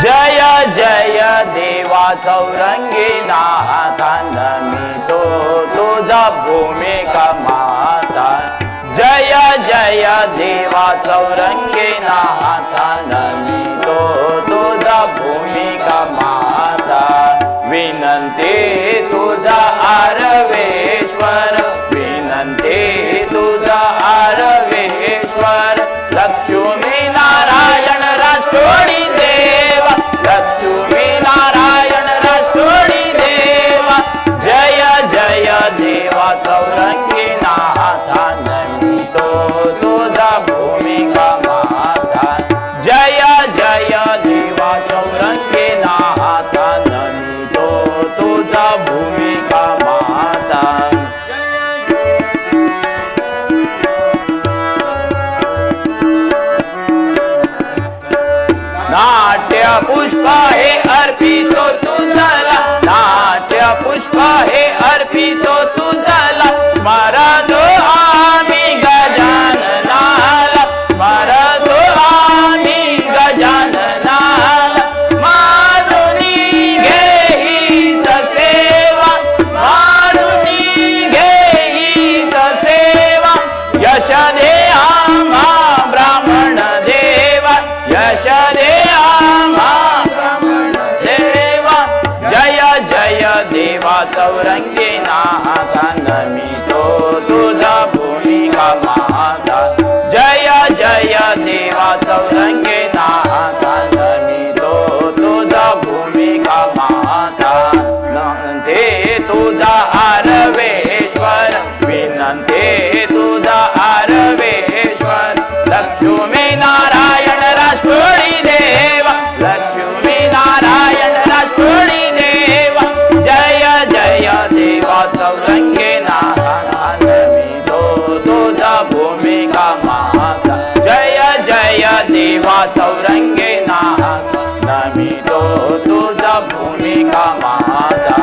जय जय देवा चौरंगी नाथा नमितो तुझा भूमिका माता जय जय देवा चौरंगी नाथा नमितो तुझा भूमिका माता विनंती तुझा आरवेश्वर विनंती तुझा आरवेश्वर लक्ष्मी नारायण राष्ट्रोळी देवा लक्ष्मी नारायण राष्ट्रोळी देवा जय जय देवा चौरंगी नाथा नमितो तुझा भूमिका माता जय जय देवा चौरंगी नाथा नमितो तुझा भूमिका माता नाट्य पुष्प हे अर्पितो तुझला नाट्य पुष्प हे अर्पितो तुझला स्मरतो आम्ही गजाननाला स्मरतो आम्ही गजाननाला मारुनी घे हीच सेवा मारुनी घे हीच सेवा यश दे आम्हा ब्राह्मण देवा यश दे देवा चौरंगी नाथा नमितो तुझा भूमिका माता जय जय देवा चौरंगी नाथा नमितो तुझा भूमिका माता विनंती तुझा आरवेश्वर विनंती तुझा आरवेश्वर लक्ष्मी नारायण राष्ट्रोळी देवा लक्ष्मी नारायण राष्ट्रोळी देवा चौरंगी नाथा नमितो तुझा भूमिका माता जय जय देवा चौरंगी नाथा नमितो तुझा भूमिका माता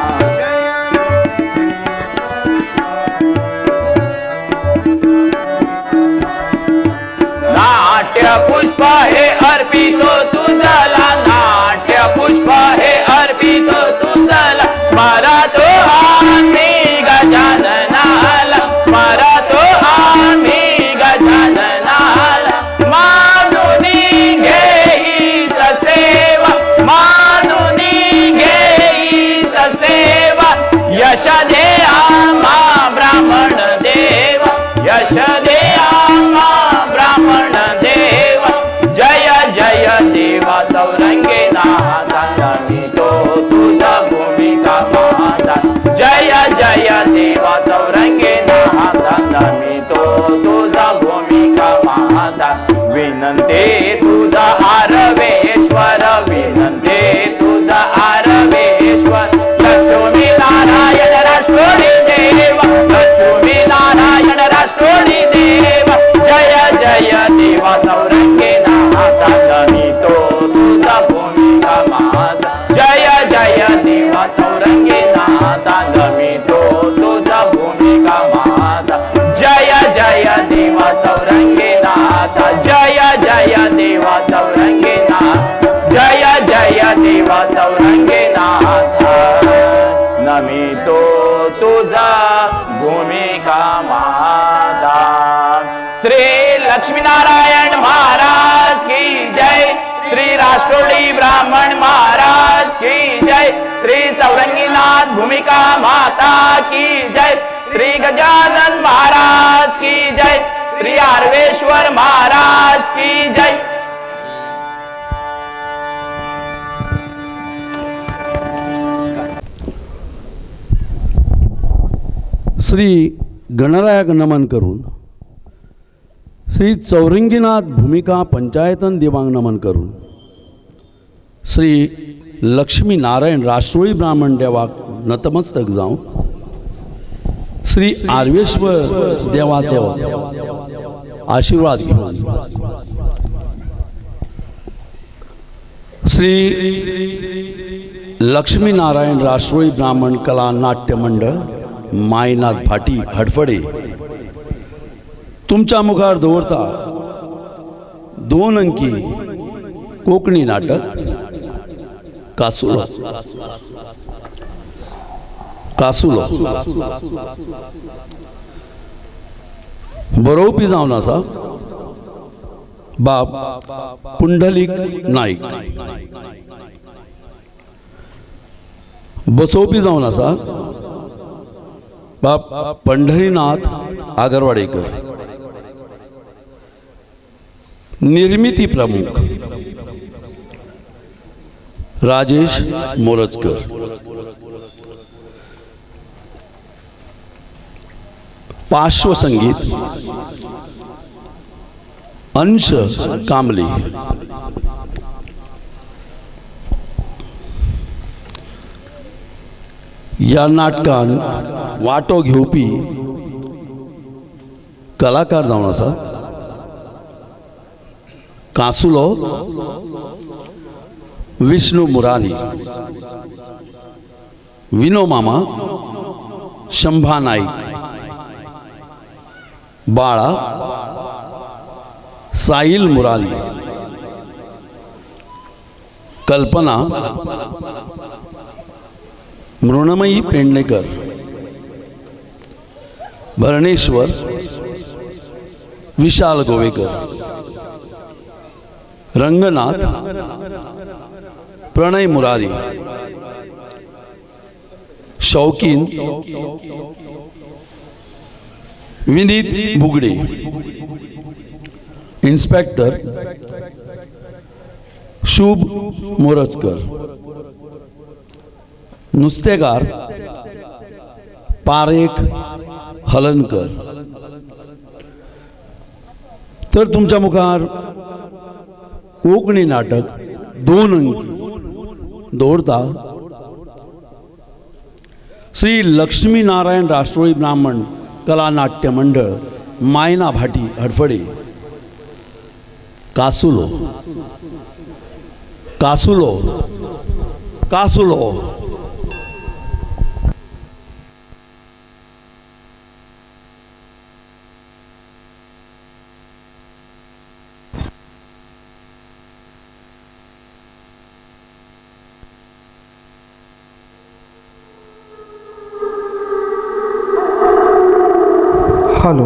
नाट्य पुष्प हे अर्पितो तुझला नाट्य पुष्प हे अर्पितो तुझला स्मरतो आम्ही गजाननाला स्मरतो आम्ही गजाननाला मानुनी घे हीच सेवा मानुनी घे हीच सेवा यश दे आम्हा ब्राह्मण देवा यश दे आम्हा ब्राह्मण देवा जय जय देवा चौरंगी नाथा नमितो तुझा भूमिका माता जय जय देवा चौरंगी नाथा नमितो तुझा भूमिका माता विनंती तुझा आरवेश्वर विनंती तुझा आरवेश्वर लक्ष्मी नारायण राष्ट्रोळी देवा लक्ष्मी नारायण राष्ट्रोळी देवा जय जय देवा चौरंगी नाथा नमितो तुझा भूमिका माता जय जय देवा चौरंगी नाथा नमितो तुझा भूमिका माता जय जय देवा चौरंगी नाथा जय जय देवा चौरंगी नाथ जय जय देवा चौरंगी नाथा नमितो तुझा भूमिका माता श्री लक्ष्मीनारायण महाराज की जय श्री राष्ट्रोळी ब्राह्मण महाराज की जय श्री चौरंगीनाथ भूमिका माता की जय श्री गजानन महाराज की जय श्री आरवेश्वर महाराज की जय श्री गणरायाक नमन करून श्री चौरंगीनाथ भूमिका पंचायतन देवांग नमन करून श्री लक्ष्मी नारायण राष्ट्रोळी ब्राह्मण देवाक नतमस्तक जाऊं श्री आरवेश्वर देवाचे आशीर्वाद घेऊन श्री लक्ष्मी नारायण राष्ट्रोळी ब्राह्मण कला नाट्य मंडळ मायनाथ भाटी हडफडे तुमच्या मुखार दवरता 2 अंकी कोंकणी नाटक कासुलो. कासुलो बरोवपी जावन आसा बाब पुंडलीक नाईक. बसोवपी जावन आसा बाब पंढरीनाथ आगरवाडेकर. निर्मिती प्रमुख राजेश मोरजकर. पार्श्वसंगीत अंश कांबली. ह्या नाटकान वांटो घेवपी कलाकार जावन आसा कासुलो विष्णू मुरारी, विनो मामा शंभा नाईक, बाळा साहिल मुरारी, कल्पना मृणमयी पेडणेकर, भरणेश्वर विशाल गोवेकर, रंगनाथ प्रणय मुरारी, शौकीन विनीत बुगडे, इन्स्पेक्टर शुभ मोरजकर, नुस्तेगार पारेख हलनकर. तर तुमच्या मुखार कोंकणी नाटक 2 अंकी दवरता श्री लक्ष्मी नारायण राष्ट्रोळी ब्राह्मण कला नाट्य मंडळ मायना भाटी हडफडे. कासुलो कासुलो कासुलो. हॅलो.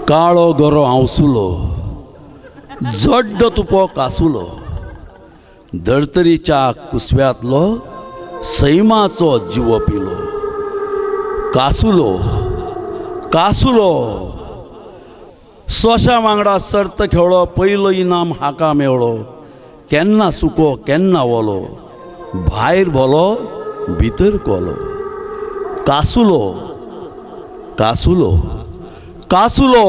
काळो गरो हांवसुलो जड्ड तुपो कासुलो, धर्तरीच्या कुसव्यातलो सैमाचो जिवो पिलो. कासुलो कासुलो सोशा वांगडा सर्त खेळ्ळो, पयलो इनाम हाका मेळ्ळो. केन्ना सुको केन्ना वलो, भायर भलो भितर कोलो. कासुलो कासुलो कासुलो.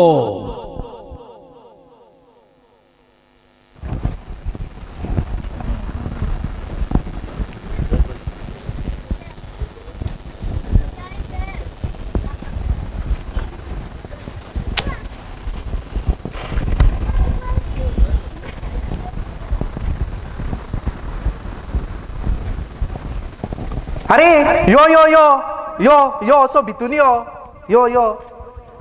अरे यो यो यो यो यो असो भितून यो यो यो.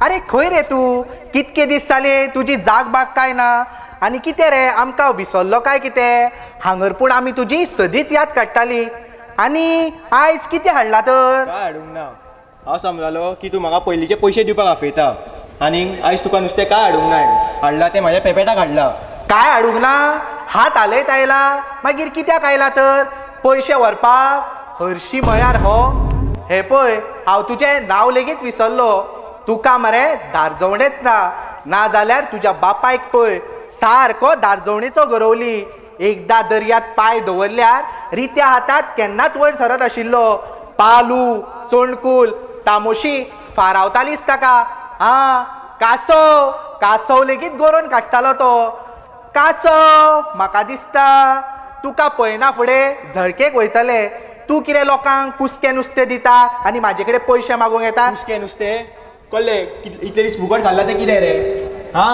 अरे खंय रे तूं? कितके दीस जाले तुजी जाग बाग काय ना. आनी कितें रे आमकां विसरलो काय कितें? हांगर पूण आमी तुजी सदींच याद काडटाली. आनी आयज कितें हाडला तर? काय हाडूंक ना. हांव समजलो की तूं म्हाका पयलींचे पयशे दिवपाक आफयता आनी आयज तुका नुस्तें काय हाडूंक नाय. हाडला तें म्हाज्या पेपेटाक हाडला. काय हाडूंक ना? हात हालयत आयला मागीर कित्याक आयला तर? पयशे व्हरपाक? हरशी म्हळ्यार हो. हे पळय हांव तुजें नांव लेगीत विसरलो. तुका मरे दारजवणेच ना. ना जाल्यार तुज्या बापायक पळय सारको दारजवणेचो गरोवली. एकदां दर्यांत पांय दवरल्यार रित्या हातांत केन्नाच वयर सरत आशिल्लो. पालू चोणकूल तामोशी फारावतालीच ताका. कासव कासव लेगीत गरोवन काडटालो तो. कासव म्हाका दिसता तुका पळयना फुडें झळकेक वयतले तूं कितें लोकांक कुसकें नुस्तें दिता आनी म्हाजे कडेन पयशे मागूंक येता नुस्तें नुस्तें कल्ले इतले दीस फुकट खाल्ला तें कितें रे हा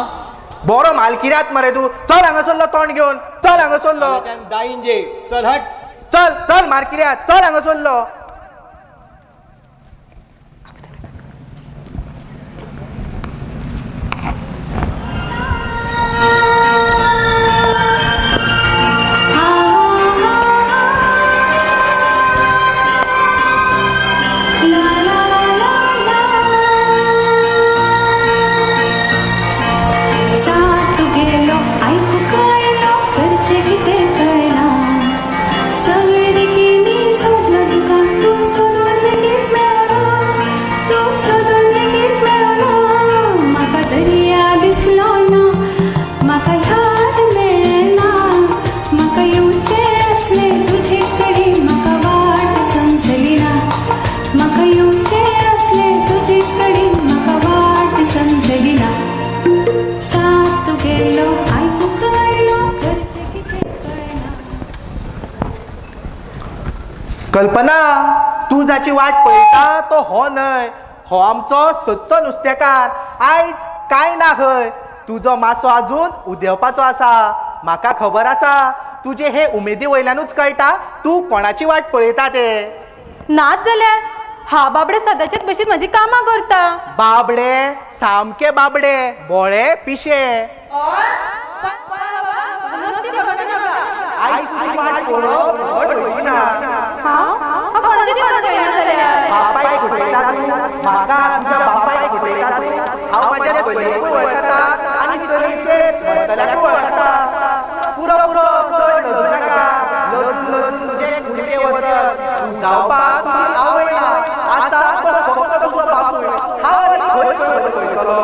बरो मालकिऱ्यात मरे तूं चल हांगासरलो तोंड घेवन चल हांगासरलो दाईन जे चल हट चल चल मालकिऱ्यात चल हांगासरलो कल्पना तू जाची वाट पळयता तो हो न्हय हो आमचो सच्चो नुस्तेकार आयज काय ना खंय तुजो मासो आजून उदेवपाचो आसा म्हाका खबर आसा तुजे हे उमेदी वयल्यानूच कळटा तूं कोणाची वाट पळयता ते नाच जाल्यार हा बाबडे सदांच्याच भशेन म्हजी कामां करता बाबडे सामके बाबडे बोळे पिशे आयज तुजी वाट पळोवप व्हड होयची ना बापाय घुटयता तूं म्हाका तुज्या बापाय घुटयता तूं हांव म्हाज्या चलयेकूय वळखता आनी चलयेचे म्हणटल्याकूय वळखता पुरो पुरो चड लजू नाका लजू लजू तुजे कुडके वचत तूं जावपाक तुजी आवय ना आतां तो फक्त तुजो बापूय हांव आनी खंय खंय वयतलो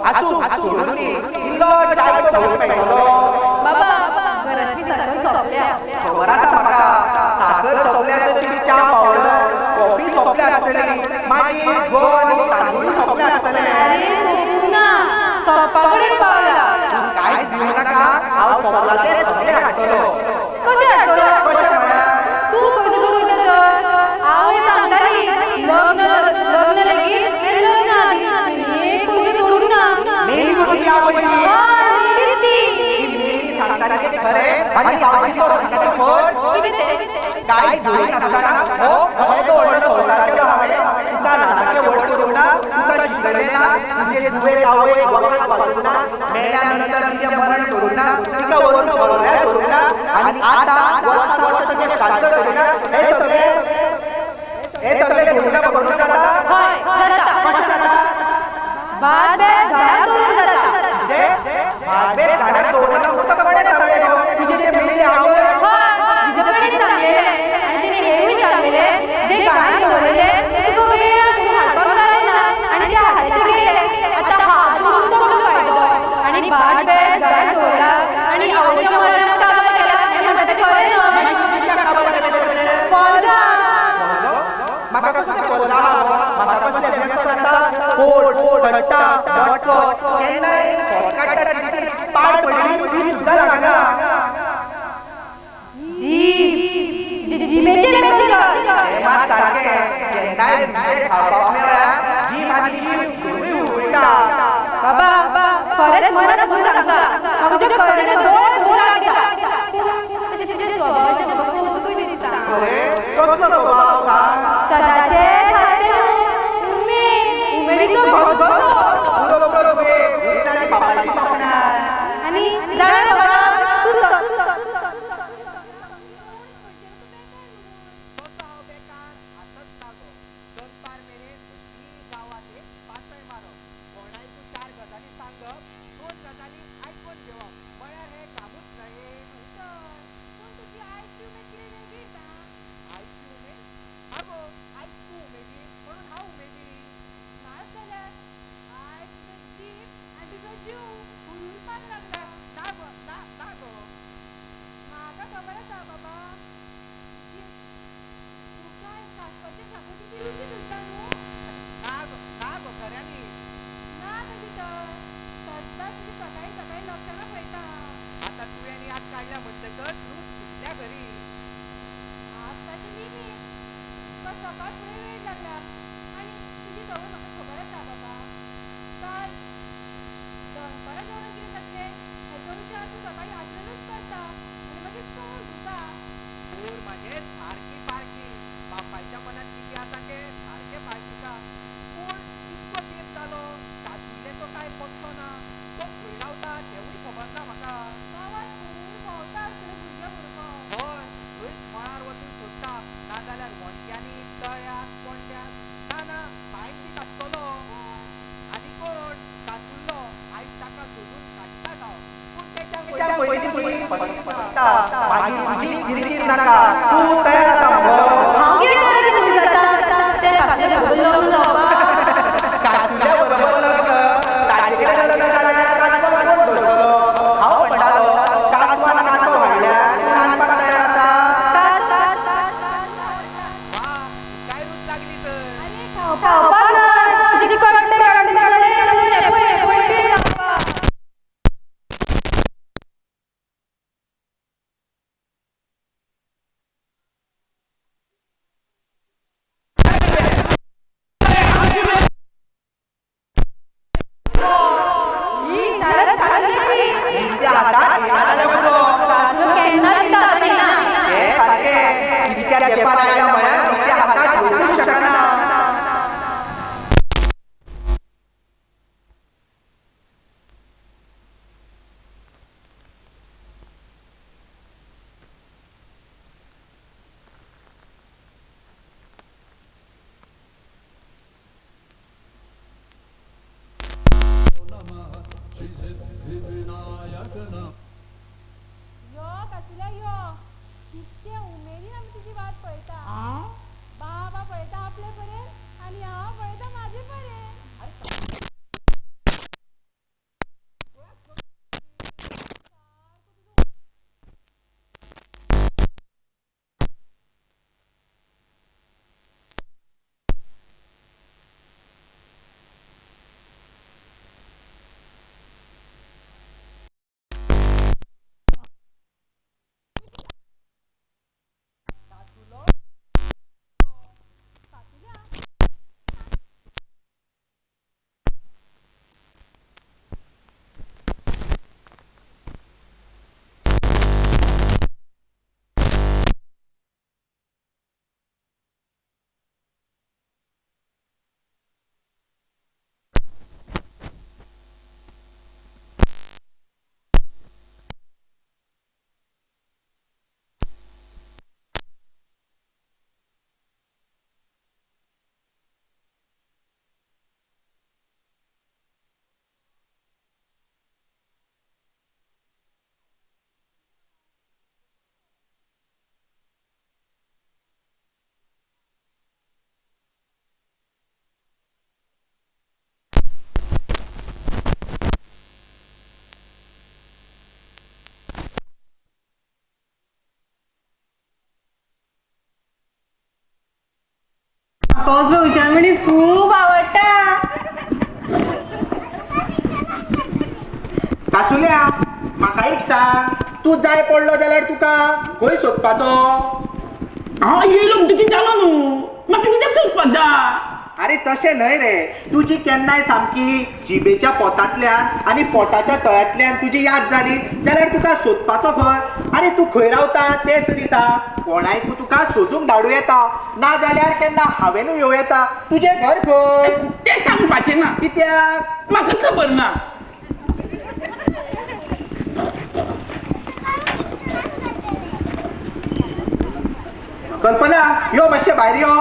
आसूं सोडून दी इल्लो चायचो घेवन मेळटलो बाबा घरांतली साखर सोंपल्या खबर आसा म्हाका साखर सोंपल्या तशी च्या पावडर कॉफी सोंपल्या आसतली मागीर गंव आनी तांदूळ सोंपले आसतले ना सोंपा कडेन पावला कांयच भिवू नाका हांव सोंपला ते सगळे हाडटलो कशें हाडटलो कशें म्हळ्यार तूं खंय वयता तर हांव सांगताली लग्न लेगीत लग्न आदी पयशे दवरूंक ना मेली तुजी आवय सांगता ते खरें आनी गांवाची तो सांगता तें फट कांय जोडी नासतना हो तो व्हडलो संवसार केलो हांवें तुका ल्हानाचें व्हड करूंक ना तुका शिकयलें ना तुजे तुवें आवय वखद वाचूंक ना मेल्या नंतर तिजें मरण करूंक ना तिका व्हरून घोळ्यार करूंक ना आनी आतां वर्सां वर्सां तिजें श्राद्ध करिना हे सगळे घेवून करूंक जाता हय जाता कशें जाता भात बेत झाडाक दवरून जाता भात झाडाक दवरना उदक कडेन जालें गो तुजी जे मेली आवय जिजे कडेन सांगलेले आनी तिणे हेवूय सांगलेले जे घरांत दवरलेले तुका वेळ आसून हाडपाक जालें ना आनी ते हाडाचे गेले आतां हात धरून तो म्हणून फायदो आनी भात बेत झाडाक दवरला आनी आवयच्या मरणाक काबार केला हें म्हणटा तें खरें न्हय म्हाका कसले पडला म्हाका कसले व्यसन आसा पोट सट्टा बटको केन्नाय शॉर्टकटात कितें पाड पडली ती सुद्दां लागना जिबेचे मेसेज हें मात सारकें केन्नाय नुस्तें खावपाक मेळ्ळ्यार जी म्हाजी जीव उडटा बाबा खरेंच मनात वचून सांगता आमच्या कळेचे दोळ दोळा घेता तुजे स्वभावाचें म्हाका कौतुकूय दिसता कसलो स्वभाव सांग सदाचे हाते उमेदीचो घोगो पुरो बे ताजी बापाची सपना आनी जाणा बाबा तूं तुमच्या पयलीं तुजी पडटा मागीर तुजी किरकीर नाका तूं तयार आसा मगो हांव कितें करायचें तुमी जाता ते कासल्या बरोबर लग्न जावपाक कासुल्या बरोबर लग्न ताचे कडेन लग्न जाल्यार कासवाक कोण दवरतलो हांव म्हणटालो कासवान कासव हाडल्यार तूं रांदपाक तयार आसा काय रूच लागली तर खावपाक ना तुजी कट्टे काडून काडले हे पळय ते खावपाक ही शाळेत काढली त्या हातात येणाऱ्या बरो काजू केन्ना दिता ना हे सारकें विचार घेवपाक आयला म्हळ्यार त्या हातात घेवूंक शकना यो कसल्या यो कितके उमेदीन आमी तुजी वाट पळयता बाबा पळयता आपले बरे आनी हांव पळयता म्हाजे बरे कसलो विचार मनीस खूब आवडटा कासुल्या म्हाका एक सांग तूं जाय पडलो जाल्यार तुका खंय सोदपाचो हांव येयलो म्हणटकीर जालो न्हू म्हाका कित्याक सोदपाक जाय अरे तशें न्हय रे तुजी केन्नाय सामकी जिबेच्या पोटांतल्यान आनी पोटाच्या तळ्यांतल्यान तुजी याद जाली जाल्यार तुका सोदपाचो खंय अरे तूं खंय रावता तें सरी सांग कोणायकू तुका सोदूंक धाडूं येता ना जाल्यार केन्ना हांवेनूय येवं येता तुजें घर खंय तें सांगपाचें ना कित्याक म्हाका खबर ना कल्पना यो मातशें भायर यो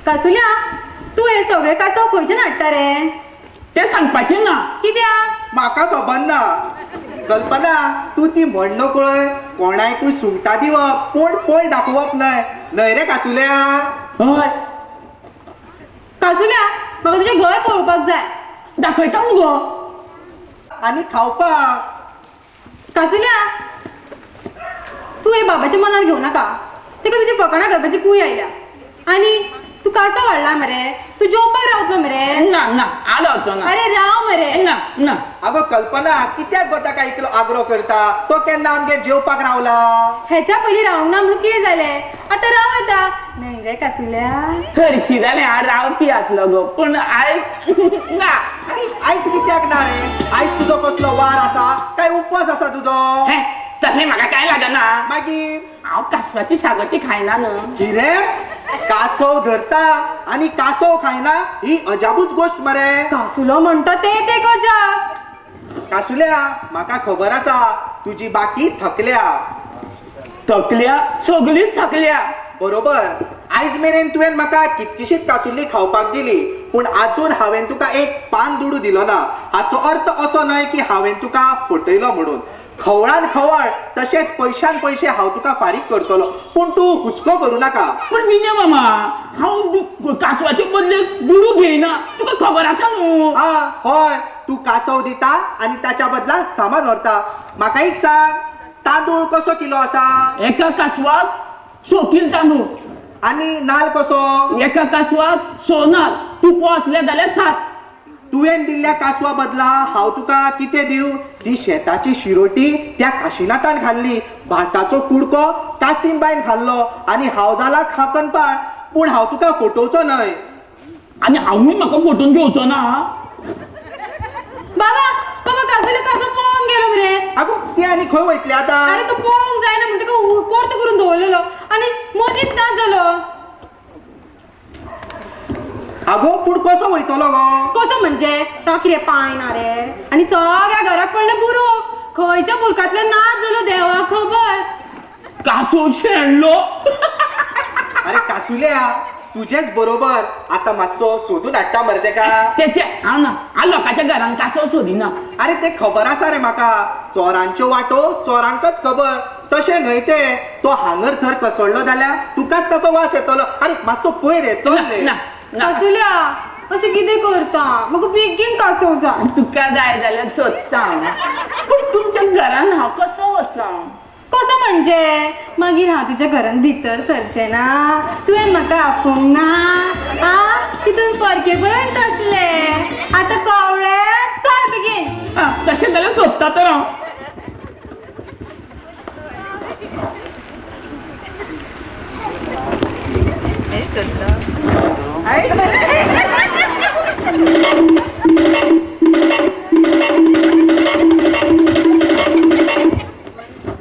कासुल्या तू हे सगळे कासव खंयच्यान हाडटा रे तें सांगपाचें ना कित्याक म्हाका खबर ना कल्पना तूं ती म्हण नकळय कोणायकूय सुंगटां दिवप कोण पळय दाखोवप न्हय रे कासुल्या हय कासुल्या म्हाका तुजें घर पळोवपाक जाय दाखयता मुगो आनी खावपाक कासुल्या तू हे बाबाच्या मनार घेवं नाका तेका तुजी फकाणां करपाची कूय आयल्या आनी तू कासव हाडला मरे तू जेवपाक रावतलो मरे ना ना आलो वचो ना अरे राव मरे ना ना आगो कल्पना कित्याक गो ताका इतलो आग्रो करता तो केन्ना आमगेर जेवपाक रावला हेच्या पयलीं रावंक ना म्हणून कितें जालें आतां राव येता न्हय रे कासुल्या हरशी जालें हांव रावपी आसलो गो पूण आयज ना आयज कित्याक ना रे आयज तुजो कसलो वार आसा काय उपवास आसा तुजो हें तसलें म्हाका कांय लागना मागीर हांव कासवाची शागोती खायना न्हू कितें कासव धरता आनी कासव खायना ही अजाबूच गोश्ट मरे कासुलो म्हणटा ते गजा कासुल्या म्हाका खबर आसा तुजी बाकी थकल्या थकल्या सगळीच थकल्या बरोबर आयज मेरेन तुवें म्हाका कितकीशीच कासुल्ली खावपाक दिली पूण आजून हांवें तुका एक पान दुडू दिलो ना हाचो अर्थ असो न्हय की हांवें तुका फटयलो म्हणून. खवळान खवळ तशेंच पयशान पयशे हांव तुका फारीक करतलो, पूण तूं हुस्को करूं नाका. पण विनय मामा हांव कासवाचे बदले दुडू घेयना, तुका खबर आसा न्हू. हय, तू कासव दिता आणि त्याच्या बदला सामान व्हरता. म्हाका एक सांग, तांदूळ कसो किलो आसा? एका कासवाक 100 किल तांदूळ आणि नाल कसो? एका कासवाक 100 नाल. तुपो असले जाल्यार 7. तुवें दिल्ल्या कासवा बदला हांव तुका कितें दिव? ती शेताची शिरोटी त्या काशिनाथान खाल्ली, भाटाचो कुडको कासिमबाईन खाल्लो आणि हांव जाला खाकनपाळ. पूण हांव तुका फटोवचो न्हय. आणि हांवूय म्हाका फटोवन घेवचो ना. बाबा बाबा कासले कसो पळोवन गेलो मरे. आगो ती आनी खंय वयतली आतां? अरे तो पळोवंक जायना म्हणटा पोर्त करून दवरलेलो आणि मदींच ना जालो. आगो पूण कसो वयतलो गो? कसो म्हणजे तो कितें पायना रे. आणि सगळ्या घराक पडले बुरूक. खंयच्या बुरकांतल्यान नाच जालो देवाक खबर. कासव शेणलो. अरे कासुल्या, तुझेच बरोबर. आता मातसो सोदून हाडटा मरे तेका. चे हांव ना, हांव लोकांच्या घरान कासव सोदिना. अरे ते खबर आसा रे म्हाका. चोरांच्यो वाटो चोरांकच खबर. तशें न्हय ते. तो हांगर थर कसळ्ळो जाल्यार तुकाच ताचो वास येतलो. अरे मातसो पळय रे, चल रे. ना ना कासुल्या अशें कितें करता? म्हाका बेगीन कासव जाय. तुका जाय जाल्यार सोदता. पूण तुमच्या घरान हांव कसो वचा? कसं म्हणजे मागीर हांव तुज्या घरान भितर सरचें ना. तुवें म्हाका आपोवंक ना. तितून परके पर्यंत असले. आतां कळ्ळें? चल बेगीन. तशें जाल्यार सोदता तर हांव.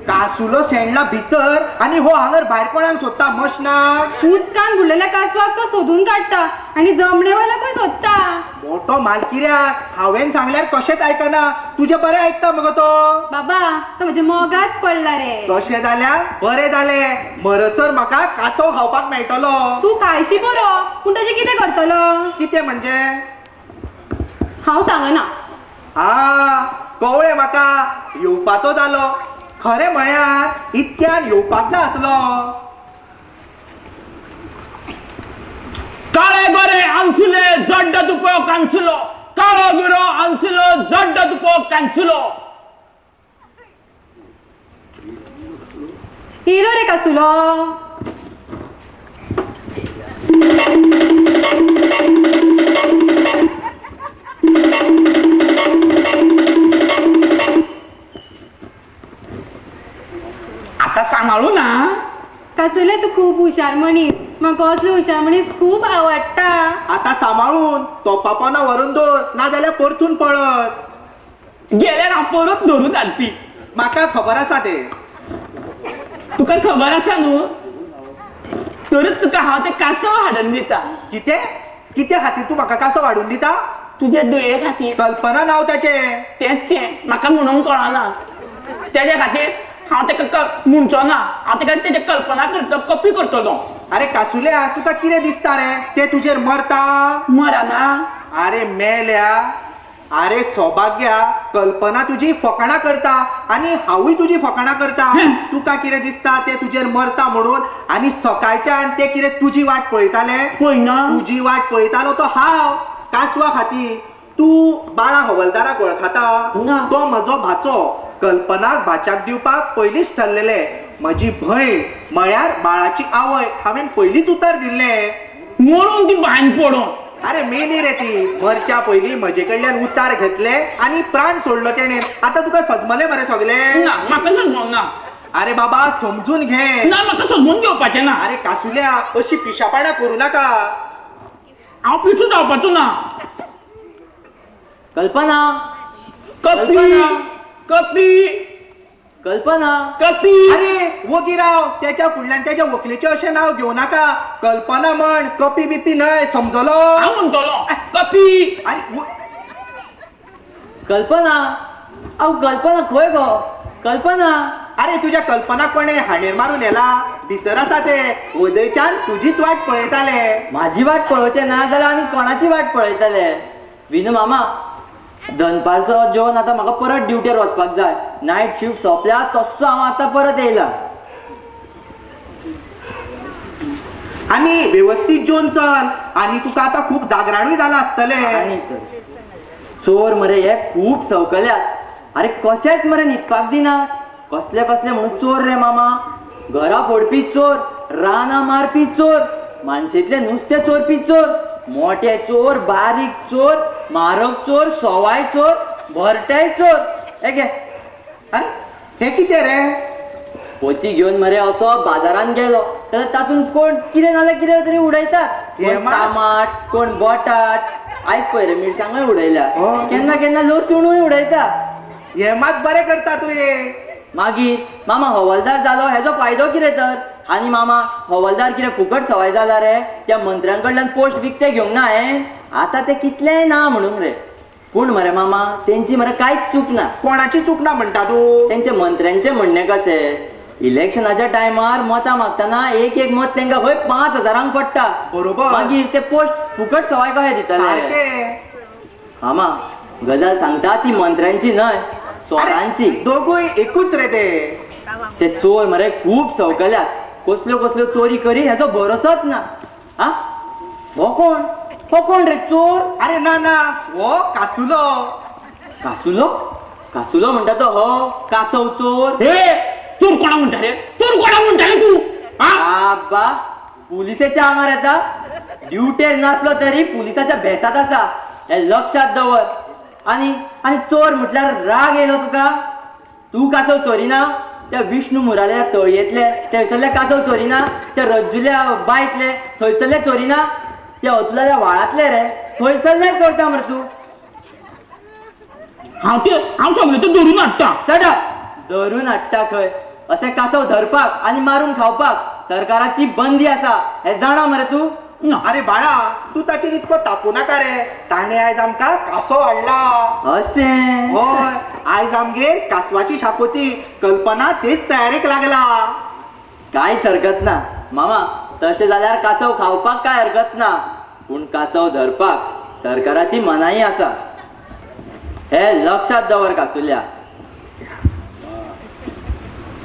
कासुलो शेणला भितर आणि हो हांगर भायर कोणाक सोदता मशना. उदकान बुडलेल्या कासवाक तो सोदून काडटा आणि जमणेवाल्याकूय सोदता. मोठो मालकिऱ्याक हांवें सांगल्यार कशेंच आयकना. तुजें बरें आयकता मगो तो. बाबा तो म्हज्या मोगात पडला रे. तशें जाल्यार बरें जालें. मरसर म्हाका कासव खावपाक मेळटलो. तू खायशी बरो, पूण ताजें कितें करतलो? कितें म्हणजे? हांव सांगना. कळ्ळें म्हाका. येवपाचो जालो. खरें म्हळ्यार इतक्यान येवपाक जाय आसलो. काळे गोरे आंसुले जड्ड तुपो कांसुलो. काळो गुरो आंसुलो जड्ड तुपो कांसुलो. येलो रे कासुलो. आता सांभाळू ना. कासुले तू खूप हुशार मनीस. म्हाका असलो हुशार मनीस खूप आवडटा. आता सांभाळून तो पापोना व्हरून दवर, ना जाल्यार परतून पळत. गेल्यार हांव परत धरून हाडपी. म्हाका खबर आसा ते. तुका खबर आसा न्हू. तरच तुका हांव ते कासव हाडून दिता. कितें? कित्या खातीर तूं म्हाका कासव हाडून दिता? तुज्या दुये खातीर. कल्पना नांव ताचें. तेच म्हाका म्हणूंक कळना. तेज्या खातीर हांव तेका म्हणचो ना. हांव तेका तेजे कल्पना करता, कॉपी करतलो. अरे कासुल्या, तुका कितें दिसता रे? ते तुजेर मरता? मरना. अरे मेल्या. अरे सौभाग्या, कल्पना तुजी फकाणां करता आणि हांवूय तुजी फकाणां करता. तुका कितें दिसता ते तुजेर मरता म्हणून, आणि सकाळच्यान ते कितें तुजी वाट पळयताले? पळयना. तुजी वाट पळयतालो तो हांव कासवा खातीर. तूं बाळा हवलदाराक वळखता? तो म्हजो भाचो. कल्पनाक भाच्याक दिवपाक पयलींच ठरलेले. म्हजी भयण म्हळ्यार बाळाची आवय. हांवें पयलींच उतर दिल्लें. मरून ती भान पडून. अरे मेली रे ती. मरच्या पयलीं म्हजे कडल्यान उतार घेतले आणि प्राण सोडलो तेणेन. आता तुका सजमले मरे सगले? ना म्हाका समजूंक ना. अरे बाबा समजून घे. ना म्हाका समजून घेवपाचें ना. अरे कासुल्या, अशी पिशापाणा करू नाका. हांव पिसू जावपाचो ना. कल्पना कपी कपी कल्पना कपी. अरे वगीराव, त्याच्या फुडल्यान त्याच्या वकलीचे अशें नाव घेऊ नाका. कल्पना म्हण, कपी बिपी न्हय, समजलो? हांव म्हणटलो कपी. अरे कल्पना. अहो कल्पना खंय गो? कल्पना अरे तुझ्या कल्पना कोणे हाणेर मारून येला भितर आसा ते उदयच्यान तुझीच वाट पळयताले. माझी वाट पळोवचे ना जाल्यार आनी कोणाची वाट पळयतले. विनू मामा, दनपारचो जेवण आता म्हाका परत ड्युटीर वचपाक जाय. नायट शिफ्ट सोंपल्या तस्सो हांव आतां परत येयला. आणि व्यवस्थित जेवन चल. आणि तुका आता खूप जागराणूय जाला आसतले. आनी तर चोर मरे हे खूप सवकल्यात. अरे कशेच मरे न्हिदपाक दिनात. कसले कसले म्हणून चोर रे मामा. घरा फोडपी चोर, रानां मारपी चोर, मानशेतले नुस्तें चोरपी चोर, मोठे चोर, बारीक चोर, म्हारग चोर, सवाय चोर, भरटेय चोर. हे घे अरे हे कितें रे? पोती घेऊन मरे असो बाजारान गेलो जाल्यार तातूंत कोण कितें नाल्यार कितें तरी उडयतात. कोण हे मा- टमाट, कोण बटाट, आयज पळय रे मिरसांगोय उडयल्या, हो. केन्ना केन्ना लसूणूय उडयता. हे मात बरें करता तुवें. मागीर मामा हवालदार जालो हेजो फायदो कितें तर. आनी मामा हवालदार कितें फुकट सवाय जाला रे. त्या मंत्र्यां कडल्यान पोस्ट विकते घेवंक ना हांवें. आतां ते कितलेंय ना म्हणून रे. पूण मरे मामा तेंची मरे कांयच चूक ना. कोणाची चूक ना म्हणटा तूं? तेंचे मंत्र्यांचे म्हणणें कशें, इलेक्शनाच्या टायमार मतां मागतना एक एक मत तेंका खंय 5,000 पडटा. बरोबर. मागीर ते पोस्ट फुकट सवाय कशें दितले. सारकें. मामा गजाल सांगता ती मंत्र्यांची न्हय, चोरांची. दोगूय एकूच रे ते. ते चोर मरे खूप सवकल्यात. कसल्यो कसल्यो चोरी करी हेजो भरोसोच ना. हा हो कोण रे चोर? अरे ना ना हो कासुलो. कासुलो? कासुलो म्हणटा तो हो कासव चोर. हे चोर कोणा म्हणता रे? चोर कोणा म्हणता रे तू? हा? आबा पुलिसेच्या आंगार येता. ड्युटेर नासलो तरी पुलिसाच्या भेसात आसा हे लक्षात दवर. आणि चोर म्हटल्यार राग येयलो तुका? तू कासव चोरीना? त्या विष्णू मुराल्या तळयेतले थंयसरले कासव चोरीना? त्या रज्जुल्या बायतले थंयसरले चोरीना? त्या अतुलाल्या व्हाळातले रे थंयसरले चोरता मरे तू. हांव सगळें तो धरून हाडटा. सडक धरून हाडटा खंय. अशें कासव धरपाक आनी मारून खावपाक सरकाराची बंदी आसा हे जाणा मरे तू? ना. अरे बाळा तू ताचेर इतको तापू नाका रे. ताणे आयज आमकां कासव हाडला. अशें? होय आयज आमगेर कासवाची शाकोती कल्पना तेच तयारेक लागला. कांयच हरकत ना मामा. तशें जाल्यार कासव खावपाक काय हरकत ना. पूण कासव धरपाक सरकाराची मनाई आसा हे लक्षात दवर कासुल्या.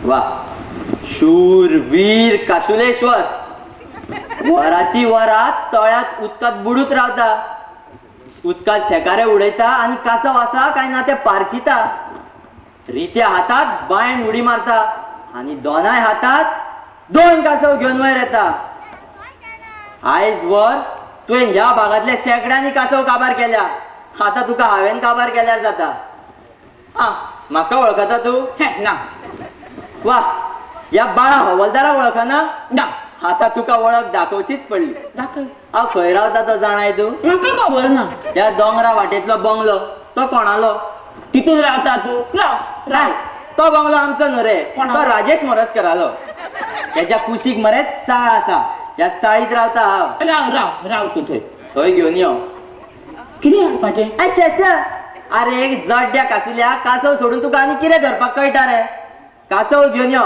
वा शूरवीर कासुलेश्वर वराची वरात तळ्यात उदकात बुडूत रावता. उदकात शेकारे उडयता आणि कासव आसा काय ना ते पारखिता. रित्या हातात बायण उडी मारता आणि दोनाय हातात 2 कासव घेऊन वयर येता. आयज वर तुवें ह्या भागातल्या शेकड्यांनी कासव काबार केल्या. आता तुका हांवें काबार केल्यार जाता. हा म्हाका वळखता तू? हे ना वा या बाळा हवालदारा वळखना? ना. आता तुका वळख दाखोवचीच पडली. दाखय. हांव खंय रावता तो जाणाय तू? म्हाका खबर ना. त्या दोंगरा वाटेतलो बंगलो तो कोणालो? तितून रावता तू? राव राय राव. तो बंगलो आमचो न्हू रे. कोणालो? तो राजेश मोरजकरालो. त्याच्या कुशीक मरे चाळ आसा. ह्या चाळीत रावता हांव. राव तू थंय. थंय घेवन यो. कितें हाडपाचें? अच्छा अरे एक जड्ड्या कासुल्या कासव सोडून तुका आनी कितें धरपाक कळटा रे? कासव घेवन यो.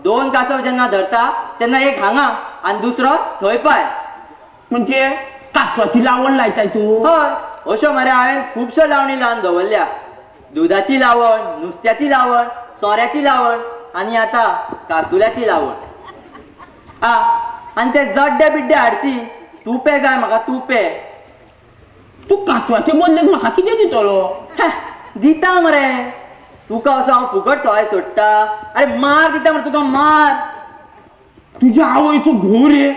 2 कासव जेन्ना धरता तेन्ना एक हांगा आनी दुसरो थंय पाय. म्हणजे कासवाची लावण लायताय तू? हय अश्यो मरे हांवें खुबश्यो लावणी लावन दवरल्या. दुधाची लावण, नुस्त्याची लावण, सोऱ्याची लावण आनी आतां कासुल्याची लावण. आनी ते जड्डे बिड्डे हाडशी. तुपे जाय म्हाका तुपे. तू कासवाचे बदलेक म्हाका कितें दितलो? दिता मरे. तुका असो हांव फुकट सवाय सोडटा. अरे मार दिता मरे तुका मार. तुज्या आवयचो घोव रे.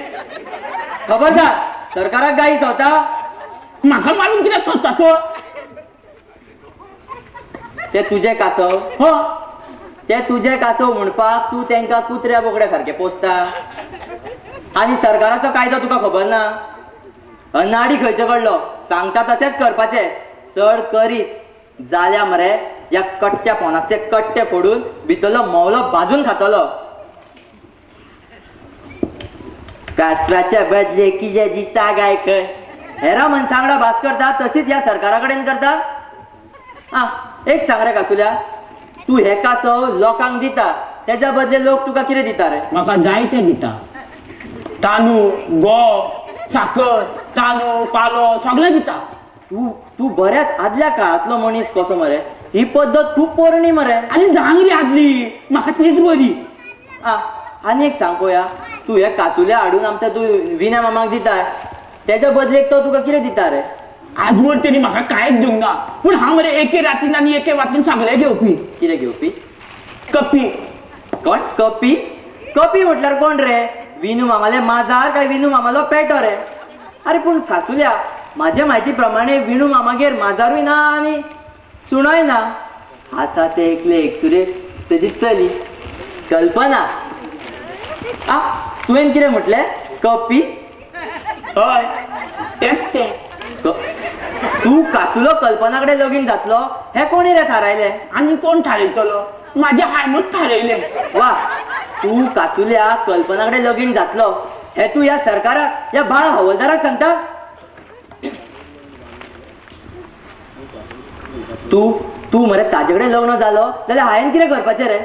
खबरदार सरकाराक गाई सवता. म्हाका मारून कित्याक सोदता तो? ते तुझे कासव. हो ते तुझे कासव म्हणपाक तू तेंकां कुत्र्या बोकड्या सारखे पोसता. आनी सरकाराचो कायदो तुका खबर ना? अनाडी खंयचे कडलो सांगता तशेंच करपाचें. चड करीत जाल्या मरे या कट्ट्या पोनाचे कट्टे फोडून भितरलो मोवलो भाजून खातलो. कासवाच्या बदले कितें दिता गाय खंय? हेरा मनशांगडा भास करता तशीच ह्या सरकारा कडेन करता. एक सांग रे कासुल्या, तू हे कासव लोकांक दिता त्याच्या बदले लोक तुका कितें दिता रे? म्हाका जाय तें दिता. तांदूळ, गंव, साखर, तांदूळ, पालो सगळें दिता. तू तू बऱ्याच आदल्या काळातलो मनीस कसो मरे? ही पद्धत खूप पोरणी मरे. आनी जांगली आदली म्हाका तीच बरी. आनी एक सांग पळोवया, तू हे कासुल्या हाडून आमच्या तू विण्या मामाक दिता, त्याच्या बदलेक तो तुका कितें दिता रे? आजवर तेणी म्हाका कांयच दिवंक ना. पूण हांव मरे एके रातीन आनी एके वातीन सगळे घेवपी. कितें घेवपी? कपी. कोण कपी? कपी म्हटल्यार कोण रे? विनू मामाले माजार काय विनू मामालो पेटो रे? अरे पूण कासुल्या, माझ्या माहिती प्रमाणे विणू मामागेर माजारूय ना आणि सुणोय ना. आसा ते एकले एकसुरे तेजी चली कल्पना. तुवें कितें म्हटलें? कपी? हय तेंच तें. तू कासुलो कल्पना कडेन लगीन जातलो हे कोणी रे थारायलें? आनी कोण थारयतलो? म्हाज्या हायनूच थारयलें. वा, तू कासुल्या कल्पना कडेन लगीन जातलो हे तू ह्या सरकाराक, ह्या बाळ हवालदाराक सांगता? तू मरे ताजे कडेन लग्न जालो जाल्यार हांवें कितें करपाचें रे?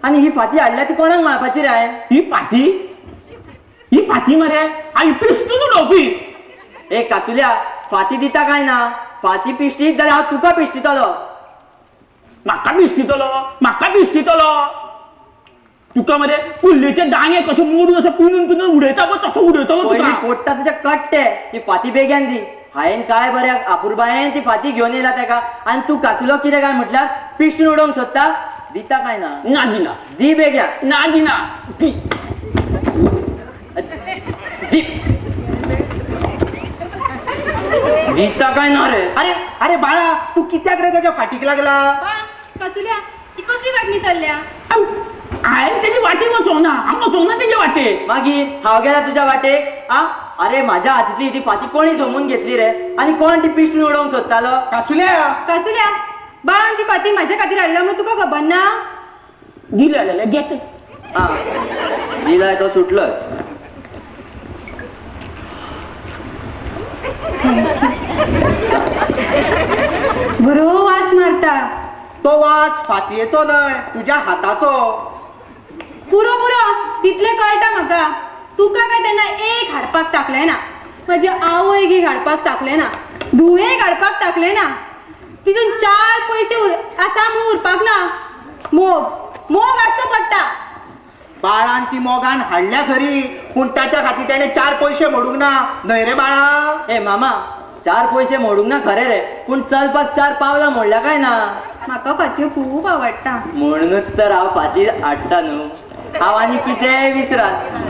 आनी ही फाती हाडल्या ती कोणाक माळपाची रे हांवें? ही फाती मरे हांव पिश्टून उडोवपी. ए कासुल्या, फाती दिता काय ना? फाती पिश्टीत जाल्यार हांव तुका पिश्टितलो. म्हाका बिश्टितलो. तुका मरे कुल्लेचे दांगे कशे मोडून असं पिनून उडयता पळय तसो उडयतलो पयलीं तुका. फोडटा तुजे कट्टे, ती फाती बेग्यान दी. हांवें काय बऱ्या अपुरबायेन ती फाती घेवन येयला तेका, आनी तू कासुलो कितें काय म्हटल्यार पिश्टून उडोवंक सोदता? दिता काय ना? ना दिना. दी बेग्यान. ना दिना. दिता काय ना रे? अरे अरे बाळा, तू कित्याक रे त्याच्या फाटीक लागला? कसुल्या ही कसली वाटणी चालल्या? हांवें तेजे वाटे वचोंक ना. हांव वचोंक ना तेजे वाटेक. मागीर हांव गेला तुज्या वाटेक? अरे माझ्या हातींतली ती फाती कोणी जमून घेतली रे? आनी कोण ती पिश्टून उडोवंक सोदतालो? कसुल्या बाळान ती फाती माझ्या खातीर हाडल्या म्हणून तुका खबर ना? दिले जाल्यार घेत. दिलाय तो सुटलोय. बरो वास मारता. तो वास फातयेचो न्हय, तुज्या हाताचो. पुरो तितले कळटा म्हाका. तुका काय तेन्ना एक हाडपाक टाकले ना, माझी आवय एक हाडपाक टाकले ना, धुवे हाडपाक टाकले ना. तितून 4 पैसे आसा म्हणून उरपाक ना. मोग आसचो पडटा. बाळान ती मोगान हाडल्या खरी, पूण ताच्या खातीर त्याने 4 पैसे मोडूंक ना न्हय रे बाळा. ए मामा, 4 पैसे मोडूंक ना खरे रे, पूण चलपाक 4 पावलां मोडल्या काय ना? म्हाका फात्यो खूब आवडटा. म्हणूनच तर हांव फाती हाडटा न्हू. हांव आनी कितेंय विसरा,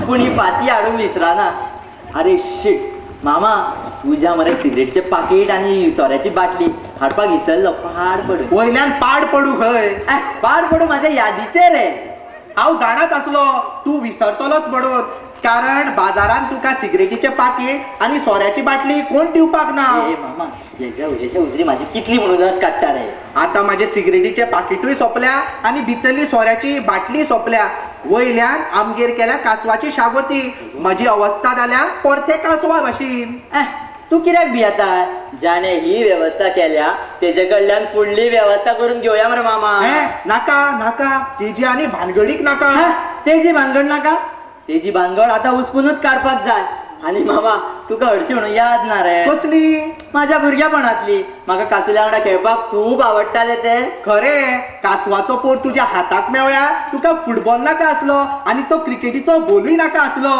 पूण ही फाती हाडूंक विसराना. अरे शिट मामा, तुज्या मरे सिगरेटचे पाकीट आनी सोऱ्याची बाटली हाडपाक विसरलो. पाड पडू. वयल्यान पाड पडू खंय. पाड पडू म्हाज्या यादीचे रे. हांव जाणाच आसलो तू विसरतलोच म्हणून, कारण बाजारान तुका सिगरेटीचे पाकीट आनी सोऱ्याची बाटली कोण दिवपाक ना. ए मामा, हेच्या उजरी म्हाजी कितली म्हणूनच काडटा रे. आता माझे सिगरेटीचे पाकिटूय सोंपल्या आनी भितरली सोऱ्याची बाटली सोंपल्या. वयल्यान आमगेर केल्या कासवाची शागोती. म्हजी अवस्था जाल्या परते कासवा भाशेन. तू कित्याक भियेता? ज्याने ही व्यवस्था केल्या तेजे कडल्यान फुडली व्यवस्था करून घेवया मरे मामा. नाका तेजी आनी भानगडीक नाका. तेजी भानगड नाका? तेजी भानगड आता उचपूनच काडपाक जाय. आनी मामा, तुका हरशी म्हणून याद ना रे? कसली? माझ्या भुरग्यापणातली. म्हाका कासुल्या वांगडा खेळपाक खूब आवडटाले ते. खरे, कासवाचो पोर तुज्या हाताक मेवळ्या तुका फुटबॉल नाका आसलो आनी तो क्रिकेटीचो बॉलूय नाका आसलो.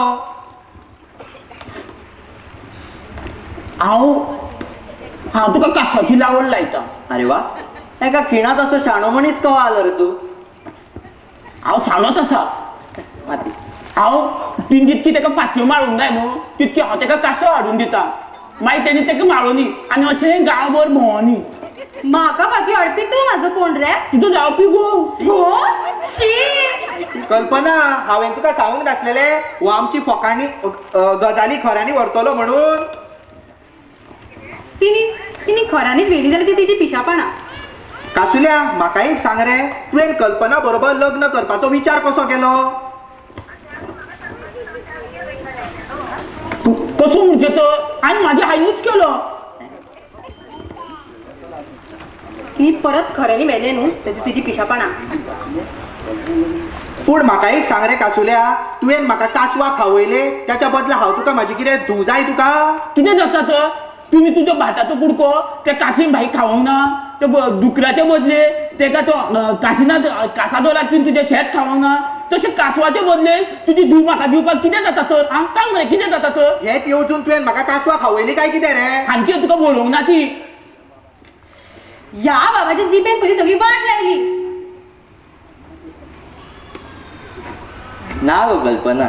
हांव तुका कासवाची लावड लायता. अरे वा, एका खिणात असो शाणो मनीस कहो आलो रे तू? हांव सांगत आसा. माती हांव तीन जितकी ताका फात्यो मारूंक जाय न्हू तितकी हांव ताका कासव हाडून दिता. मागीर तेणी ताका मारोनी आनी अशें गांवभर भोंवनी. म्हाका फाती हाडपी तूं म्हाजो कोण रे? तुजो जावपी गो. कल्पना, हांवें तुका सांगूंक नासलेले हो आमची फोकांनी गजाली खऱ्यांनी व्हरतलो म्हणून. तिनी खऱ्यांनीच वेली जाल्यार ती तिची पिशापणा. कासुल्या, म्हाका एक सांग रे, तुवें कल्पना बरोबर लग्न करपाचो विचार कसो केलो? कसो म्हणजे तो आनी म्हाज्या हायनूच केलो. तिनी परत खऱ्यांनी वेले न्हू तिची पिशापणा. पूण म्हाका एक सांग रे कासुल्या, तुवें म्हाका कासवा खावयले त्याच्या बदला हांव तुका म्हाजी कितें धू जाय तुका? कितें जाता तर तुम्ही तुजो भाताचो कुडको त्या काशीन भाई खावंक ना, ते दुकराचे बदले तेका तो कासादो लागून तुजें शेत खावंक ना, तशें कासवाचे बदले तुजी धूव म्हाका दिवपाक कितें जाता तर? सांग मरे कितें जाता तर? हेच येवजून तुवें म्हाका कासवा खावयली काय कितें रे? हांची तुका बरोवंक ना ती. या बाबाच्या जिबेन पयली सगळी वाट लायली. ना गो कल्पना.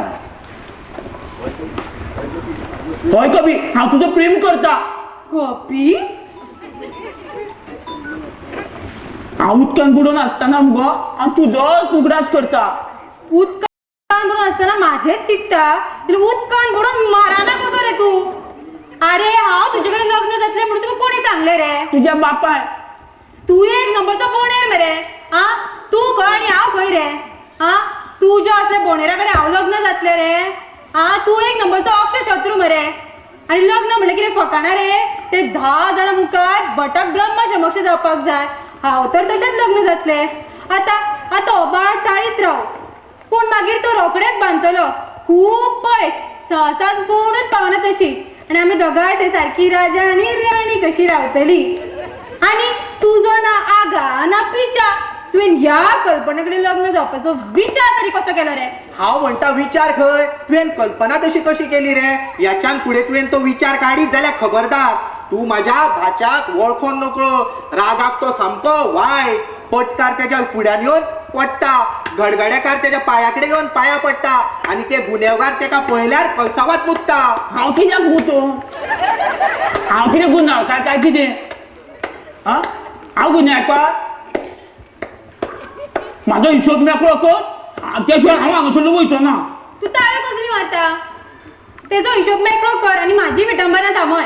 हय कबी, हांव तुजें प्रेम करता. कॉपी हांव उदकान बुडोवन आसतना मुगो हांव तुजोच उगडास करता. उदकान बुडून असताना माझेच चित्ता, उदकान बुडून माराना कसो रे तू? अरे हांव तुजे कडेन लग्न जातलें म्हणून तुका कोणी सांगलें रे? तुज्या बापाय. तू एक नंबरचो बोणेर मरे. हा तू खंय आणि हांव खंय रे? हा तुज्या असल्या बोणेरा कडेन हांव लग्न जातलें रे? हा तू एक नंबरचो अक्षय शत्रू मरे. आणि लग्न म्हणलें कितें फकाणा रे? ते 10 जाणां मुखार भटक ब्रह्म समक्ष जावपाक जाय. हांव तर तशेंच लग्न जातलें. आतां हो बाळ चाळीत राव, पूण मागीर तो रोकडेच बांदतलो खूब पयस, सहसाच कोणूच पावना तशी. आणि आमी दोगांय ते सारकी राजा आनी राणी कशी रावतली. आणि तुजो ना आगा ना पिचा, तुवें ह्या कल्पनेकडे लग्न जावपाचो विचार तरी कसो केलो रे? हांव म्हणटा विचार खंय, तुवें कल्पना तशी कशी केली रे? याच्यान फुडें तुवें तो विचार काडीत जाल्यार खबरदार, तू माझ्या भाच्याक वळखोन नकळो. रागाक तो सामको वायट. पटकार त्याच्या फुड्यान येवन पडटा, गडगड्याकार त्याच्या पांयाकडे येवन पांया पडटा, आणि ते गुन्हेगार तेका पळयल्यार कळसावात मुत्ता. हांव कित्याक गुतो? हांव कितें गुन्हाळकार काय कितें? हांव गुन्हेगार? म्हाजो हिशोब मेकळो कर, त्या शिवाय हांव हांगासरलो वयचो ना. तू ताळ्यो कसली मारता? तेजो हिशोब मेकळो कर आणि माझी विटंबना थांबय.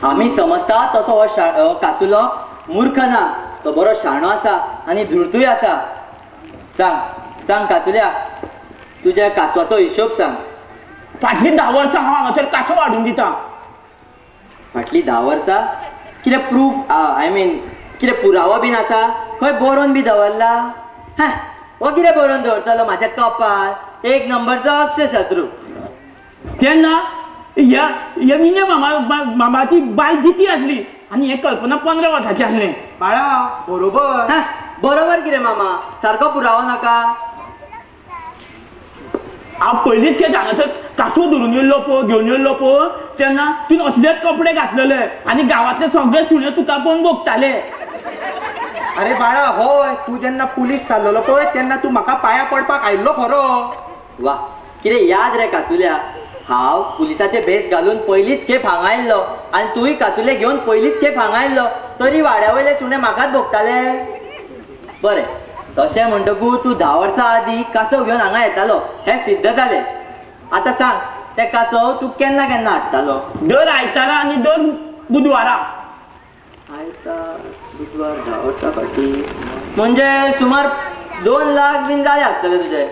आम्ही समजता तसो हो कासुलो मूर्ख ना, तो बरो शाणो आसा आणि धुर्तूय आसा. सांग सांग कासुल्या, तुझ्या कासवाचो हिशोब सांग. फाटली 10 वर्सां हांव हांगासर कासव हाडून दिता. फाटली 10 वर्सां? कितें प्रूफ, आय मीन कितें पुरावो बीन आसा? खंय बरोवन बी दवरला? हो कितें बरोवन दवरतलो म्हाज्या कपाल? एक नंबरचो अक्षय शत्रू. तेन्ना ह्या मिने मामाची बायल जिती आसली आणि हे कल्पना 15 वर्साची आसलें. बाळा बरोबर. बरोबर कितें मामा, सारको पुरावो नाका? हांव पयलींच खेप हांगासर कासव धरून येयल्लो पळय, घेवन येयल्लो पळय, तेन्ना तुवें असलेच कपडे घातलेले आणि गांवांतले सगळे सुणे तुका पळोवन भोगताले. अरे बाळा होय, तू जेन्ना पुलीस चाललेलो पळय तेन्ना तू म्हाका पांया पडपाक आयिल्लो खरो. वा कितें याद रे कासुल्या. हांव पुलिसाचे भेस घालून पयलीच खेप हांगा आयिल्लो आनी तुय कासुले घेवन पयलीच खेप हांगा आयिल्लो, तरी वाड्या वयले सुणे म्हाकाच भोगताले. बरें, तशें म्हणटकूच तूं 10 वर्सां आदीं कासव घेवन हांगा येतालो हें सिद्ध जालें. आतां सांग, ते कासव तूं केन्ना केन्ना हाडटालो? दर आयतारा आनी दर बुधवारा. आयतार बुधवार 10 वर्सां फाटीं म्हणजे सुमार 2 लाख बीन जाले आसतले तुजे.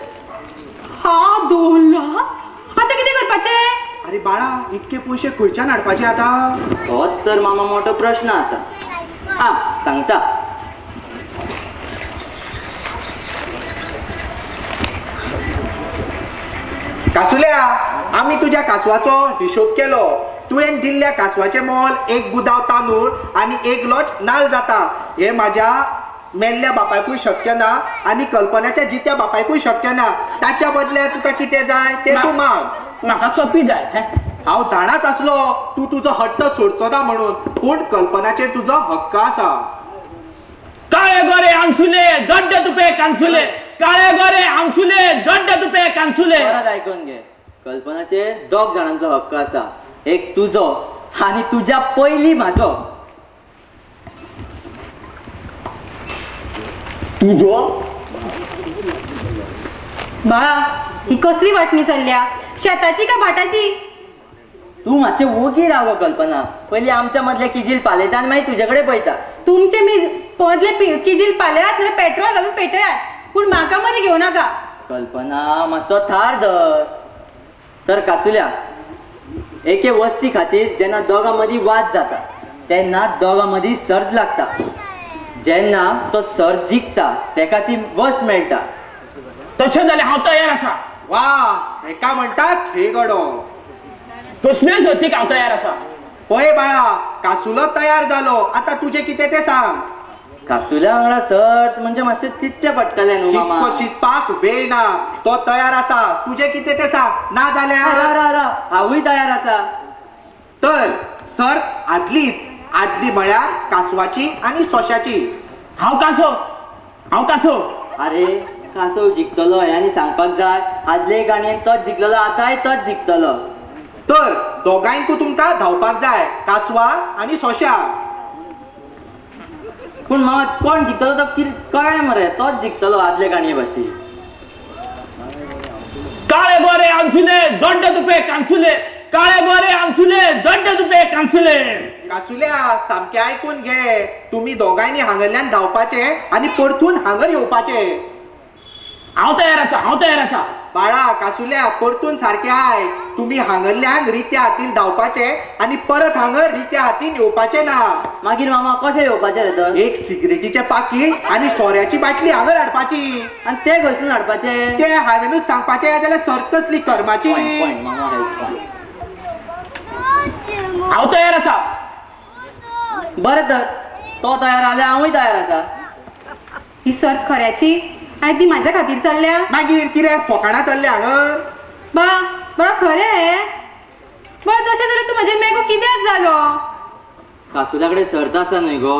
2 लाख? आता कितें करपाचे? अरे बाळा, इतके पयशे खंयच्यान हाडपाचे आतां? होच तर मामा मोठो प्रश्न आसा. सांगता. कासुल्या, आम्ही तुझ्या कासवाचो हिशोब केलो. तुवें दिल्ल्या कासवाचे मोल 1 गुदाव तांदूळ आणि 1 लॉट नाल्ल जाता. हे माझ्या मेल्ल्या बापायकूय शक्य ना आणि कल्पनाच्या जित्या बापायकूय शक्य ना. ताच्या बदल्यात तुका कितें जाय ते तू माग. म्हाका कपी जाय. हांव जाणाच आसलो तू तुजो हट्ट सोडचो ना म्हणून, पूण कल्पनाचेर तुजो हक्क आसा. काळे गोरे आमचुले जड्ड तुपे कांचुले, काळे गोरे आमचुले जड्ड तुपे कांचुले. परत आयकून घे. कल्पनाचे 2 जाणांचो हक्क आसा, एक तुजो आणि तुझ्या पयली म्हाजो. तुझो? बाळा, ही कसली वाटणी चालल्या? शेताची का भाटाची? तू मातशें वोगी राव गो कल्पना. पयलीं आमच्या मदले किजील पालयता आनी मागीर तुजे कडेन पळयता. तुमचे मदले किजील पाल्यात नाल्यार पेट्रोल घालून पेटयात, पूण म्हाका मध्ये घेवं नाका. कल्पना मातसो थार धर. तर कासुल्या, एके वस्ती खातीर जेन्ना दोगां मदीं वाद जाता तेन्ना दोगां मदीं सर्त लागता. जेन्ना तो सर जिखता तेका ती वस्त मेळटा. तशें जाल्यार हांव तयार आसा. वा हेका म्हणटात खेळगडो. कसल्योय सर्तीक हांव तयार आसा. पळय बाळा, कासुलो तयार जालो, आता तुझे कितें ते सांग. कासुल्या वांगडा सर्त म्हणजे मातशें चिंतचें पडटलें न्हू मामा. इतको चिंतपाक वेळ ना. तो तयार आसा, तुझे कितें ते सांग. ना जाल्यार हांवूय तयार आसा. तर सर्त आदली म्हळ्यार कासवाची आणि सोश्याची. हांव कासो. अरे कासव जिखतलो हे आनी सांगपाक जाय. आदले गाणयेक तोच जिखलेलो, आतांय तोच जिखतलो. तर दोगांयकू तुमकां धांवपाक जाय, कासवा आणि सोश्या. पूण मामा कोण जिखतलो तो कळ्ळें मरे. तोच जिखतलो आदले गाणये भाशेन. काळे गोरे आमचुले जोड्डे तुपे कांचुले. काळे गोरे आमचुले जोड्डे तुपे कांचुले. कासुल्या सामकें आयकून घे. तुम्ही दोगांयनी हांगरल्यान धांवपाचे आणि परतून हांगर येवपाचे. हांव तयार आसा. बाळा कासुल्या, परतून सारखे आय. तुम्ही हांगरल्यान रित्या हातीन धांवपाचे आणि परत हांगर रित्या हातीन येवपाचे ना. मागीर मामा कशें येवपाचें रे तर? एक सिगरेटीचे पाकीट आणि सोऱ्याची बाटली हांगर हाडपाची. आनी ते खंयसून हाडपाचें? ते हांवेनूच सांगपाचे जाल्यार सर्त कसली कर्माची. मामा हांव तयार आसा. बरें तर तो तयार जाल्यार हांवूय तयार आसा. ही सर्त खऱ्याची आणि ती माझ्या खातीर चल्ल्या. मागीर कितें फोकाणा चल्ले हांगर. बळा खरें हे. बळा तशें जाल्यार तूं म्हाजे मेगो कित्याक जालो? कासुल्या कडेन सर्त आसा न्हय गो.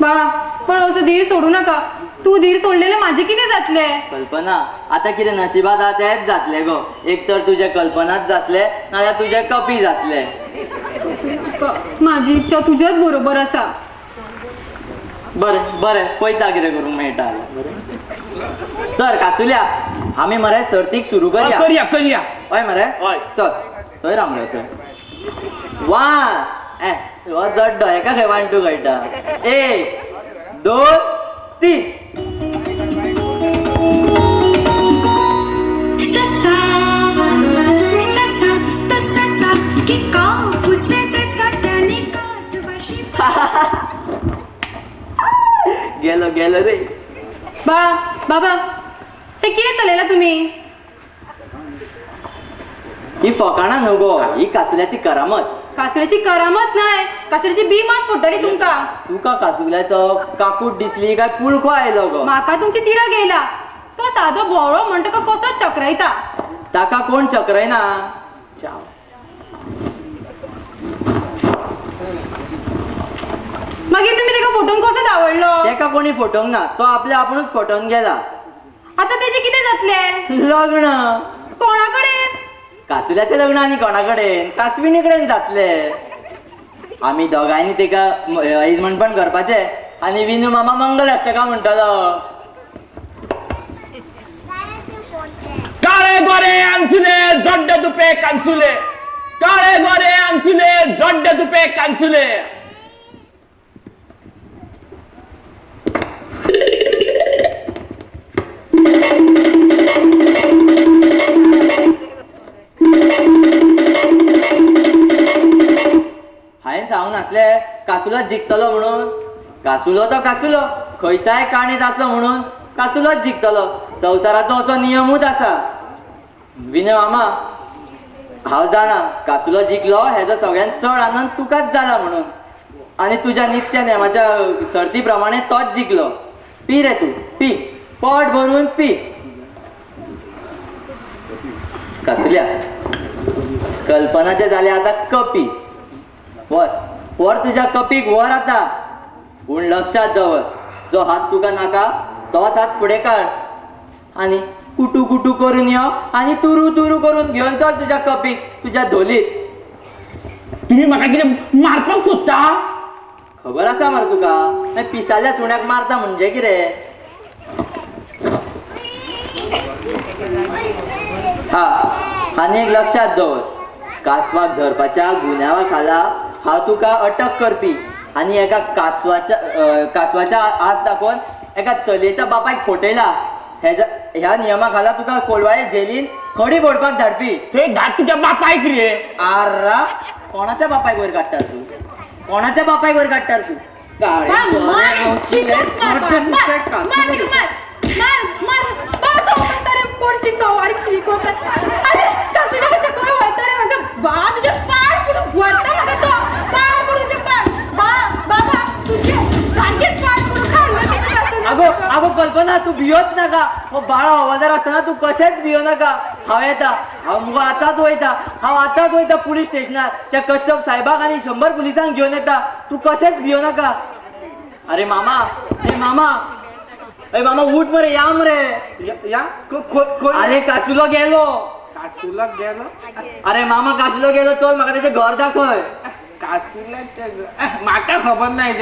बाळा असो धीर सोडू नाका. तूं धीर सोडलेले म्हाजे कितें जातलें? कल्पना आतां कितें नशिबात आहा तेंच जातलें गो. एक तर तुजे कल्पनाच जातले नाल्यार तुजे कपी जातले. माझी इच्छा तुझ्याच बरोबर आसा. बरें पळयता कितें करूंक मेळटा. तर कासुल्या आमी मरे सर्तीक सुरू करया. करया. हय मरे. हय. चल थंय राव मरे थंय. वन हो जड्डो हेका खंय 1 2 कळटा. 1 2 3. गेलो रे. बाबा हे कितें चलयला तुम्ही? ही फकाणा न्हू गो, ही कासुल्याची करामत. कासऱ्याची करामत नाही, कासऱ्याची बीमात पडटली तुमका. तुका कासुल्याचो काकूट दिसली काय पुळखो आयलो गो? माका तुमची तिडा गेला. तो सादो भोवळो म्हणटा का कसो चक्रायता. ताका कोण चक्रायना. मागीर तुम्ही तेका फोटोन कसो धांवडलो? तेका कोणी फोटोंक ना. तो आपल्या आपुणूच फोटोन गेला. आता तेजे कितें जातले? लग्न. कोणा कडेन? कासुल्याचें लग्न आनी कोणा कडेन? कासविणी कडेन जातले. आमी दोगांयनी तेका इजमणपण करपाचे आनी विनू मामा मंगल अष्टका म्हणटलो. काळे गोरे आमचुले जोड्डे तुपे कांचुले. काळे गोरे आमचुले जोड्डे तुपे कांचुले. हांवें सांगून आसले कासुलो जिखतलो म्हणून. कासुलो तो कासुलो, खंयच्याय काणीत आसलो म्हणून कासुलोच जिखतलो. संवसाराचो असो नियमूच आसा. विनय मामा हांव जाणा कासुलो जिखलो हेजो सगळ्यात चड आनंद तुकाच जाला म्हणून. आनी तुज्या नित्य नेमाच्या सर्ती प्रमाणे तोच जिखलो. पी रे तूं पी. पोट भरून पी. कासुल्या कल्पनाचे जाले आता कपी. वर तुझ्या कपीक वर आता. पूण लक्षात दवर, जो हात तुका नाका तोच हात फुडें काड आनी कुटू कुटू करून यो आनी तुरू तुरू करून घेवन चल तुज्या कपीक, तुज्या धोलीत. तुम्ही म्हाका कितें मारपाक सोदता? खबर आसा मरे तुका, पिसाल्या सुण्याक मारता म्हणजे कितें. आनी एक लक्षात दवर, कासवाक धरपाच्या गुन्यांवा खाला हांव तुका अटक करपी आनी एका कासवाच्या आस दाखोवन एका चलयेच्या बापायक फटयला. ह्या नियमा खाला तुका कोलवाळे जेलीन खडी फोडपाक धाडपी. ते धाड तुझ्या बापायक रे. आर्रा कोणाच्या बापायक वयर काडटा तूं? कोणाच्या बापायक वयर काडटा तूं? काळे मार, गोरे मार, गावची चिकट लय मार, थोडं मार, दुखतंय, मार, कासुलं मार, दुखतंय. बाबा म्हातारे पोरशी चवारी शिकवतात. अरे कासुल्या कशा काय वळतारे म्हणतो बा तुझे पाय पुढे वळता म्हणतो तो पाय पुढे तुझे पाय बाबा तुझे सांगेच पाय पुढे खाल्लं की कासुल्या. अगो कल्पना तू भियोच नका मग बाळा हवालदार असताना तू कशेच भियो नका हांव येता हांव मुगो आतांच वयता पुलीस स्टेशनार त्या कश्यप साहेबाक आनी 100 पुलिसांक घेवन येता तू कशेच भियो नका. अरे मामा उठ मरे या मरे या अरे कासुलो गेलो कासुला गेलो अरे मामा कासुलो गेलो चल म्हाका त्याचे घर दाखय. म्हाका खबर नाही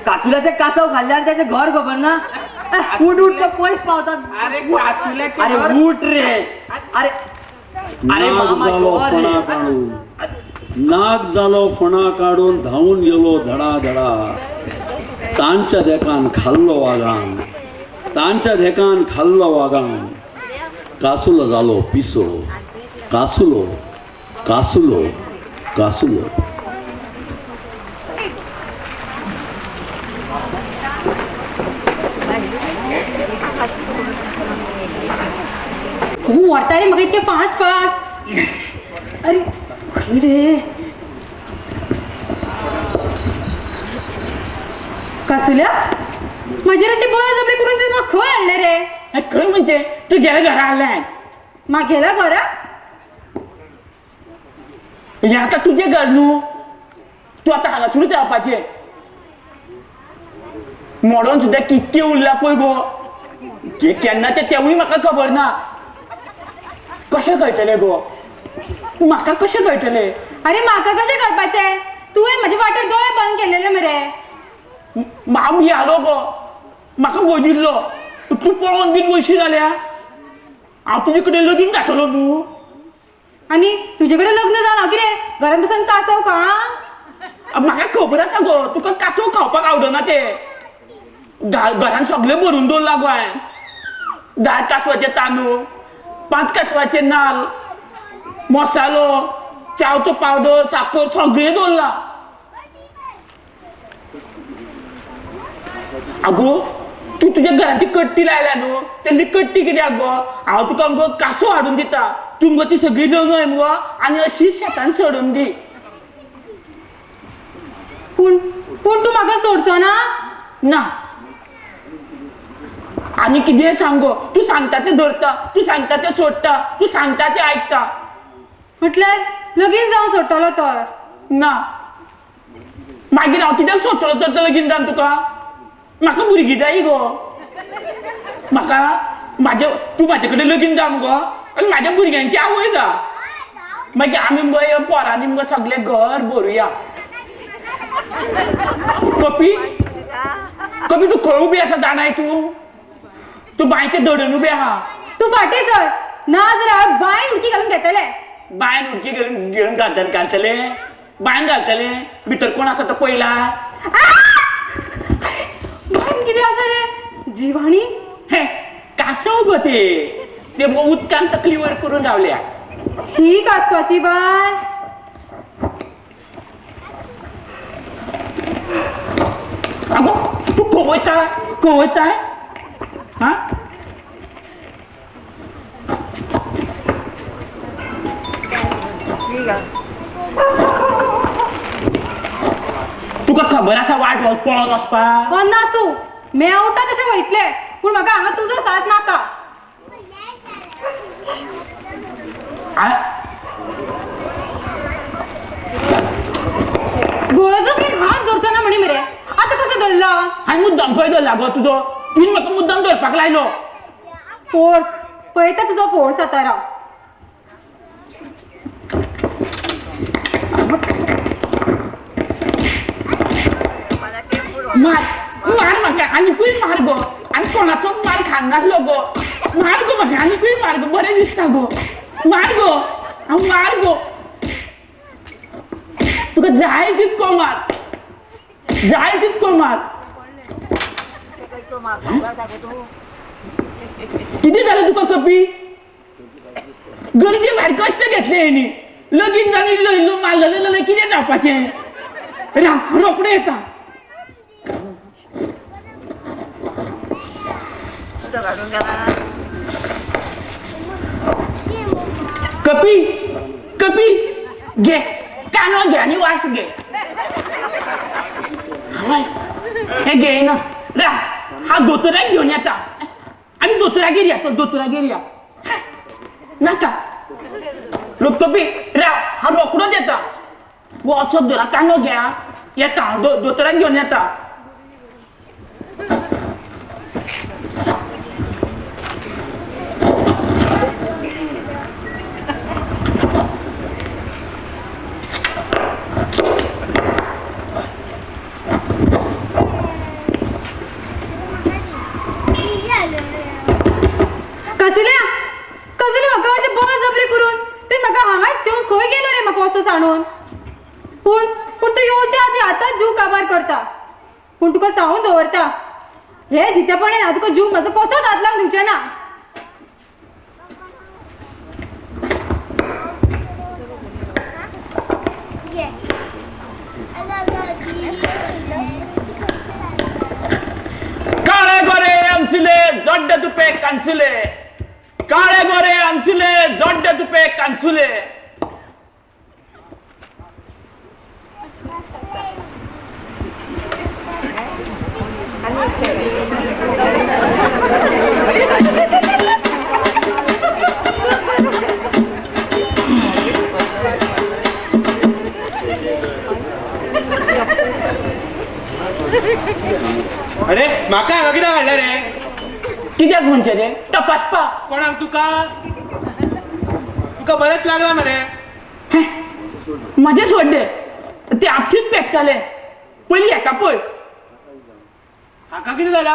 कासुल्याचे कासव खाल्ले आणि त्याचे घर खबर ना उठ तर पयस पावतात. अरे कासुल्याचे अरे उठ रे अरे नाग मामा, जालो डोळे. फणा काढून नाग जालो फणा काढून धावून गेलो धडा धडा तांच्या देखान खाल्लो वागान कासुलो जालो पिसो कासुलो वरता रे मग इतके फास्ट अरे रे कासुल्या माझी रची बळजबरी करून ते मग खंय आणले रे. खंय म्हणजे तू गेल्या घरा आलाय मग गेला घरा हे आता तुझे घर न्हू तू आता हांगा सुरू रावपाचे मोडोन सुद्दां कितके उरला पळय गो केन्नाचे तेवूय म्हाका खबर ना कशें कळटले गो म्हाका कशें कळटले. अरे म्हाका कशें कळपाचें तुवें म्हजे वाटेर दोळे बंद केलेले मरे. हांव भियालो गो म्हाका भंय दिल्लो तूं पळोवन बीन वयशी जाल्या हांव तुजे कडेन लगीन दाखयलो न्हू. आणि तुझे कडेन लग्न जावन हांव कितें घरान बसून कासव खावां. म्हाका खबर आसा गो तुका काचो खावपाक आवडना ते घरान सगळें भरून दवरला गो हांवें 10 कासवाचे तांदूळ 5 कासवाचे नाल्ल मसालो चावचो पावडर साखर सगळें दवरला. आगो तू तुझ्या घराची कट्टी लायल्या न्हू तेन्ना कट्टी कित्याक गो हांव तुका मगो कासो हाडून दिता तू मगो ती सगळी रंगय मगो आनी अशी शेतान सोडून दी. पूण तूं म्हाका सोडचो ना आनी कितें सांग गो तू सांगता तें धरता तू सांगता तें सोडटा तू सांगता तें आयकता. म्हटल्यार लगीन जावन सोडटलो तर. ना मागीर हांव कित्याक सोडटलो तर लगीन जावन तुका म्हाका भुरगीं जायी गो म्हाका तू म्हाजे कडेन लगीन जा मगो आनी म्हाज्या भुरग्यांची आवय जा मागीर आमी मगो ह्या पोरांनी मगो सगळें घर भरुया. कपी तू खंय उबी आसा जाणाय तू बांयच्या दडून उबी आहा. तू फाटीं सर ना जाल्यार बांयन उडकी घालून घेतले. बांयन उडकी घेवन घालतले बांयन घालतले भितर कोण आसा तो पयला. बांयन कितें आसा रे जिवाणी. हे कासव गो ते मगो उदकान तकली वयर करून रावल्या. ही कासवाची बाय. आगो तू खंय हा तुका खबर आसा वाट पळोवन वचपाक. ना तू मेवटा तशें वयतले पूण म्हाका हांगा तुजो साथ नाका. गोळजो की हात धरतना म्हणी मरे आतां कसो धरला. हांवें मुद्दाम खंय धरला गो तुजो तुवें म्हाका मुद्दाम धरपाक लायलो. फोर्स पळयता तुजो फोर्स आता राव. मार म्हाका आनीकूय मार गो आनी कोणाचोच मार खांगासलो गो मार गो म्हाका आनीकूय मार गो बरें दिसता गो मार गो हांव मार गो तुका जाय तितको मार किती झालं तुका कपी गरजे भायर कश्ट घेतले हेणी लगीन जाली इल्लो मारलेलें जाल्यार कितें जावपाचें रोखडें येता कपी कपी घे कानो घे आणि वास घे हाय, हे घे ना रा हा दोतोराक घेऊन येता आणि दोतोरागेर या तो दोतोरागेर या नाका लोक कपी रा हा रोकडोच येता वचत दोरा कानो घ्या येता दोतोराक घेऊन येता कसल्या कसली म्हाका अशें बळजबरी करून ते म्हाका हांगाच ठेवून खंय गेलो रे म्हाका असो सांडून पूण पूण तूं येवच्या आदी आतांच जीव काबार करता पूण तुका सांगून दवरता हे जितेपणे ना तुका जीव म्हाजो कसोच हातलाक दिवचें ना काळे गोरे आमचिले जड्ड तुपे कांचुले काळे गोरे आमचिले जड्ड तुपे कांचुले अरे म्हाका हांगा कित्याक हाडला रे कित्याक म्हणचे रे तपासपा कोणाक तुका बरेंच लागला मरे माझे सोडले ते आपशीच पेकताले पयली हेका पळय हाका कितें जाला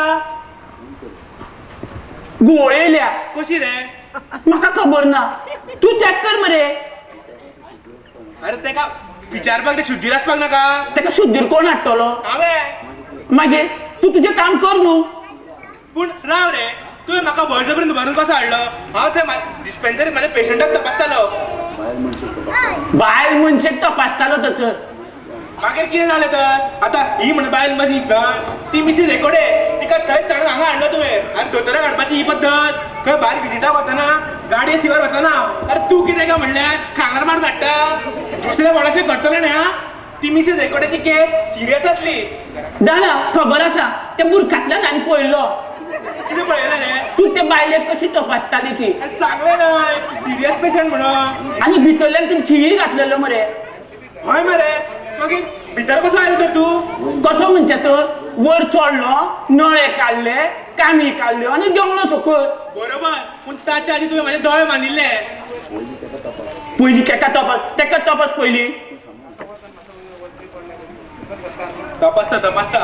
गुवळे येयल्या कशी रे म्हाका खबर ना तू चॅक कर मरे अरे तेका विचारपाक ते शुद्धीर आसपाक नाका तेका शुद्धीर कोण हाडटलो हांवें मागीर तू तुजें काम कर न्हू पूण राव रे तुवें म्हाका बळजबरीन भरून कसो हाडलो हांव थंय डिस्पेन्सरीत म्हाज्या पेशंटाक तपासतालो बायल मनशेक तपासतालो थंयसर मागीर कितें जालें तर आतां ही म्हण बायल मनीस ती मिसीस एकोडे तिका थंयच चढून हांगा हाडलो तुवें आनी दोतोराक हाडपाची ही पद्दत खंय भायर विजिटाक वतना गाडये शिवार वचना अरे तूं कितें काय म्हणल्यार खांगार मारून हाडटा दुसऱ्या कोणाशें घडटलें न्ही हा ती मिसेस एकोडेची केस सिरियस आसली जाणा खबर आसा त्या बुरखांतल्यान हांवें पळयलो कितें पळयलें रे तू ते बायलेक कशी तपासताली ती सांगलें न्हय सिरियस पेशंट म्हणून आनी भितरल्यान तुमी खिळी घातलेलो मरे हय मरे मागीर भितर कसो आयलो तर तूं कसो म्हणजे तर वर चडलो नळे काडले कामी काडल्यो आनी देंवलो सकयल बरोबर पूण ताच्या आदी तुवें म्हाजे दोळे मानिल्ले पयलीं तेका तपास पयलीं तपासता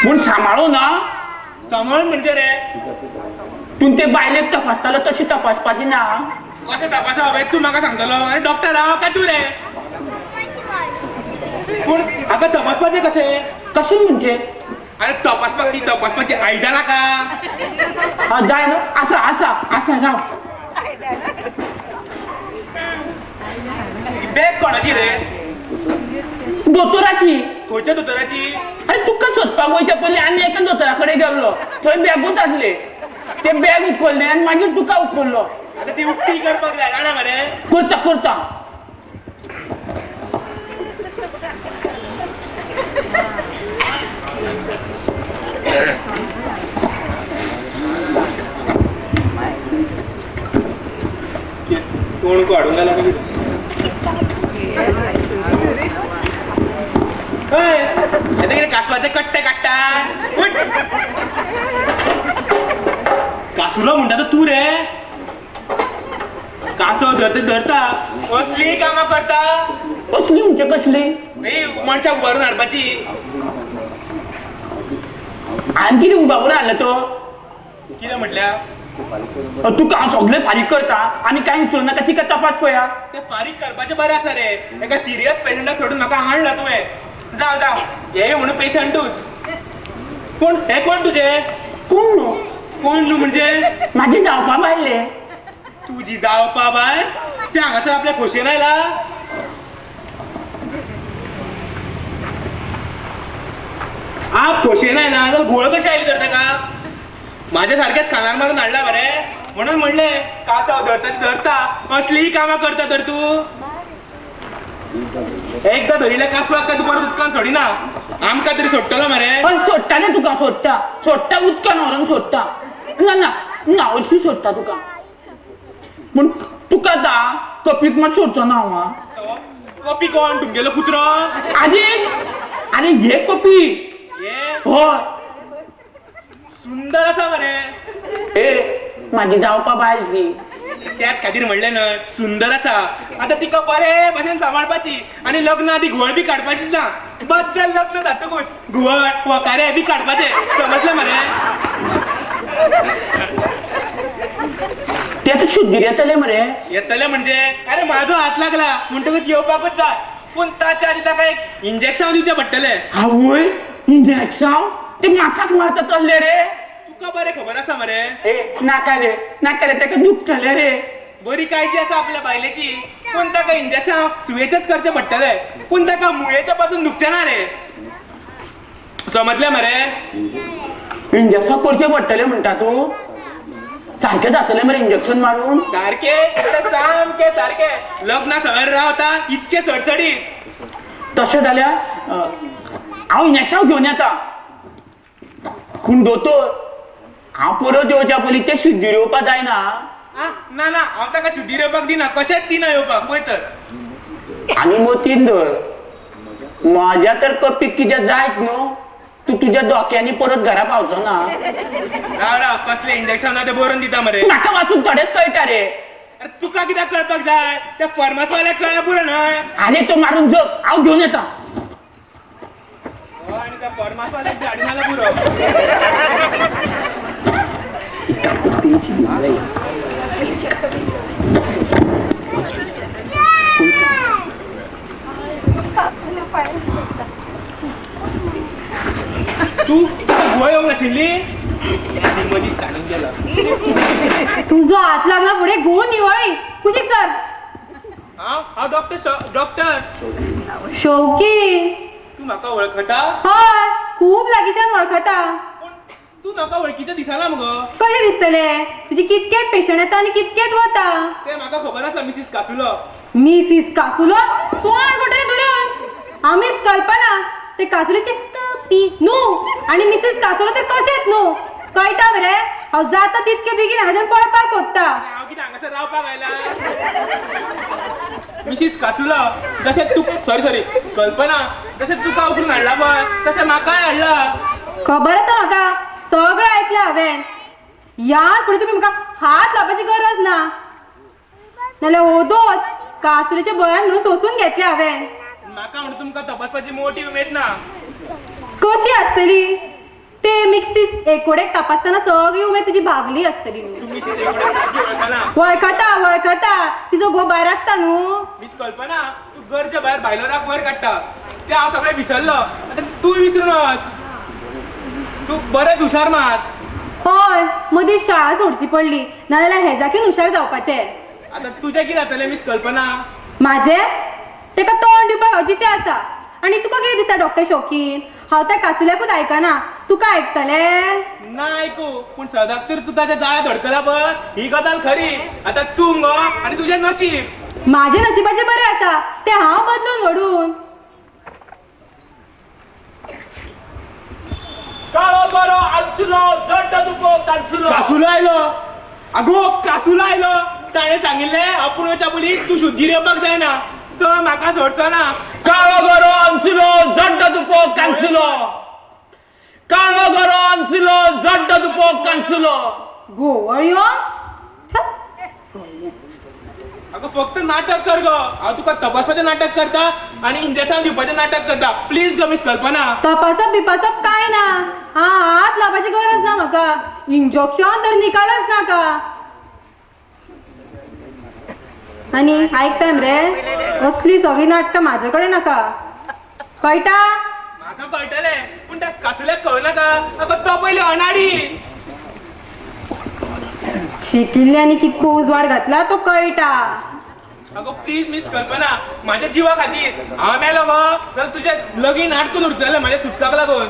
पूण सांबाळू ना सांबाळून म्हणजे रे तूं ते बायलेक तपासतालो तशी तपासपाची ना कशें तपासा हांवें तूं म्हाका सांगतलो अरे डॉक्टर हांव काय तूं रे पूण हाका तपासपाचें कशें कशें म्हणजे अरे तपासपाची आयदनां का हा जाय न्हू आसा राव बॅग कोणाची रे दोतोराची खंयच्या दोतोराची अरे तुका सोदपाक वयच्या पयलीं आमी एका दोतोरा कडेन गेल्लो थंय बॅगूच आसले ते बॅग उखल्लें आनी मागीर तुका उखल्लो आतां ती उक्ती करपाक जाय जाणा मरे करता कोण हाडूंक घाला का कितें हय येता कितें कासवाचे कट्टे काडटा उठ कासुलो म्हणटा तो तूं रे कासव धरता असली कामां करता कसली म्हणजे कसली मनशाक उबारून हाडपाची आनी कितें उबावून हाडलो तो कितें म्हटल्या तुका हांव सगळें फारीक करता आनी कांय उचलूं नाका तिका तपास पळया ते फारीक करपाचें बरें आसा रे एका सिरियस पेशंटाक सोडून म्हाका हांगा हाडला तुवें जाव हे म्हणून पेशंटूच कोण हे कोण तुजे कोण न्हू कोण न्हू म्हणजे म्हाजी जावपा बायले तुजी जावपा बाय ते हांगासर आपल्या खोशेन आयला आप खोशे नाही ना तर घोळ कशी आली करता का माझ्या सारख्याच खाणार मारून आणला बरे म्हणून म्हणले कासव धरता ती धरता असलीही कामा करता तर तू एकदा धरिल्या कासवाक काय तू परत उदकान सोडी ना आमका तरी सोडटलो मरे पण सोडटा रे तुका सोडटा उदकान व्हरून सोडटा ना अशी सोडटा तुका पूण तुका ता कपीक मात सोडचो ना हांव कॉपी कोण तुमगेलो कुत्रो अरे हे कपी ये होय सुंदर असा मरे ए माझी जावपा बायज दी त्याच खातीर म्हणलें न्हय सुंदर आसा आतां तिका बरे भशेन सांबाळपाची आनी लग्ना आदी घुवळ बी काडपाची ना बद्दल लग्न जातकूच घुवळ वकारे बी काडपाचे समजलें मरे ते आतां शुद्धीर येतले मरे येतले म्हणजे अरे म्हाजो हात लागला म्हणटकूच येवपाकूच जाय पूण ताच्या आदी ताका एक इंजेक्शन दिवचें पडटलें आवय इंजेक्शन ते माछाक मारता चल्ले रे तुका बरें खबर आसा मरे ए नाका रे ताका दुखतले रे बरी काळजी आसा आपल्या बायलेची पूण ताका इंजेक्शन सुयेचेच करचें पडटलें पूण ताका मुळेच्या पासून दुखचें ना रे समजलें मरे इंजेक्शन करचे पडटले म्हणटा तूं सारकें जातलें मरे इंजेक्शन मारून सारखे सामके सारखे लग्ना सवार रावता इतके चडचडीत तशें जाल्यार हांव इंजेक्शन घेवन येता पूण दोतोर हांव परत येवच्या पयलीं ते शुद्धीर येवपा जायना ना हांव ताका शुद्धीर येवपाक दिना कशेंच दिना येवपाक पळय तर आनी मतीन धर म्हाज्या तर कपीक कितें जायत न्हू तू तुज्या धोक्यांनी परत घरा पावचो ना राव कसले इंजेक्शन तें बरोवन दिता मरे म्हाका वाचून थोडेच कळटा रे अरे तुका कित्याक कळपाक जाय त्या फर्मासवाल्याक कळ्ळें पुरो न्हय आनी तो मारून जग हांव घेवन येता आनी त्या फर्मासवाल्याक बी हाडून आला पुरो तू गुवा येवंक नाशिल्ली मदींच ताणून गेला तुझो हात लागला पुढे गुण निवळी कुशीक कर हांव डॉक्टर शौकी तू म्हाका वळखता हय खूप लागींच्यान वळखता पूण तू म्हाका वळखीचें दिसना मुगो कशें दिसतले तुजी कितकेच पेशंट येता आनी कितकेच वता तें म्हाका खबर आसा मिसीस कासुलो मिसीस कासुलो तोंड कुठे धरून आमीच कल्पना ते कासुलेचे कपी न्हू आणि मिसीस कासुलो ते कशेच न्हू कळटा मरे हांव जाता तितके बेगीन हाजें पळपाक सोदता हांव कितें हांगासर रावपाक आयला मिसीस कासुलो जशें तू सॉरी कल्पना जशें तुका उखलून हाडला पळय तशें म्हाकाय हाडला खबर आसा म्हाका सगळें ऐकलें हांवें ह्या फुडें तुमी म्हाका हात लावपाची गरज ना नाल्यार ओदोच कासुलेच्या बळ्यान म्हणून सोसून घेतले हांवें म्हाका म्हणून तुमकां तपासपाची मोठी उमेद ना कशी आसतली ते मिक्सीस एकोडेक तपासतना सगळी उमेद तुजी भागली आसतली न्हू तू मिसीस एकोडे सारकी वळखता वळखना वळखता तिचो घो भायर आसता न्हू मिस कल्पना तू घरच्या भायर भायलोराक वयर काडटा तें हांव सगळें विसरलो आतां तूंय विसरून वच तू बरेंच हुशार मात हय मदींच शाळा सोडची पडली नाजाल्यार हेज्याकीन हुशार जावपाचें आतां तुजें कितें जातलें मिस कल्पना म्हाजें तेका तोंड दिवपाक अजितें आसा आनी तुका कितें दिसता डॉक्टर शौकीन हांव त्या कासुल्याकूच आयकना तुका आयकतलें ना आयकू पूण सदांच तर तूं ताच्या जाळ्यात धडकला पळय ही गजाल खरी आतां तूं गो आनी तुजें नशीब म्हाजें नशिबाचें बरें आसा तें हांव बदलून व्हडून काळो बरो आंचुलो जड्ड दुखो कांचुलो कासुलो आयलो आगो कासुलो आयलो ताणें सांगिल्लें आपूण वयच्या पयलीं तूं शुद्धीर येवपाक जायना तो म्हाका सोडचो ना काळो बरो आंचुलो जड्ड दुखो कांचुलो काळो बरो आंचुलो जड्ड दुखो कांचुलो घोवळ येवन आगो फक्त नाटक कर गो हांव तुका तपासपाचें नाटक करता आनी इंजेक्शन दिवपाचें नाटक करता प्लीज गो मिस कल्पना तपासप बिपासप काय ना हात लावपाची गरज ना म्हाका इंजेक्शन तर निकालच नाका आनी आयकता मरे असली सगळी नाटकां म्हाजे कडेन नाका कळटा म्हाका कळटलें पूण त्या कासुल्याक कळनाका आगो तो पयलीं अनाडी शिकिल्ले आनी कितको उजवाड घातला तो कळटा अगो प्लीज मिस कल्पना माझ्या जीवा खातीर हांव मेलो गो जाल्यार तुजें लगीन आडकून उरतलें म्हाज्या सुटकाक लागून.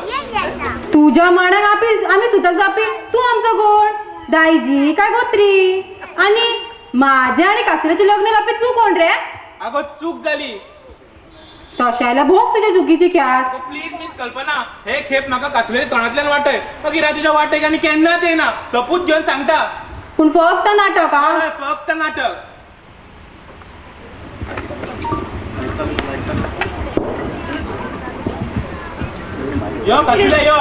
तुझ्या मानाक आम्ही सुतक जापी तू आमचो कोण दायजी काय गोत्री आणि माझ्या आणि कासुऱ्याचे लग्न लापी तू कोण रे अगो चूक जाली. तशायला भोग तुझ्या चुकीची ख्यास प्लीज मिस कल्पना हे खेप म्हाका कासुलेच्या तोंडांतल्यान वाटय मागीर तुज्या वाटेक आनी केन्नाच येना सबूत घेवन सांगता. पूण फक्त नाटक हा हय, फक्त नाटक. यो कासुले यो.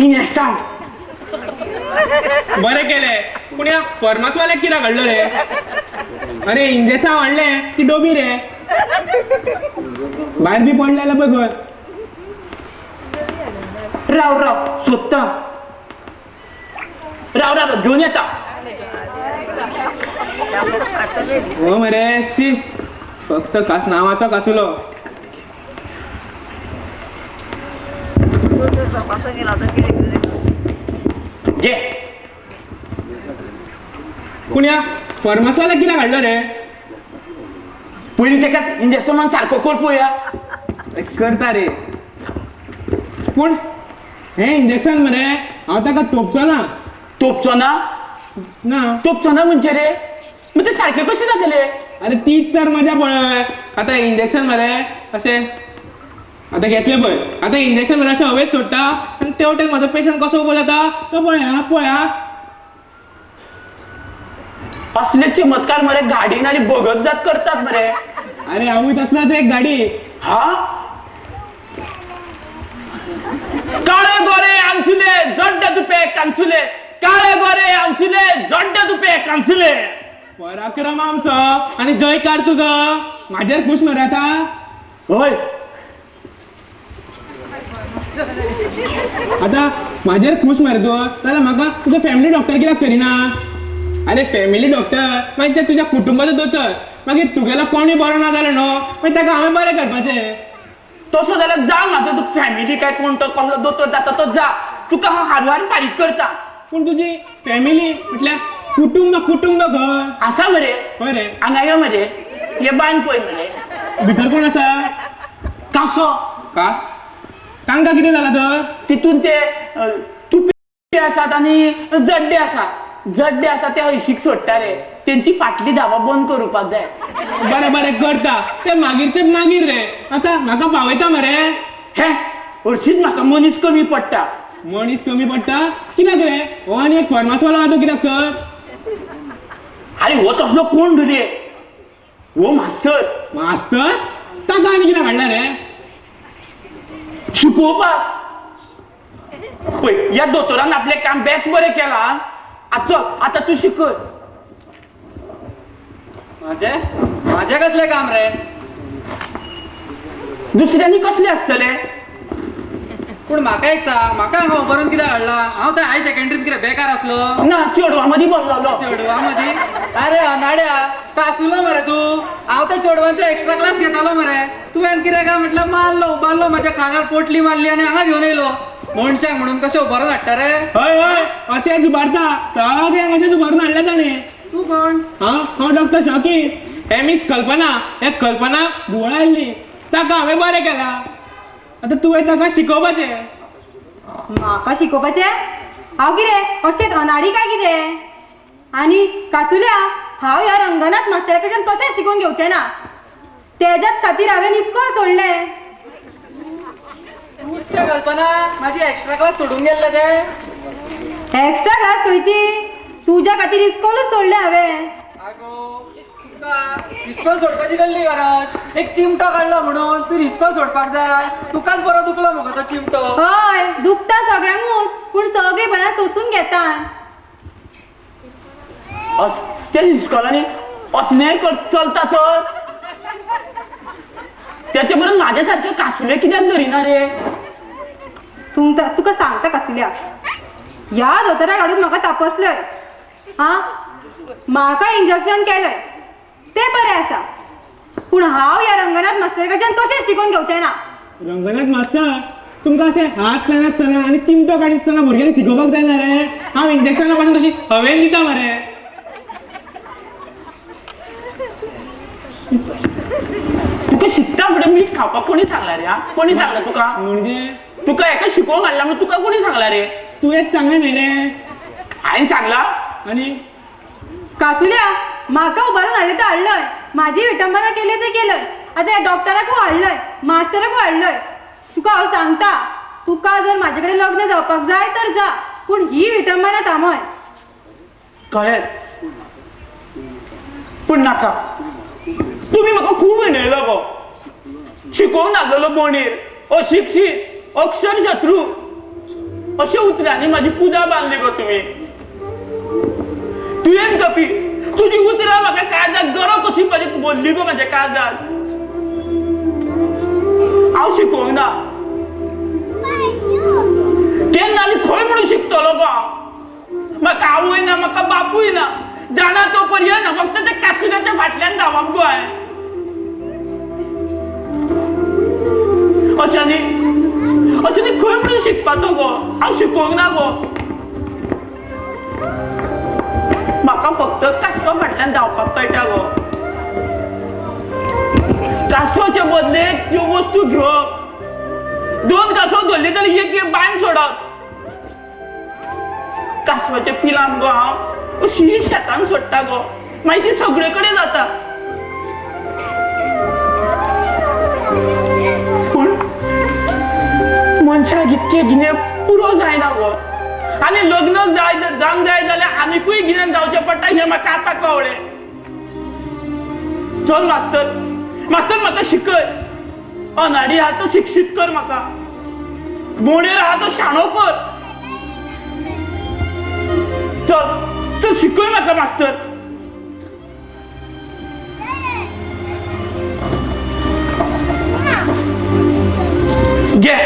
इंजेक्शन बरें केलें पूण ह्या फर्मासवाल्याक कित्याक हाडलो रे. अरे इंजेक्शन हाडलें ती डोबी रे भायर बी पडले जाल्यार पळय घर. राव राव सोदता राव राव घेऊन येता. हो मरे शी फक्त कास नावाचो कासुलो. घे पूण ह्या फर्मासवाल्याक कित्याक हाडलो रे. पयलीं तेका इंजेक्शन मारून सारको कर पळोवया. करता रे पूण हे इंजेक्शन मरे हांव ताका तोपचो ना. तोपचो ना ना तोपचो ना म्हणजे रे मग ते सारखे कशे जातले. अरे तीच तर मजा पळय. आतां इंजेक्शन मरे अशें आतां घेतलें पळय आतां इंजेक्शन मरे अशें हवेत सोडटा आनी तेवटेक म्हजो पेशंट कसो उबो जाता तो पळया पळया. असले चमत्कार मरे गाडीन आणि बघत जात करतात मरे. अरे हांवूय तसलाच एक गाडी. हा काळे गोरे आमचुले जड्ड तुपे कांचुले काळे गोरे आमचुले जड्ड तुपे कांचुले. पराक्रम आमचो आणि जयकार तुजो. म्हाजेर खुश मरे आता. होय आता म्हाजेर खुश मरे तूं जाल्यार म्हाका तुजो फॅमिली डॉक्टर कित्याक करिना. अरे फॅमिली डॉक्टर मागीर ते तुज्या कुटुंबाचो दोतोर मागीर तुगेलो कोणूय बरो ना जालो न्हू मागीर ताका हांवें बरें करपाचें. तसो जाल्यार जा म्हाजो तू फॅमिली काय कोण तो कसलो दोतोर जाता तो जा तुका हांव हारवार फारीक करता. पूण तुजी फॅमिली म्हटल्यार कुटुंब कुटुंब घर आसा मरे. हय रे. हांगा यो मरे हे बांद पळय मरे. भितर कोण आसा. कासो कास तांकां कितें जालां तर. तितून ते तुपे आसात आणि जड्डे आसात. जड्डे आसा ते हळशीक सोडटा रे तेंची फाटली धावा बंद करूपाक जाय. बरें बरें करता ते मागीरचे मागीर रे. आतां म्हाका पावयता मरे. हे हरशींच म्हाका मनीस कमी पडटा. मनीस कमी पडटा कित्याक रे. हो आनी एक फर्मासवालो आहा तो कित्याक कर. अरे हो तसलो कोण रे हो मास्तर. मास्तर ताका आनी कित्याक हाडला रे. शिकोवपाक. पळय या दोतोरान आपलें काम बेस्ट बरें केलां. आता तू शिकय. माझे कसले काम रे. दुसऱ्यांनी कसले असतले. पूण म्हाका एक सांग म्हाका हांगा बरोवन कित्याक हाडला. हांव तर हाय सेकंडरीत कितें बेकार आसलो. ना चेडवा मदीं बसलो. चेडवा मदीं. अरे अनाड्या कासुलो मरे तूं. हांव त्या चेडवांचो एक्स्ट्रा क्लास घेतालो मरे. तुवें कितें काय म्हटल्यार मारलो म्हाज्या खांद्यार पोटली मारली आनी हांगा घेवन येयलो. मनशांक म्हणून कशें उबारून हाडटा रे. हय हय अशें जुबारता सगळ्यांक अशें जुबारून हाडलें ताणें. तूं कोण. हांव डॉक्टर शॉकी. हे मिस कल्पना हे कल्पना घुवळ आयल्ली ताका हांवें बरें केलां. आतां तुवें ताका शिकोवपाचें. म्हाका शिकोवपाचें हांव कितें अशेंच अनाडी काय कितें. आनी कासुल्या हांव ह्या रंगनाथ मास्टरा कडच्यान कशें शिकून घेवचें ना. तेज्याच खातीर हांवें इस्कॉल सोडलें. कल्पना माझी एक्स्ट्रा क्लास सोडून गेल्ले ते. एक्स्ट्रा क्लास खंयची तुझ्या खातीर इस्कॉलच सोडलें हांवें. रिस्कॉल सोडपाची गल्ली गरज. एक चिमटो काडलो म्हणून तू रिस्कॉल सोडपाक जाय. तुकाच बरो दुखलो मगो तो चिमटो. हय दुखता सगळ्यांकूच पूण सगळीं बऱ्या सोसून घेता. त्या इस्कॉलांनी असलें चलता तर त्याचे बरोबर माझ्या सारखे कासुले कित्याक धरिना रे. तुका सांगता कसल्या या दोतोरा काढून म्हाका तापसलंय हा म्हाका इंजेक्शन केलंय ते बरें आसा पूण हांव या रंगनाथ मास्टर कडच्यान तशें शिकून घेवचें ना. रंगनाथ मास्तर तुमकां अशें हात काडनासतना आनी चिमटो काडिसतना भुरग्यांक शिकोवपाक जायना रे. हांव इंजेक्शना पासून तशी हवेन दिता मरे. तुका शिकता फुडें मीठ खावपाक कोणी सांगला रे? कोणी सांगला तुका? म्हणजे तुका एका शिकोवंक हाडला म्हणून तुका कोणी सांगला रे? तुवेंच सांगलें न्ही रे. हांवें सांगला आनी कासुल्या म्हाका उबारून हाडलें तर हाडलंय माझी विटंबना केली ते केलंय आता या डॉक्टराकूय हाडलंय मास्टराकूय हाडलंय. तुका हांव सांगता तुका जर म्हाजे कडेन लग्न जावपाक जाय तर जा पूण ही विटंबना थांबय. कळ्ळें पूण नाका. तुमी म्हाका खूब विणयलो गो. शिकोवंक नासलेलो बोंडेर अशिक्षीत अक्षर शत्रू अशा उतरांनी म्हाजी पुजा बांदली गो तुमी. तुवें कपी तुजी उतरां म्हाका काळजाक गरो कशी बोलली गो म्हाज्या काळजाक. हांव शिकोवंक ना केन्ना आनी खंय म्हणून शिकतलो गो हांव. म्हाका आवय ना म्हाका बापूय ना जाणा तो पर्यंत फक्त त्या कासुऱ्याच्या फाटल्यान धांवप गो हांवें. अशांनी खंय म्हणून शिकपाचो गो. हांव शिकोवंक ना गो. म्हाका फक्त कासवा फाटल्यान धांवपाक कळटा गो. कासवाच्या बदलेक त्यो वस्तू घेवप. 2 कासव धरली जाल्यार एक बांद सोडप. कासवाचे पिलांब गो हांव अशी शेतान सोडटा गो. मागीर ती सगळे कडेन जाता. पूण मनशाक इतकें गिन्यान पुरो जायना गो. आनी लग्न जावंक जाय जाल्यार आनीकूय गिन्यान जावचें पडटा हें म्हाका आतां कळ्ळें. चल मास्तर म्हाका शिकय. अनाडी आहा तो शिक्षीत कर म्हाका. बोंडेर आहा तो शाणो कर. चल शिकय म्हाका मास्तर. घे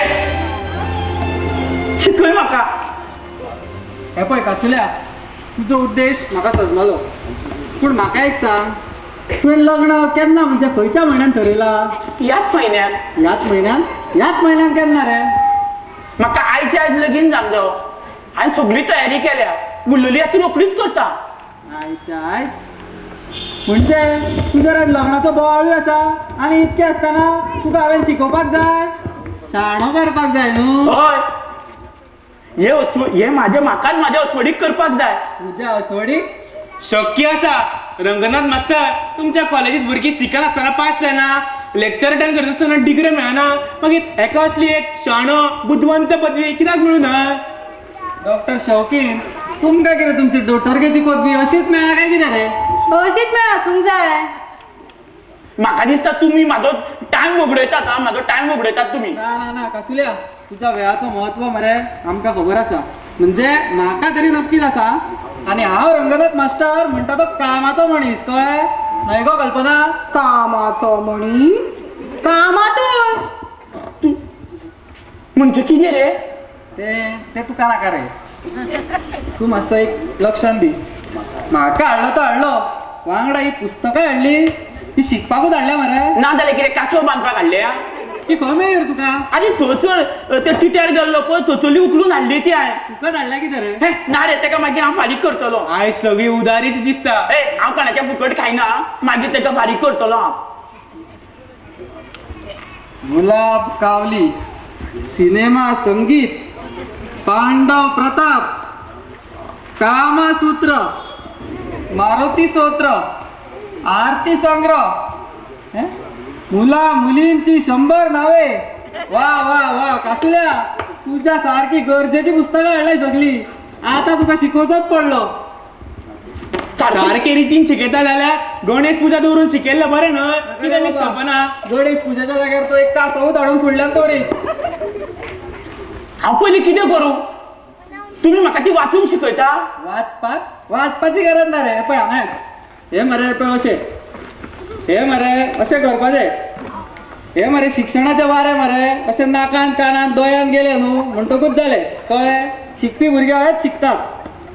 शिकय म्हाका. हे पळय कासुल्या तुजो उद्देश म्हाका समजलो पूण म्हाका एक सांग तुवें लग्न केन्ना म्हणजे खंयच्या म्हयन्यान ठरयला? ह्याच म्हयन्यात. ह्याच म्हयन्यान केन्ना रे? म्हाका आयच्या आयज लगीन जावंक जायो. हांवें सगळी तयारी केल्या. उरलेली आतां रोखडीच करता. आयच्या आयज म्हणजे तुजो लग्नाचो बोवाळूय आसा आनी इतकें आसतना तुका हांवें शिकोवपाक जाय शाणो करपाक जाय न्हू. हय हे म्हाकाच म्हाज्या अस्वडीक करपाक जाय. तुज्या अस्वडीक शक्य आसा. रंगनाथ मास्तर तुमच्या कॉलेजीत भुरगीं शिकनासतना पास जायना. लेक्चर अटेंड करता आसतना डिग्री मेळना. मागीर हेका असली एक शाणो बुद्धवंत पदवी कित्याक मेळूं ना? डॉक्टर शौकीन तुमकां कितें तुमची दोतोरकेची पदवी अशीच मेळ्ळा काय कितें रे? अशीच मेळ आसूंक जाय. म्हाका दिसता तुमी म्हाजो टायम वगडयतात. म्हाजो टायम वगडयतात तुमी. ना कासुल्या तुज्या वेळाचो महत्व मरे आमकां खबर आसा. म्हणजे म्हाका तरी नक्कीच आसा आनी हांव रंगनाथ मास्टर म्हणटा तो कामाचो मनीस कळ्ळें न्हय गो कल्पना? कामाचो मनीस कामाचो म्हणजे कितें रे? ते तुका नाका रे. तूं मातसो एक लक्षान दी. म्हाका हाडलो तो हाडलो वांगडा ही पुस्तकां हाडली ही शिकपाकूच हाडल्या मरे. ना जाल्यार कितें कासव बांदपाक हाडल्या? ही खंय मेळ्ळी रे तुका? आनी थंयसर ते टिट्यार गेल्लो पळय थंयसरली उखलून हाडली ती हांवें. तुकाच हाडल्या कितें रे? हे ना रे तेका मागीर हांव फारीक करतलो. आयज सगळी उदारीच दिसता. हांव कोणाच्या फुकट खायना. मागीर तेका फारीक करतलो हांव. गुलाब कावली सिनेमा संगीत पांडव प्रताप कामसूत्र मारुती स्तोत्र आरती संग्रह मुला मुलींची 100 नावे. वा वा वा कासुल्या तुझ्या सारखी गरजेची पुस्तकं हाडलाय सगळी. आता तुका शिकोवचोच पडलो. सारखे रितीन शिकयता जाल्यार गणेश पुजा दवरून शिकयल्लें बरें न्हय? कितें मिस कल्पना? गणेश पुजेच्या जाग्यार तो एक कासवूत हाडून फुडल्यान दवरीत. हांव पयलीं कितें करूं? तुमी म्हाका ती वाचून शिकयता? वाचपाची गरज ना रे. पळय हांगा हे मरे पळय अशें हे मरे अशें करपाचें. हे मरे शिक्षणाच्या वारे मरे असे नाकान कानान दोयान गेले न्हू म्हणटकूच जाले कळ्ळें शिकपी भुरगे आहेत शिकतात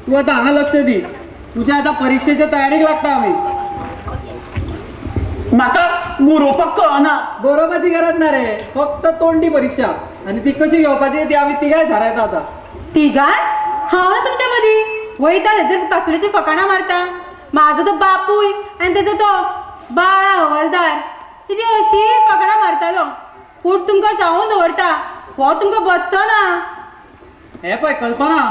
तू आता हांगा लक्ष दी तुझ्या आता परीक्षेच्या तयारीक लागता आम्ही म्हाका बरोवपाक कळना बरोवपाची गरज ना रे फक्त तोंडी परीक्षा आणि ती कशी घेवपाची ती आम्ही तिगाय थारायता आता तिगाय हांव ना तुमच्या मदीं वयता तेजे कासुल्याची फकाणां मारता माझो तो बापूय आनी तेजो तो बाळा हवालदार तेजी अशी फकाणां मारतालो पूण तुमकां सांगून दवरता हो तुमकां बच्चो ना हे पळय कल्पना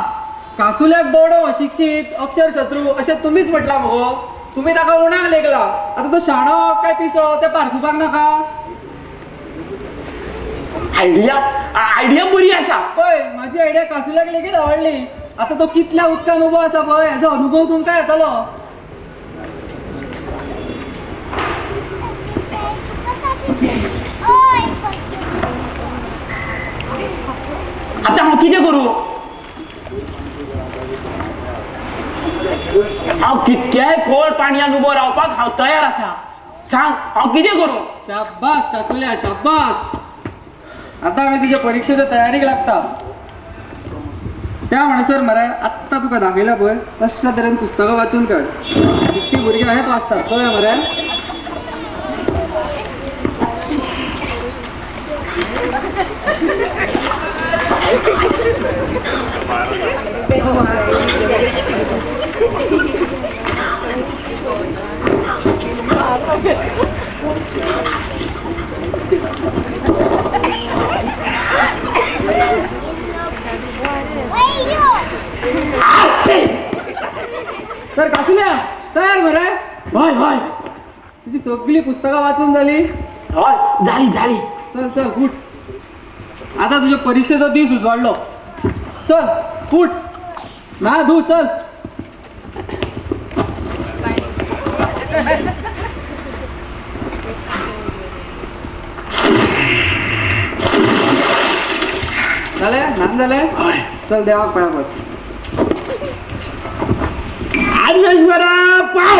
कासुल्याक बोडो अशिक्षीत अक्षरशत्रू अशें तुमीच म्हटला मगो तुम्ही ताका उणाक लेगला आता तो शाणो काय पिसो ते पारखुपाक नाका आयडिया बरी आसा पळय माझी आयडिया कासुल्याक लेगीत आवडली आता तो कितल्या उदकान उबो आसा पळय हेजो अनुभव तुमकां येतलो आता हांव कितें करूं हांव कितक्याय खोल पाणयान उबो रावपाक हांव तयार आसा सांग हांव कितें करूं शाब्बास कासुल्या शाब्बास आता आम्ही तुझ्या परीक्षेच्या तयारीक लागता त्या म्हणसर मरे आत्ता तुका दाखयला पळय तशा तरेन पुस्तकां वाचून काड कितली भुरगीं आहेत वाचतात कळ्ळें मरे तर कासुल्या तयार मरे हय हय तुझी सगळी पुस्तकां वाचून झाली हय झाली चल चल उठ आता तुझ्या परीक्षेचा दीस उजवाडलो चल उठ ना धू चल झाले नान झाले चल देवाक पाया पड आज्ञेश्वरा पाव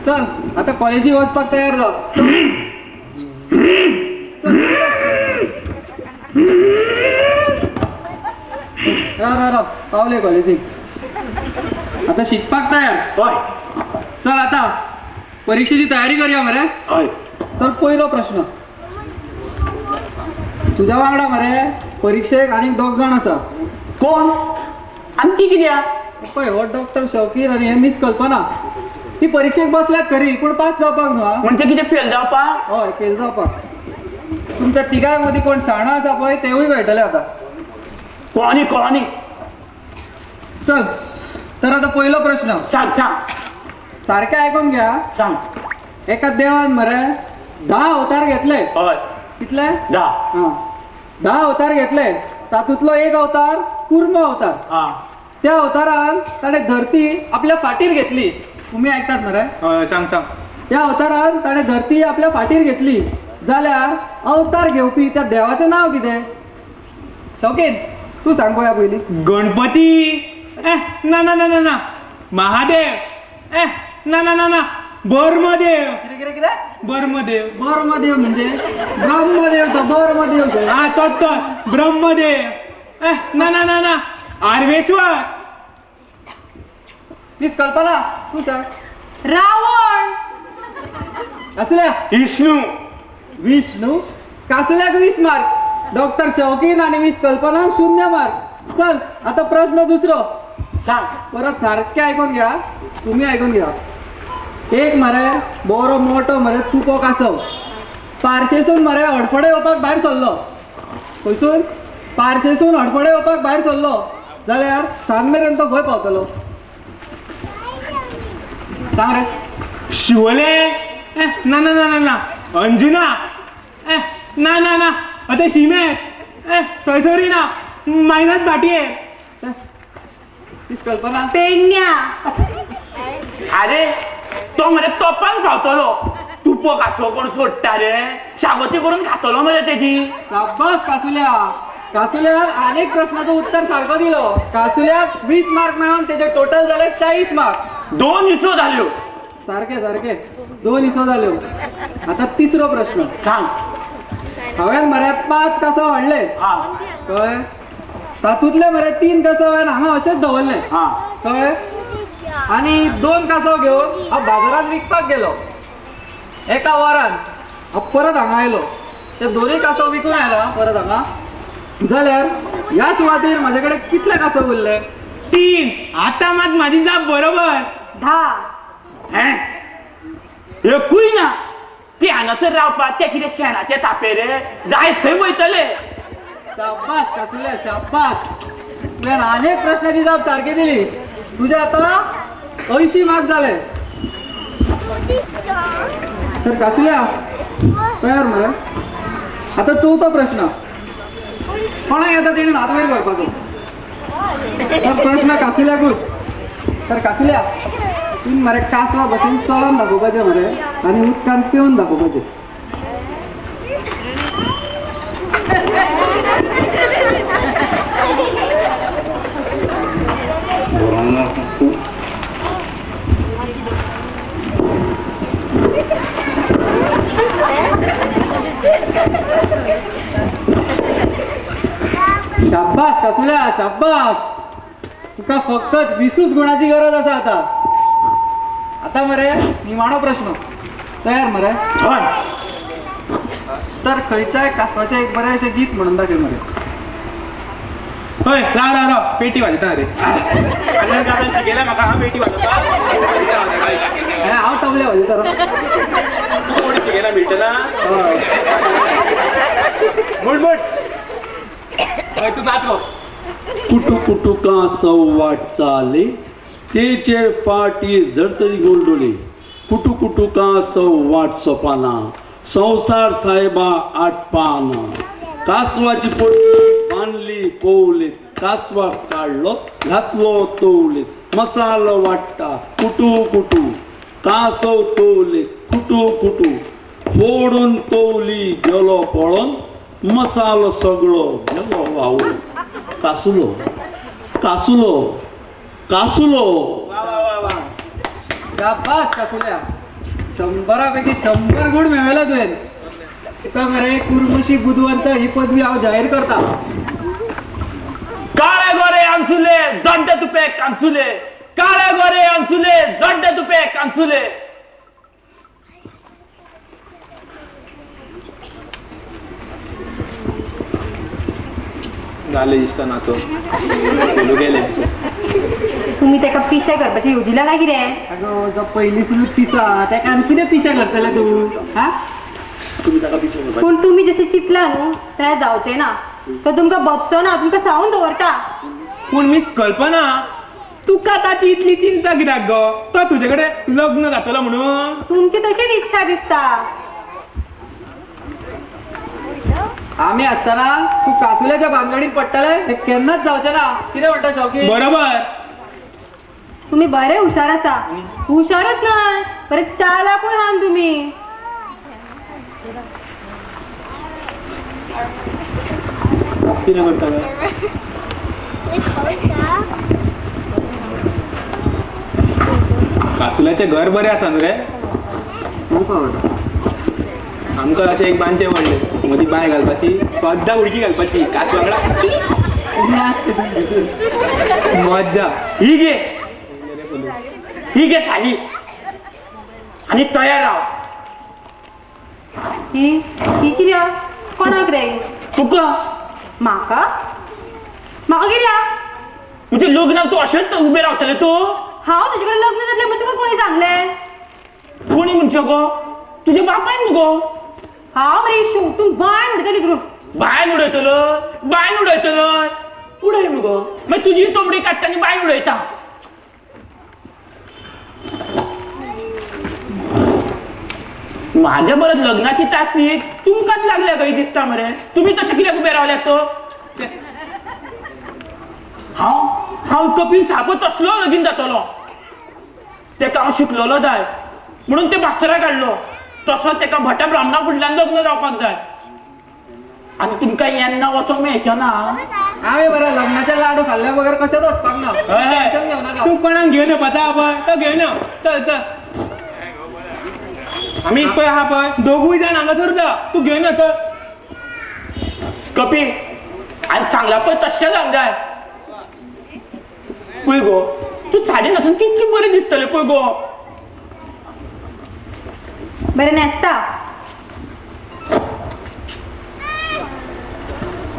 चल आता कॉलेजीक वचपाक तयार जाव राव पावले कॉलेजीक आता शिकपाक तयार हय चल आता परीक्षेची तयारी करूया मरे हय तर पहिलो प्रश्न तुझ्या वांगडा मरे परीक्षेक आनीक 2 जाण आसा कोण आनी ती कित्याक पळय हो डॉक्टर शौकीर आनी हे मिस कल्पना ती परीक्षेक बसल्यात खरी पूण पास जावपाक न्हू हा म्हणजे कितें फेल जावपाक हय फेल जावपाक तुमच्या तिगाय मदीं कोण शाणो आसा पळय तेवूय मेळटले आता कोणी चल तर आता पहिलो प्रश्न सांग सारकें आयकून घ्या सांग एका देवान मरे 10 अवतार घेतले हय कितले 10 हां 10 अवतार घेतले तातूंतलो एक अवतार कुर्म अवतार हां त्या अवतारान ताणें धरती आपल्या फाटीर घेतली तुम्ही ऐकतात मरे हय सांग त्या अवतारान ताणें धरती आपल्या फाटीर घेतली जाल्यार अवतार घेवपी त्या देवाचें नांव कितें शौकीन तू सांग पळया पयलीं गणपती ना महादेव ना बर्मदेव कितें बर्मदेव बर्मदेव म्हणजे ब्रह्मदेव तो बर्मदेव तो. हा तो ब्रह्मदेव ना आर्वेश्वर मिस कल्पना तू सांग रावण असल्या विष्णू विष्णू कासल्याक 20 मार्क डॉक्टर शौकीन आणि मिस कल्पना 0 मार्क चल आता प्रश्न दुसरो सांग परत सारखे ऐकून घ्या तुम्ही ऐकून घ्या एक मरे बरो मोठो मरे तुको कासव पारशेसून मरे हडफडे येवपाक भायर सरलो खंयसून पारशेसून हडफडे येवपाक भायर सरलो जाल्यार सांग मेरेन तो खंय पावतलो सांग रे शिवले ना अंजुना ना अते शिमेत थंयसरी ना मायनात भाटये मिस कल्पना पेडण्या अरे तो मरे तोपान पावतलो तुपो कासो कोण सोडटा रे शागोती करून खातलो मरे तेजी शाबास कासुल्याक अनेक प्रश्नाचं उत्तर सारखं दिलो कासुल्याक 20 मार्क मेळून त्याचे टोटल झाले 40 मार्क 2 इसो जाल्यो सारखे सारखे 2 इसो जाल्यो. आता तिसरो प्रश्न. सांग. हांवें मरे 5 कासव हाडले हा कळ्ळें. तातूंतले मरे 3 कासव हांवें हांगा अशेच दवरले हा कळ्ळें. आनी 2 कासव घेवन हांव बाजारात विकपाक गेलो. एका वरान हांव परत हांगा आयलो. ते 2 कासव विकून आयलो परत हांगा. जाल्यार ह्या सुवातेर म्हाजे कडेन कितले कासव उरले? 3. आता मात माझी जाप बरोबर. 10. एकूय ना. ती हांगासर रावपाक ते कितें शेणाचे तापे रे. जाय थंय वयतले. शाब्बास कासुल्या शाब्बास. तुवें आनीक प्रश्नाची जाप सारकी दिली. तुझे आता 80 मार्क जाले. तर कासुल्या तयार मरे. आता 4थो प्रश्न. कोणाक येता तेणी हात वयर करपाचो. तर प्रश्न कासुल्याकूच. तर कासुल्या तुमी मरे कासवा बसून चलोन दाखोवपाचें मरे आनी उदकांत पेंवन दाखोवपाचें. शाब्बास कासुल्या शाब्बास. तुका फक्त 20 गुणाची गरज आसा आता. आता मरे निमाणो प्रश्न. तयार मरे. तर खंयच्याय कासवाचें एक बरेंशें गीत म्हणून दाखय मरे. होय राव राव राव पेटी वाजयता रे. आनंद दादान शिकयला म्हाका हा पेटी वाजोवपाक. हांव तबले वाजयता रे. कोणी शिकयला मेळटना. म्हण म्हण. हय तू नाचो. कुटू कुटू कासव वाट चाले तेचेर पाटी धरतरी गोंडोले. कुटू कुटू कासव वाट सोपाना संसार साहेबा आटपाना. कासवाची पोटी बांधली पोवलेत. कासवाक काढलो घातलो तोवलेत. मसालो वाटता कुटू कुटू कासव तोवलेत. कुटू कुटू फोडून तोवली गेलो पळोन. मसालो सगळो गेलो वाहून. कासुलो कासुलो कासुलो. शाब्बास कासुल्या. 100पैकी 100 गुण मेळयला तुवें. तुका मरे कुर्मशी बुधवंत ही पदवी हांव जाहीर करता. काळे गोरे अंचुले जड्डे तुपे कांचुले. काळे गोरे अंचुले जड्डे तुपे कांचुले. जाले दिसता नाचो. गेले. तुम्ही तेका पिशे करपाची येवजिला काय कितें? अगो जो पयलीसून पिसा तेका आनी कितें पिशे करतले तूं? हा पूण तुम्ही जशें चिंतला न्हू तें जावचें ना. तो तुमकां बगचो ना तुमकां सावून दवरता. पूण मिस कल्पना तुका ताची इतली चिंता कित्याक गो? तो तुजे कडेन लग्न जातलो म्हणून. तुमची तशीच इच्छा दिसता. आमी आसतना तूं कासुल्याच्या भानगडीत पडटले हे केन्नाच जावचें ना. कितें म्हणटा शौकी? बरोबर. तुम्ही बरे हुशार आसा. हुशारच न्हय बरे चालाकूय आहात तुम्ही. कितें करता गो? कासुल्याचें घर बरें आसा न्हू रे. आमकां अशें एक बांदचें पडलें. मदीं बांय घालपाची सद्दां उडकी घालपाची कासवा मज्जा. ही घे थाली आणि तयार राव. ही कित्याक? कोणाक रे? तुका म्हाका कित्याक? म्हणजे लग्नाक तू अशेंच उबे रावतले तू. हांव तुजे कडेन लग्न जातलें म्हण तुका कोणी सांगलें? कोणी म्हणजे गो? तुझे बापायन मुगो. हांव मरे शेवटून बाय म्हणटली करून. बायन उडयतलो उडय मुगो. मागीर तुजी तोंबडी काडटा बायन उडयता. माझ्या परत लग्नाची ताकदीक तुमकांच लागल्या काही दिसता मरे. तुम्ही तसे कित्याक उबे रावल्यात तो? हांव कपील सापत तसलो लगीन जातलो. तेका हांव शिकलेलो जाय म्हणून ते मास्तरा काडलो. तसो तेका भटा ब्राह्मणा फुडल्यान लग्न जावपाक जाय. आता तुमकां येन्ना वचोंक मेळचें ना. हांवें मरे लग्नाचे लाडू खाल्ल्या बगर कशेंच वचपाक ना. टेन्शन घेवं नाका. तू कोणाक घेवन येवपाचा पळय तो घेवन यो. चल चल. आम्ही पळय हा पळय दोघूय जाण हांगासर जा तू घेऊन येतो कपी आणि सांगला पण तशें सांग जाय पळय गो तू साडी न्हेसून कितकी बरें दिसतलें पळय गो बरें न्हेसता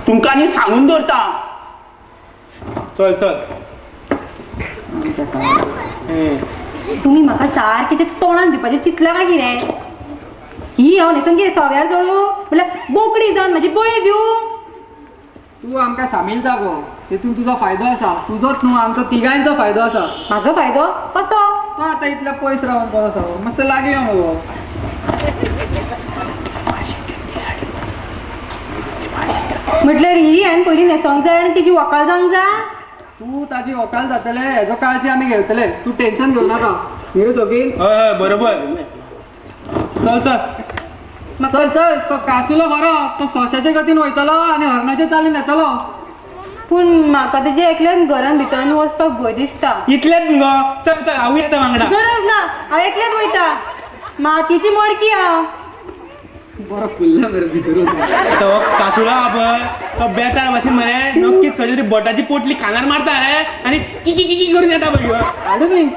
तुमकां आनी सांगून दवरता चल चल तुम्ही म्हाका सारकें तोंडान दिवपाचें चिंतला काय कितें ही हांव न्हेसून कितें सव्यार चळू म्हळ्यार बोकडी जावन म्हाजी बळी दिवं तू आमकां सामील जा गो तेतून तुजो फायदो आसा तुजोच न्हू आमचो तिगांयचो फायदो आसा म्हाजो फायदो कसो तूं आतां इतल्या पयस रावन बरो आसा मातशें लागीं यो मुगो म्हटल्यार ही हांवें पयलीं न्हेसोंक जाय आनी तिची व्हंकल जावंक जाय तू ताची व्हंकल जातले हेजो काळजी आमी घेतले तू टेन्शन घेवं नाका न्ही सगळी हय हय बरोबर चल चल चल चल तो कासुलो बरो तो सोश्याचे गतीन वयतलो आनी हरणाचे चालीन येतलो पूण म्हाका तेजे एकल्यान घरान भितर वचपाक भंय दिसता इतलेच मुगो चल चल हांव येता वांगडा गरज ना हांव एकलेच वयता मातीची मडकी हांव बरो फुल्ला मरे भितर तो कासुला हा पळय तो बेताळ भाशेन मरे नक्कीच खंय तरी बोटाची पोटली खानार मारता रे आनी किकी किकी करून येता पळय हाडू न्ही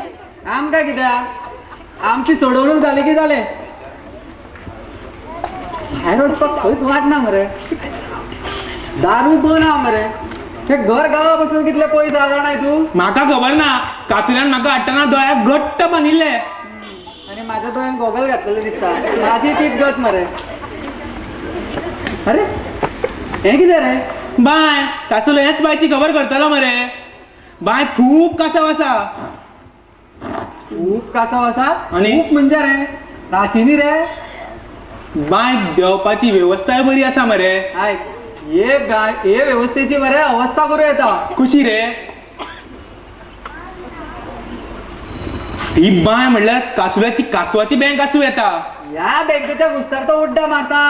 आमकां कित्याक आमची सोडवणूक जाली की जालें भायर वचपाक खंयच वाट ना मरे दारू बंद आहा मरे हे घर गांवा पासून कितले पयस आहा जाणाय तूं म्हाका खबर ना कासुल्यान म्हाका हाडटना दोळ्याक घट्ट बांदिल्ले आनी म्हाज्या दोळ्यान गॉगल घातलेले दिसता म्हाजी तीच गत मरे अरे हे कितें रे बाय कासुलो हेच बायची खबर करतलो मरे बाय खूब कासव आसा खूप कासव आसा आनी? खूप म्हणजे रे राशिनी रे बाय देवपाची वेवस्थाय बरी आसा मरे आयक हे वेवस्थेची मरे अवस्था करूं येता कशी रे ही बाय म्हणल्यार कासुल्याची कासवाची बँक आसूं येता ह्या बँकेच्या घुस्तार तो उड्डा मारता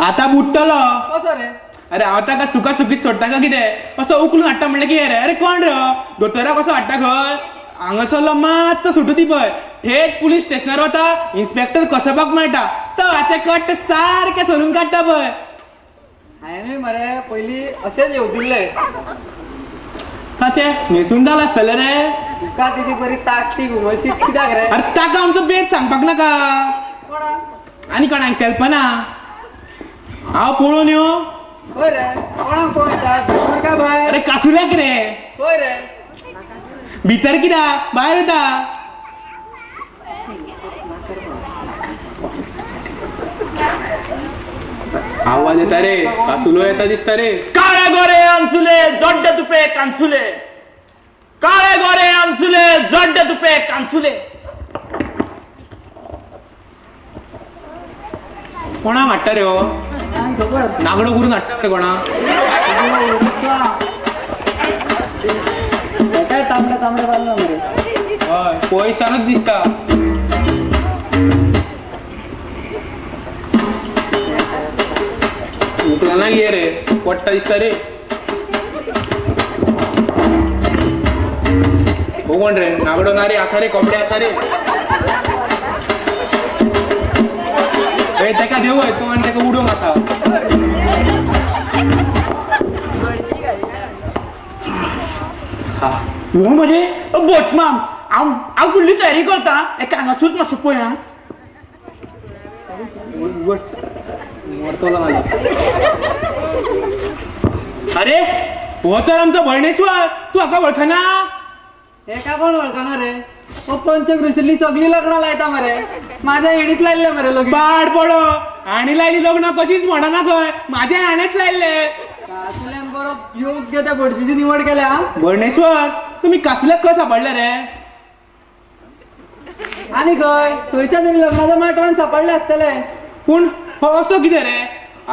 आता बुडटलो कसो रे अरे हांव ताका सुका सुकीत सोडटा काय कितें असो उखलून हाडटा म्हणलें की रे अरे कोण रे दोतोरा कसो हाडटा खंय हांगासरलो मातसो सुटू दी पळय थेट पुलीस स्टेशनार वता इन्स्पेक्टर कसोपाक मेळटा तो हाचे कट्ट सारके सोलून काडटा पळय हांवेंय मरे पयलीं अशेंच येवजिल्ले ताचे न्हेसून जाल आसतले रे तुका तेजी बरी ताकती घुमळशी कित्याक रे अरे ताका आमचो बेत सांगपाक नाका कोणा आनी कोणाक कल्पना हांव पळोवन येवं खंय रे कोणाक पळयता भितर काय भायर अरे कासुल्याक रे खंय रे भितर कित्याक भायर येता आवाज येता रे कासुलो येता दिसता रे काळे गोरे अंचुले जड्ड तुपे कांचुले काळे गोरे अंचुले जड्ड तुपे कांचुले कोणा हाडटा रे हो सांग खबर नागडो करून हाडटा रे कोणा काय तांबडे तांबडे बांधला मरे हय पयशानच दिसता उकलाना घे रे पडटा दिसता रे हो कोण रे नागडो ना रे आसा रे कोंबडे आसा रे तेका देव तू आनी तेका उडोवंक आसा हो म्हणजे बोटमाम हांव फुडली तयारी करता एका हांगासूच मातशें पळय आं अरे हो तर आमचो भरणेश्वर तू हाका वळखना एका कोण वळखना रे हो पंचक रुशिल्ली सगळी लग्नां लायता मरे माझ्या एडीत लायल्ले मरे लोक पाड पडो आणि लायली लग्न कशीच म्हणना खंय माझ्या आणेच लायले कासुल्यान बरो योग्य त्या भटजीची निवड केल्या भरणेश्वर तुम्ही कासुल्याक खंय सापडले रे आणि खंय खंयच्या तरी लग्नाच्या माटवान सापडले आसतले पूण हो असो कितें रे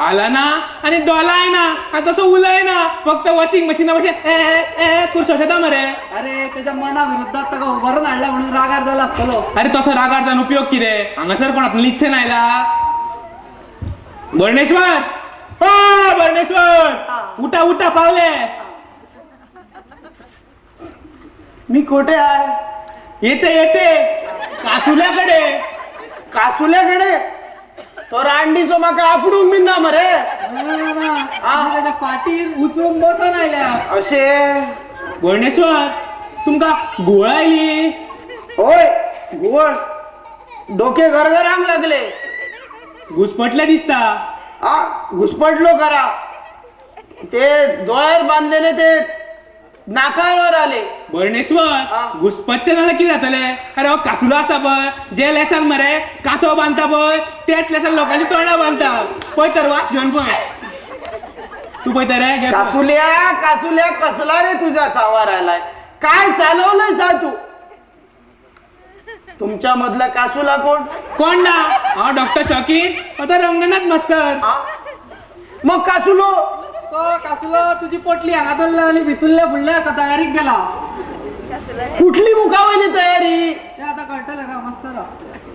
आला ना आणि डोलाय ना आणि तसो उलय ना फक्त वॉशिंग मशीना भशेन कुर्सो शेता मरे अरे त्याच्या मना विरुद्धात ताका उभारून हाडला म्हणून रागार जाला आसतलो अरे तसो रागार जावन उपयोग कितें हांगासर कोण आपल्याला इच्छेन आयला भरणेश्वर ओ भरणेश्वर उठा उठा पावले मी कोठे आहे येते येते कासुल्याकडे कासुल्याकडे तो रांडीचो म्हाका आपडून बीन ना मरे त्याच्या फाटीर उचलून बसून आयल्या अशे भुवनेश्वर तुमका घुवळ आयली. होय घुवळ डोके गरगरांक लागले. घुसपटले दिसता. हा घुसपटलो करा ते दोळ्यार बांधलेले ते नाकावर आले. भुवनेश्वर घुसपटचे जाल्यार कितें जातले. अरे हो कासुलो आसा पळय जे लेसाक मरे कासो बांधता पळय तेच लेसाक लोकांची तोंडां बांधता पळय तर वास घेवन पळय तू पळयता रे घे पळय. कासुल्या कासुल्या कसला रे तुझा सावार आलाय. काय चालवलंय सा तू. तुमच्या मधला कासुला कोण. कोण ना हांव डॉक्टर शौकीन आता रंगनाथ मास्तर. मग कासुलो तो कासलो तुझी पोटली हांगा धरल्या आनी भितुरल्या फुडल्या तयारीक गेला. कुठली मुखावयली तयारी. ते आता कळटले का मस्त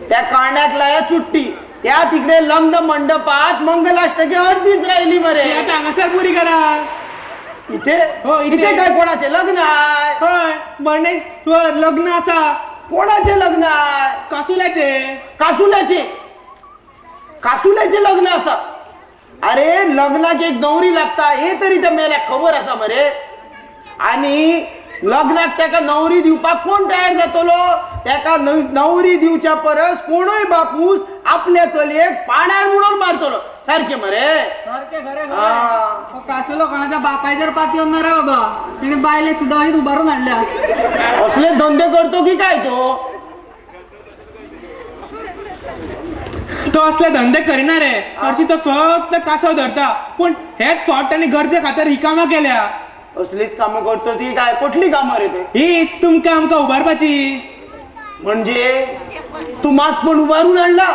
त्या काण्यात लाया चुट्टी त्या तिकडे लग्न मंडपात मंगलाष्टके अर्धीच राहिली मरे. ते आता हांगासर पुरी करा. इथे हो, इथे. इथे काय कोणाचे लग्न आहे. हय भुवनेश्वर लग्न आसा कोणाचे लग्न आहे. कासुल्याचे. कासुल्याचे कासुल्याचे लग्न असा. अरे लग्नाक एक नवरी लागता हे तरी त्या मेल्या खबर असा मरे. आणि लग्नाक त्याका नवरी दिवपाक कोण तयार जातलो. त्याका नवरी दिवच्या परस कोणूय बापूस आपल्या चलयेक पाण्यार उडोवन मारतलो सारखे मरे. सारखे खरे खरे कासलो कोणाच्या बापायचेर पाती येऊन रे बाबा. तिने बायलेक सुद्धा उभारून हाडल्या. असले धंदे करतो की काय तो. तो असले धंदे करिना रे. हरशी तो फक्त कासव धरता पण हेच फावट त्यांनी गरजे खातीर रिकामा केल्या. असलीच कामं करतो ती काय कुठली कामं रे ते. ही तुमका आमका उभारपाची. म्हणजे तू मास पण उभारून आणला.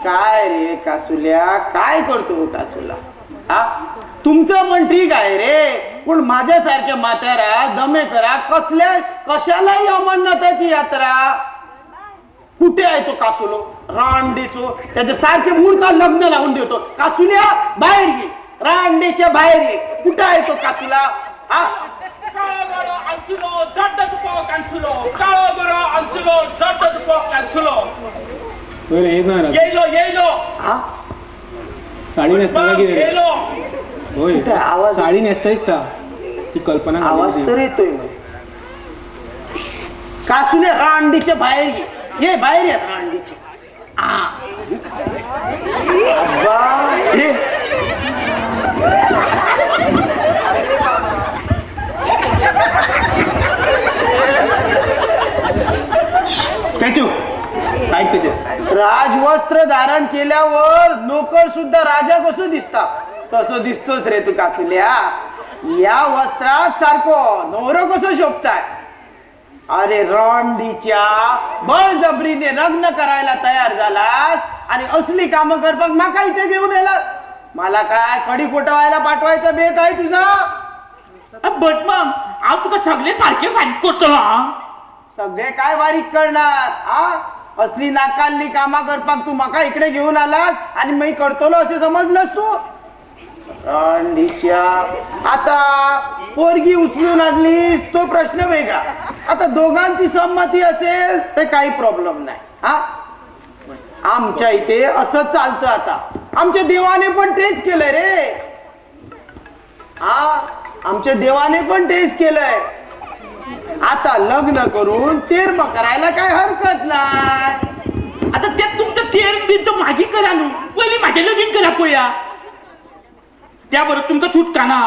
काय रे कासुल्या काय करतो कासुला. हा तुमचं पण ठीक आहे रे पण माझ्यासारख्या म्हातारा दमे करा कसल्या कशालाही अमरनाथाची यात्रा. कुठे आहे तो कासुलो रांडीचो. त्याच्या सारखे मूर्ता लग्न लावून देतो. कासुल्या बाहेर घे रांडीच्या बाहेर घे. कुठे आहे तो कासुला. हा हा? साडी नेसता का किती होय कुठे आवाज साडी नेसतायच का ती कल्पना आवाज तर येतोय. कासुल्या रांडीच्या बाहेर घे. ये बाहेर या रांडीच्या. राजवस्त्र धारण केल्यावर नोकर सुद्धा राजा कसं दिसता तसं दिसतोच रे तू कासुल्या. या वस्त्रात सारखो नवरो कसं शोभताय. अरे रांडीच्या बळजबरीने लग्न करायला तयार झालास आणि असली कामं करपाक माका इथे घेऊन येला. मला काय कडी फोटवायला पाठवायचा बेत आहे तुझा. बट मग आव तुका सगळे सारखे सारखे करतो. सगळे काय बारीक करणार. हा असली नाकालली कामा करपाक तू माका इकडे घेऊन आलास आणि मी करतोलो असे समजलंस तू. रांडीच्या आता पोरगी उचलून आणलीस तो प्रश्न वेगळा. आता दोघांची संमती असेल तर काही प्रॉब्लेम नाही. हा आमच्या इथे असं चालतं. आता आमच्या देवाने पण तेच केलंय रे. हा आमच्या देवाने पण तेच केलंय. आता लग्न करून तेरम करायला काय हरकत नाही. आता त्यात तुमचं तेर बिरचं मागे करा नू पहिली माझ्या लगीन करा पोया. त्याबरोबर तुमका छूट ना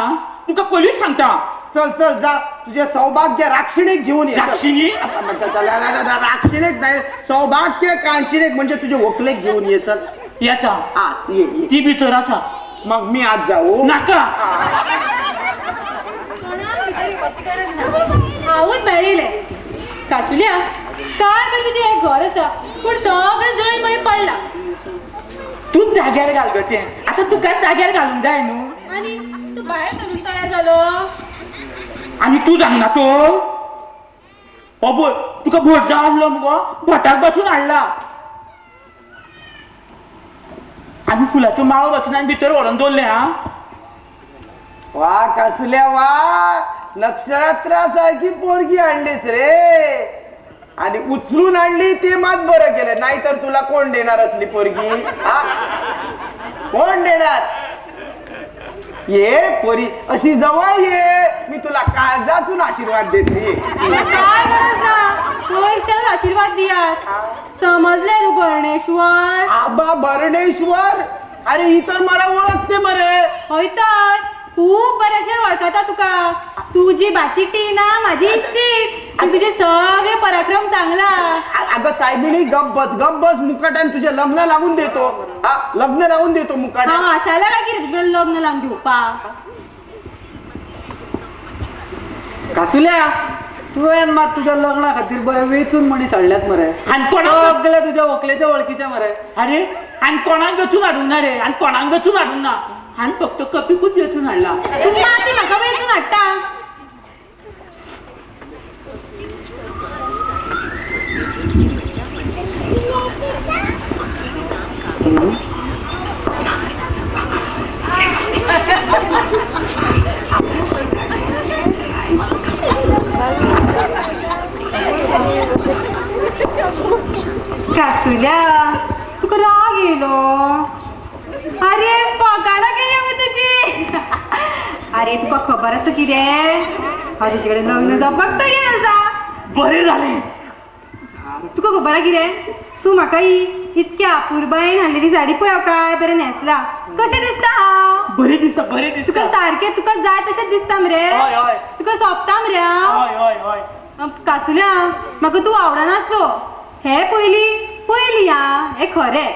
तुमका पोलीस सांगता. चल चल जा तुझे सौभाग्य राक्षिणीक घेऊन ये. राक्षिणी? राक्षिणीक नाही सौभाग्य कांशिणीक म्हणजे तुझे वकलेक घेऊन ये. चल याचा हा ये ये. ती भितर असा मग मी आज जाऊ नाका. आवत बाहेर कासुल्या काय कर तुझे एक घर असा पण सगळं जळी मळी पडला. तू जाग्यार घाल ग ते. आता तू काय जाग्यार घालून जाय नू. आणि तू बाहेर चलून तयार झालो आणि तू सांग ना तो अबो तुका भोट जावलो मगो भोटाक बसून हाडला आणि फुलाचो माळो बसून आणि भितर व्हरून दवरले. हा वा कासुल्या वा नक्षत्रासारखी पोरगी आणलीस रे. आणि उचलून आणली ते मात बरं केलं, नाहीतर तुला कोण देणार असली पोरगी? हा? कोण देणार? ये पोरी अशी जवळ ये, मी तुला काळजातून आशीर्वाद देते. काय गरज ना पैशाला आशीर्वाद दिया. समजले रू भरणेश्वर? आबा भरणेश्वर, अरे ही तर मला ओळखते बरे. होय तर खूप बऱ्याचशा ओळखता तुका. तुझी बाचिटी ना माझी इष्टी, तुझे सगळे पराक्रम चांगला. अगं साहेबिनी गप बस मुकाट्यान तुझे लग्न लावून देतो. हा, लग्न लावून देतो मुकाट्या. हा अशाला काय की लग्न लावून घेऊ पा. कासुल्या तुवें मात तुझ्या लग्ना खातीर बरे वेचून मणी साडल्यात मरे. आणि कोणाक सगळे तुझ्या व्हंकलेच्या वळखीच्या मरे. अरे आणि कोणाक वेचून हाडून ना रे, आणि कोणाक वेचून हाडून ना, आणि फक्त कपिकूच वेचून हाडला. तू माती म्हाका वेचून हाडटा. कासुल्या तुका राग येलो? अरे पगाडा गेली आम्ही तुझी. अरे तुका खबर असं कितें, हांव तुजे कडेन लग्न जावपाक तयार आसा. बरे झाले. तुका खबर आहा कितें, तू म्हाका ही इतक्या अपुरबायेन हाडलेली साडी पळय काय बरें न्हेसला. कशें दिसता हांव? बरे दिसता बरे तुका दिसता. सारखें तुका जाय तशेंच दिसता मरे. हय हय तुका सोबता मरे हांव. हय हय हय. कासुल्या म्हाका तू आवडनासलो हे पयली हा, हे खरें.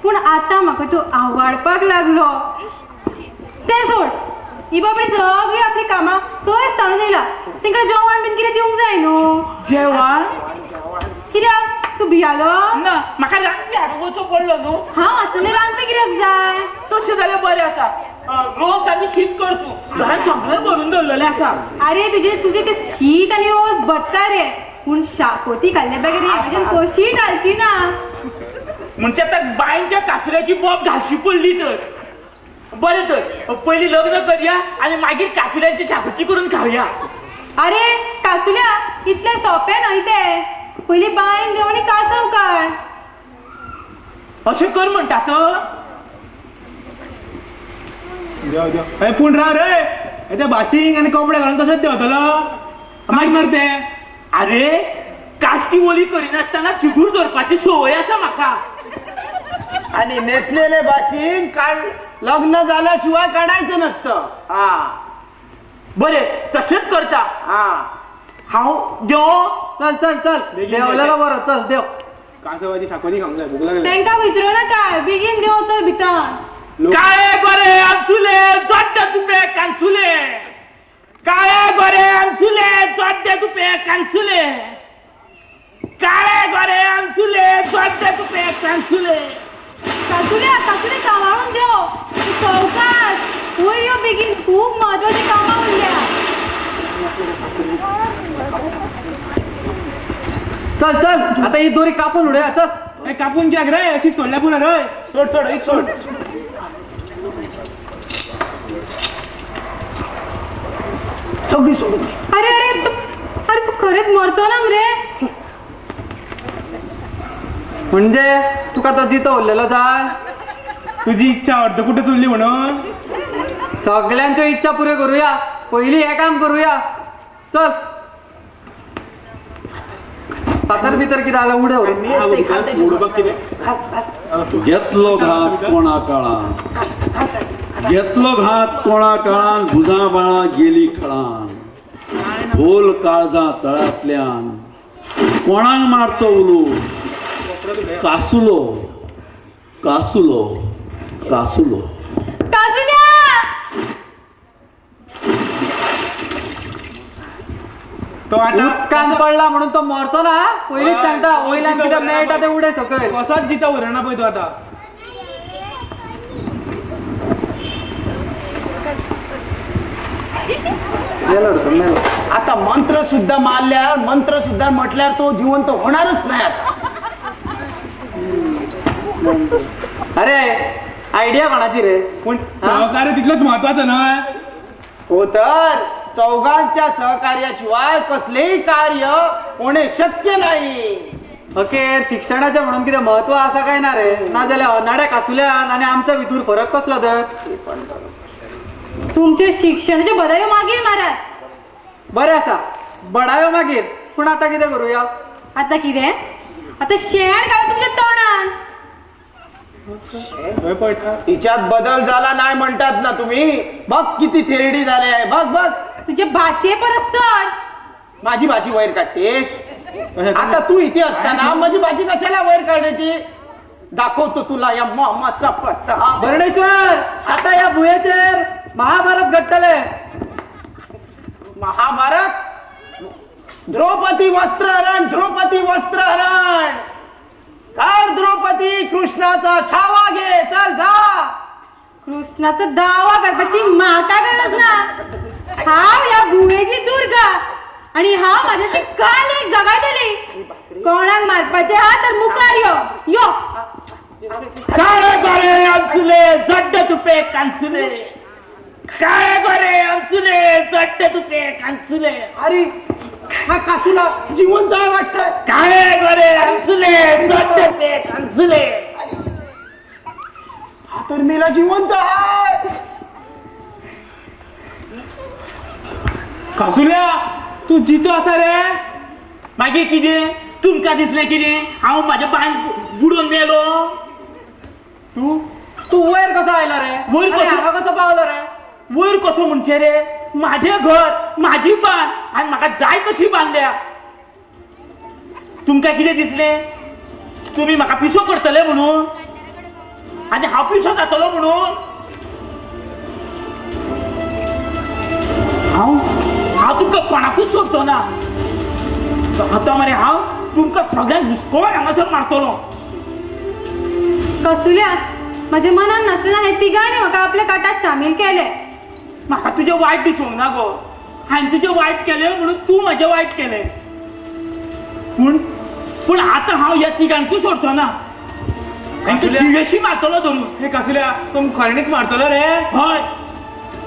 पूण आतां म्हाका तू आवडपाक लागलो. तें सोड, ही बाबडी सगळी आपली कामां थंयच सांडून येयला. तांकां जेवण बीन कितें दिवंक जाय न्हू. जेवण कित्याक तू भियालो? ना, म्हाका रांदपी हाडून वचो पडलो न्हू. हांव आसतना रांदपी कित्याक जाय? तशें जाल्यार बरें आसा. रोस आनी शीत कर तूं, घरान सगळें भरून दवरलेलें आसा. अरे तुझे ते शीत आनी रोस भरता रे, पूण शाकोती खाल्ल्या बगैर हांवें कशी घालची ना. म्हणजे आता बायंच्या कासऱ्याची बॉब घालची पडली तर बरें तर पयलीं लग्न करया आणि मागीर कासऱ्यांची शाकोती करून खावया. अरे कासुल्या इतलें सोंपें न्हय तें. पयली बायन देव आनी कासव काड. अशें कर म्हणटात. पूण राव रे, त्या भाशींक आनी कपडे घालून तसोच देंवतलो मागीर मरते. अरे काश्टी ओली करिनासतना थिगूर धरपाची सवय आसा म्हाका. आणि नेसलेले भाशीन काढ लग्न झाल्याशिवाय काढायचं नसतं. हा बरें तशेंच करता. हा हांव देव. चल चल चल देवलेलो बरो, चल देव. कासवाची शाकोती खावंक जाय, भूक लागली. तांकां विचारू नाका, बेगीन देव चल भितर. काळे गोरे आमचुले जोड्डे तुपे कांचुले. काळे गोरे आमचुले जोड्डे तुपे कांचुले. काळे गोरे आमचुले जोड्डे तुपे कांचुले. कासुल्या सांबाळून देव. तू चौकात वयर यो बेगीन, खूब महत्वाची कामां उरल्या. चल चल आता ही दोरी कापून उडया. चल कापून घ्या रे, अशी सोडल्या पुन्हा रे. सोड सोड ही सोड. सगळी सोडून दे. अरे अरे अरे तू खरेंच मरचो ना मरे. म्हणजे तुका तो जितो उरलेलो जाय. तुझी इच्छा अर्ध कुठे चुरली म्हणून. सगळ्यांच्यो इच्छा पुऱ्यो करूया. पयली हे काम करूया. चल फातर भितर कितें जालें उडे घेतलो घात कोणा काळान, घेतलो घात कोणा काळान, भुजा बाळा गेली खळान. भोल काळजा तळांतल्यान कोणाक मारचो उलो. कासुलो कासुलो कासुलो. कासुल्या तो आता उदकान पडला म्हणून तो मरचो ना. पयलीच सांगता वयल्यान कितें मेळटा ते उडे सकयल. कसोच जिता उरना पळय तो आता. आता मंत्र सुद्धा मारल्यावर, मंत्र सुद्धा म्हटल्यावर तो जिवंत होणारच नाही आता. अरे आयडिया कोणाची रे. पण सहकार्य तितलोच महत्वाचं ना. हो तर चौघांच्या सहकार्याशिवाय कसलेही कार्य होणे शक्य नाही. अखेर शिक्षणाचे म्हणून कितें महत्व आसा काय ना रे? ना जाल्यार अनाड्या कासुल्यान आनी आमच्या भितूर फरक कसलो तर? तुमचे शिक्षणाचे बदल मागीर मारात. बरें आसा, बडायो मागीर. पूण आतां कितें करूया? आता कितें? आता शेण घाल तुमच्या तोंडान. तिच्यात बदल झाला नाही म्हणतात ना तुम्ही. बघ किती थेरडी झाले आहे. बघ बघ तुझे भाचे परत चढ. माझी भाजी वैर काढतेस. आता तू इथे असताना माझी भाजी कशाला वैर काढायची? दाखवतो तुला या मामाचा पट्टा. भरणेश्वर, आता या भुयेचेर महाभारत घडटले. महाभारत? द्रौपदी वस्त्रहरण, द्रौपदी वस्त्रहरण. चल द्रौपदी, कृष्णाचा छावा घे. चल जा. कृष्णाचा दावा करपाची म्हाका गरज ना. हांव या भुवेची दुर्गा आणि हांव माझ्याची काल एक जगायतली. कोणाक मारपाचे हा तर मुखार यो यो. काय गोरे अंचुले जड्ड तुपे कांचुले. काय गोरे अंचुले जड्ड तुपे कांचुले. अरे हा कासूला जिवंत आहे वाटतंय. काय गोरे अंचुले जड्ड तुपे कांचुले. हा तर मेला जिवंत आहे. कासुल्या तू जितो असा रे. मागीर कितें तुमकां दिसलें कितें हांव म्हाज्या बायन बुडोवन मेलो? तू तू वयर कसो आयलो रे? वयर कसो? आनी हांगा कसो पावलो रे? वयर कसो म्हणचे रे? माझे घर माझी बांद आनी म्हाका जाय तशी बांदल्या. तुमकां कितें दिसलें? तुमी म्हाका पिसो करतले म्हणून आनी हांव पिसो जातलो म्हणून? हांव तुमकां कोणाकूच सोडचो ना. आतां मरे हांव तुमकां सगळ्यांक हुस्कोन हांगासर मारतलो. कसुल्या, माझ्या मनान नासतना हे तिगांनी म्हाका आपल्या काटात शामील केले. म्हाका तुजें वायट दिसूंक ना गो. हांवें तुजें वायट केलें म्हणून तूं म्हजें वायट केलें. पूण आतां हांव ह्या तिगांकूय सोडचो ना. हांवें जिवेशी मारतलो धरून. हे कासुल्या तुम खरेंच मारतलो रे? हय,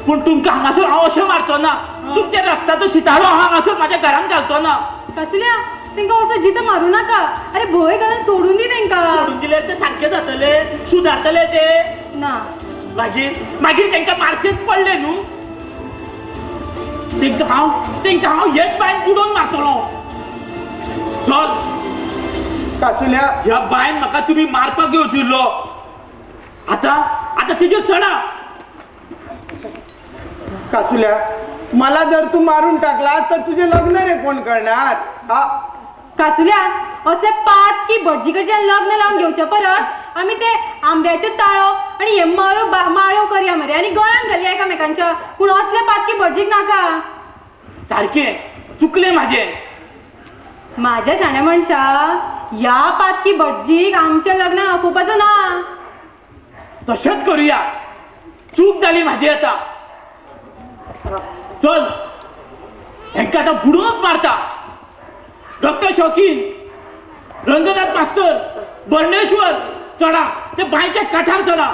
पूण तुमकां हांगासर हांव अशें मारचो ना. तुमच्या रक्ताचो शितारो हांव हांगासर म्हाज्या घरान घालचो ना. कसुल्या, तेंका असो जितो मारू नाका. अरे भंय घालून सोडून दी तेंका. सोडून दिले ते सारखे जातले, सुदारतले ते. ना मागीर तांकां मारचेच पडले न्हू. तांकां हांव हेच बायन बुडोवन मारतलो. चल कासुल्या, ह्या बायन म्हाका तुमी मारपाक येवजिल्लो. आतां तिजेर चढा. कासुल्या, मला जर तू मारून टाकला तर तुझे लग्न रे कोण करणार? हा कासुल्या, असले पात की भटजीकडच्यान लग्न लावून घेवच्या परत आम्ही ते आंब्याचे ताळो आणि हे माळो करया मरे आणि गळ्यान घालया एकामेकांच्या. पूण असले पात की भटजीक नाका. सारखे चुकले म्हाजे. माझ्या शाण्या मनशा, या पातकी भटजीक आमच्या लग्नाक आपोवपाचो ना. तशेंच करूया. चूक जाली म्हाजी आतां. चल हेंकां आतां बुडोवनच मारता. डॉक्टर शौकीन, रंगनाथ मास्तर, बर्णेश्वर, चढा ते बांयच्या काठार चढा.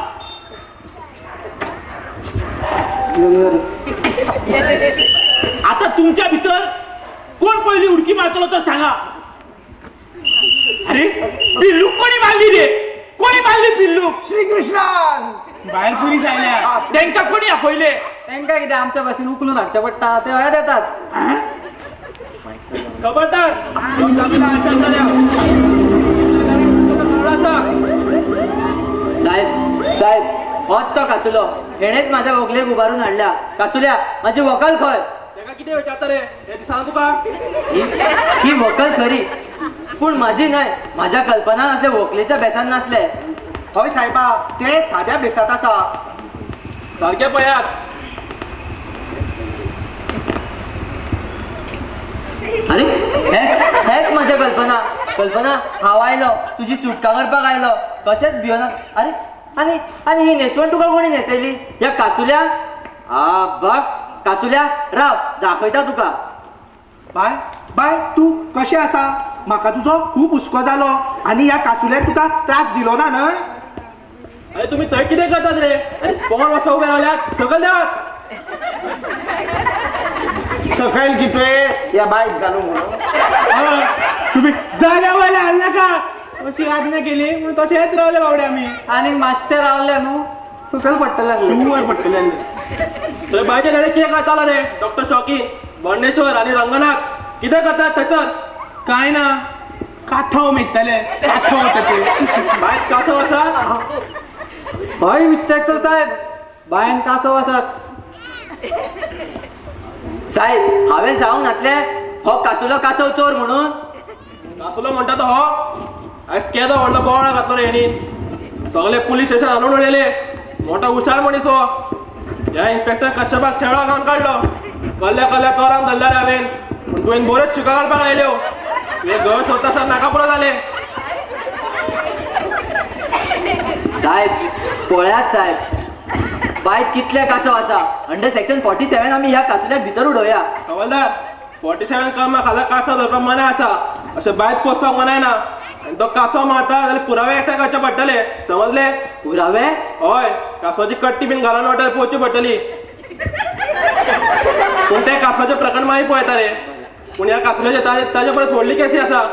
आता तुमच्या भितर कोण पहिली उडकी मारतलो तर सांगा. अरे पिल्लूक कोणी मारली रे? कोणी मारली पिल्लूक? श्रीकृष्णान. बाहेर पुरी जायल्या त्यांच्या कोणी आपयले? तेंका कितें आमच्या भाशेन उखलून हाडचें पडटा ते हया देतात. खबरदार साहेब होच तो कासुलो. हेणेच माझ्या व्हंकलेक उबारून हाडल्या. कासुल्या, माझी व्हंकल खंय? तेका कितें विचारता रे? हे दिसना तुका? ही व्हंकल खरी, पूण माझी न्हय. माझ्या कल्पना असले व्हंकलेच्या बेसान नासले. हय साहेबा, ते साध्या बेसात आसा. सारखे पळयात. अरे हेच माझ्या कल्पना हांव आयलो तुझी सुटका करपाक आयलो. कशेंच भियोना. अरे आणि ही न्हेसवण तुका कोणी न्हेसयली? ह्या कासुल्या? बघ कासुल्या, राव दाखयता तुका. बाय बाय, तू कशें आसा? म्हाका तुजो खूब हुस्को जालो आनी ह्या कासुल्यान तुका त्रास दिलो ना न्हय? अरे तुम्ही थंय कितें करतात रे? कोण वचो उबे रावल्यात? सकयल देवात. सकाळी कितवे या बाईक घालून म्हणून तुम्ही जाग्या वाले हाल नका अशी आज्ञा केली म्हणून तसेच रावले बावडे आम्ही आणि माश्टर रावल्या न्हू सुकल पडटले शंभर पडटले तर बायच्या घरी केक आताला रे डॉक्टर शॉकी बर्णेश्वर आणि रंगनाथ कितें करतात थंयसर काय ना काथो मेळटले काथो ते बायक कासव आसा हय मिस्टेक साहेब बायन कासव आसात साहेब हांवें सांगूंक नासले हो कासुलो कासव चोर म्हणून कासुलो म्हणटा तो हो आयज केदो व्हडलो बोवाळ घातलो रे हेणी सगळे पुलीस स्टेशन हाडून उडयले मोठो हुशार मनीस हो ह्या इन्स्पेक्टर कश्यपाक शेळो घालून काडलो कल्ल्या कल्ल्या चोरांक धरल्या रे हांवें पूण तुवें बऱ्योच शिका काडपाक लायल्यो तुवें घर सोदता आसतना नाका पुरो जालें साहेब पळयात साहेब बायक कितले कासव आसा अंडर सेक्शन 47 आमी ह्या कासुल्याक भितर उडोवया हवालदार 47 कलमा खाला कासव धरपाक मनाय आसा अशें बायक पोसपाक मनाय ना आनी तो कासव मारता जाल्यार पुरावे एकठांय करचे पडटले समजले पुरावे हय कासवाची कट्टी बीन घालून वाटेर पोवची पडटली पूण ते कासवाचे प्रकरण मागीर पळयता रे पूण ह्या कासवाचे ताजे परस व्हडली केसी आसा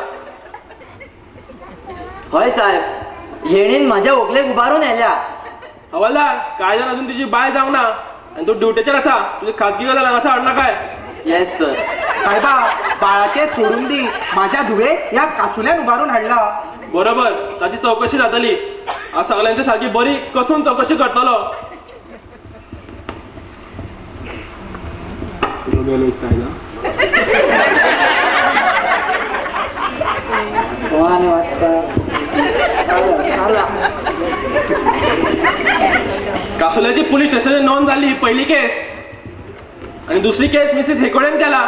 हय साहेब हेणीन म्हाज्या व्हंकलेक उबारून येयल्या हवालदार कायद्यान अजून तुजी बाय जावंक ना आनी तूं ड्युटेचेर आसा तुजी खाजगी गजाल हांगासर हाडना काय येस सर साहेबा बाळाचे सोडून दी माझ्या धुवे या कासुल्यान उभारून हाडला बरोबर ताची चवकशी जातली हांव सगळ्यांची सारकी बरी कसून चवकशी करतलो कासुल्याची पोलीस स्टेशनात नोंद जाल्ली पहिली केस आणि दुसरी केस मिसेस हेकोडेन केला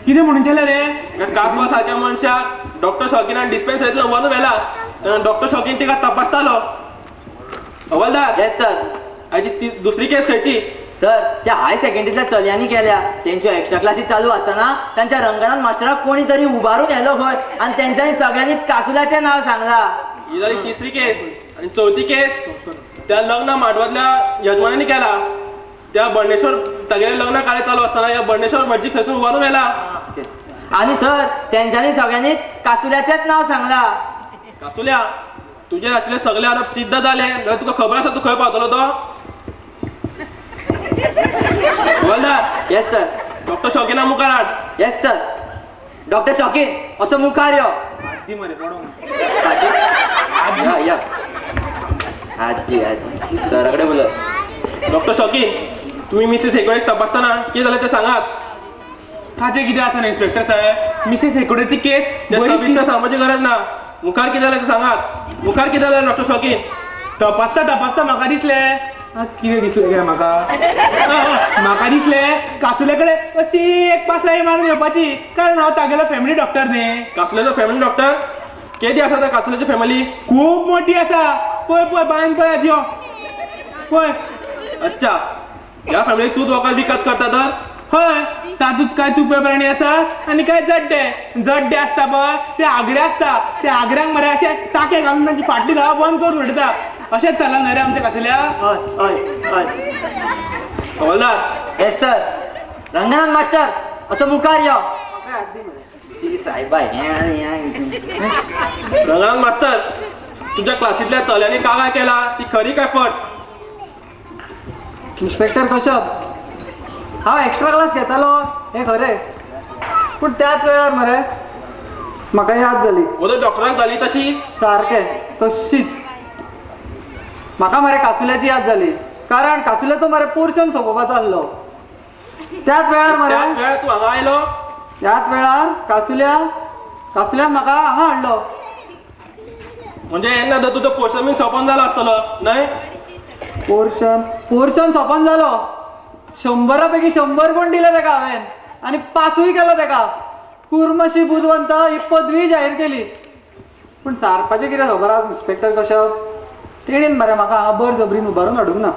कितें म्हणून केलं रे कासवा सारख्या मनशाक डॉक्टर शॉकीनान डिस्पेन्सरींतल्यान व्हरून व्हेला तेन्ना डॉक्टर शॉकीन तिका तपासतालो हवालदार येस सर हाची ती दुसरी केस खंयची सर त्या हाय सेकंडरीतल्या चलयांनी केल्या तेंच्यो एक्स्ट्रा क्लासी चालू आसतना तांच्या रंगनाथ मास्टराक कोणी तरी उबारून येयलो खंय आणि तेंच्यांनी सगळ्यांनी कासुल्याचें नांव सांगलां ही जाली तिसरी केस आणि चौथी केस त्या लग्न माडवातल्या यजमानांनी केला त्या बर्णेश्वर सगळे लग्न कार्य चालू असताना या बर्णेश्वर मस्जिद थंयसून उबारून येला आणि सर तेंच्यांनी सगळ्यांनी कासुल्याचेंच नांव सांगलां कासुल्या तुझे आशिल्ले सगळे आरोप सिद्ध जाले जाल्यार तुका खबर आसा तूं खंय पावतलो तो हवालदार येस सर डॉक्टर शॉकीना मुखार हाड येस सर डॉक्टर शॉकीन असो मुखार यो दी मरे पडो या या आजी आजी सरा कडेन उलय डॉक्टर शॉकीन तुम्ही मिसेस हेकोडेक तपासताना कितें जालें तें सांगात ताजें कितें आसा न्ही इन्स्पेक्टर साहेब मिसेस हेकोडेची केस सविस्तर सांगपाची गरज ना मुखार कितें जालें तें सांगात मुखार कितें जालें डॉक्टर शॉकीन तपासता म्हाका दिसलें कितें दिसलें गे म्हाका दिसलें कासुले कडेन अशी एक पासळी मारून येवपाची कारण हांव तागेलो फॅमिली डॉक्टर न्ही कासुल्याचो फॅमिली डॉक्टर केदी आसा त्या कासुल्याची फॅमिली खूब मोठी आसा पळय पळय बायन पळयात यो पळय अच्छा ह्या फॅमिलीक तूच वखद विकत करता तर हय तातूंत काय तुपे प्राणी आसा आनी काय जड्डे आसता पळय ते आगरे आसता त्या आगऱ्यांक मरे अशे टाके घालून तांची फाटली धांव बंद करून उडयता अशेंच चल्ला न्हय रे आमच्या कासुल्या हय हय हय हवालदार येस सर रंगनाथ मास्टर असो मुखार यो शी सायबा रंगनाथ मास्तर तुझ्या क्लासीतल्या चल्यांनी कागाळ केला ती खरी काय फट इन्स्पेक्टर कश्यप हांव एक्स्ट्रा क्लास घेतालो हें खरें पूण त्याच वेळार मरे म्हाका याद जाली वदो डॉक्टराक जाली तशी सारकें तशीच म्हाका मरे कासुल्याची याद जाली कारण कासुल्याचो मरे पोर्शन सोंपोवपाचो आसलो त्याच वेळार मरे त्याच वेळार तूं हांगा आयलो त्याच वेळार कासुल्यान म्हाका हांगा हाडलो म्हणजे येन्ना तर तुजो पोर्शन बीन सोंपोन जालो आसतलो न्हय पोर्शन सोंपोन जालो 100 पैकी 100 कोण दिले तेका हांवें आनी पासूय केलो तेका कुर्मशी बुदवंत ही पदवी जाहीर केली पूण सारपाचें कितें खबर आसा इन्स्पेक्टर कश्यप तेणीन मरे म्हाका हांगा बळजबरीन उबारून हाडूंक ना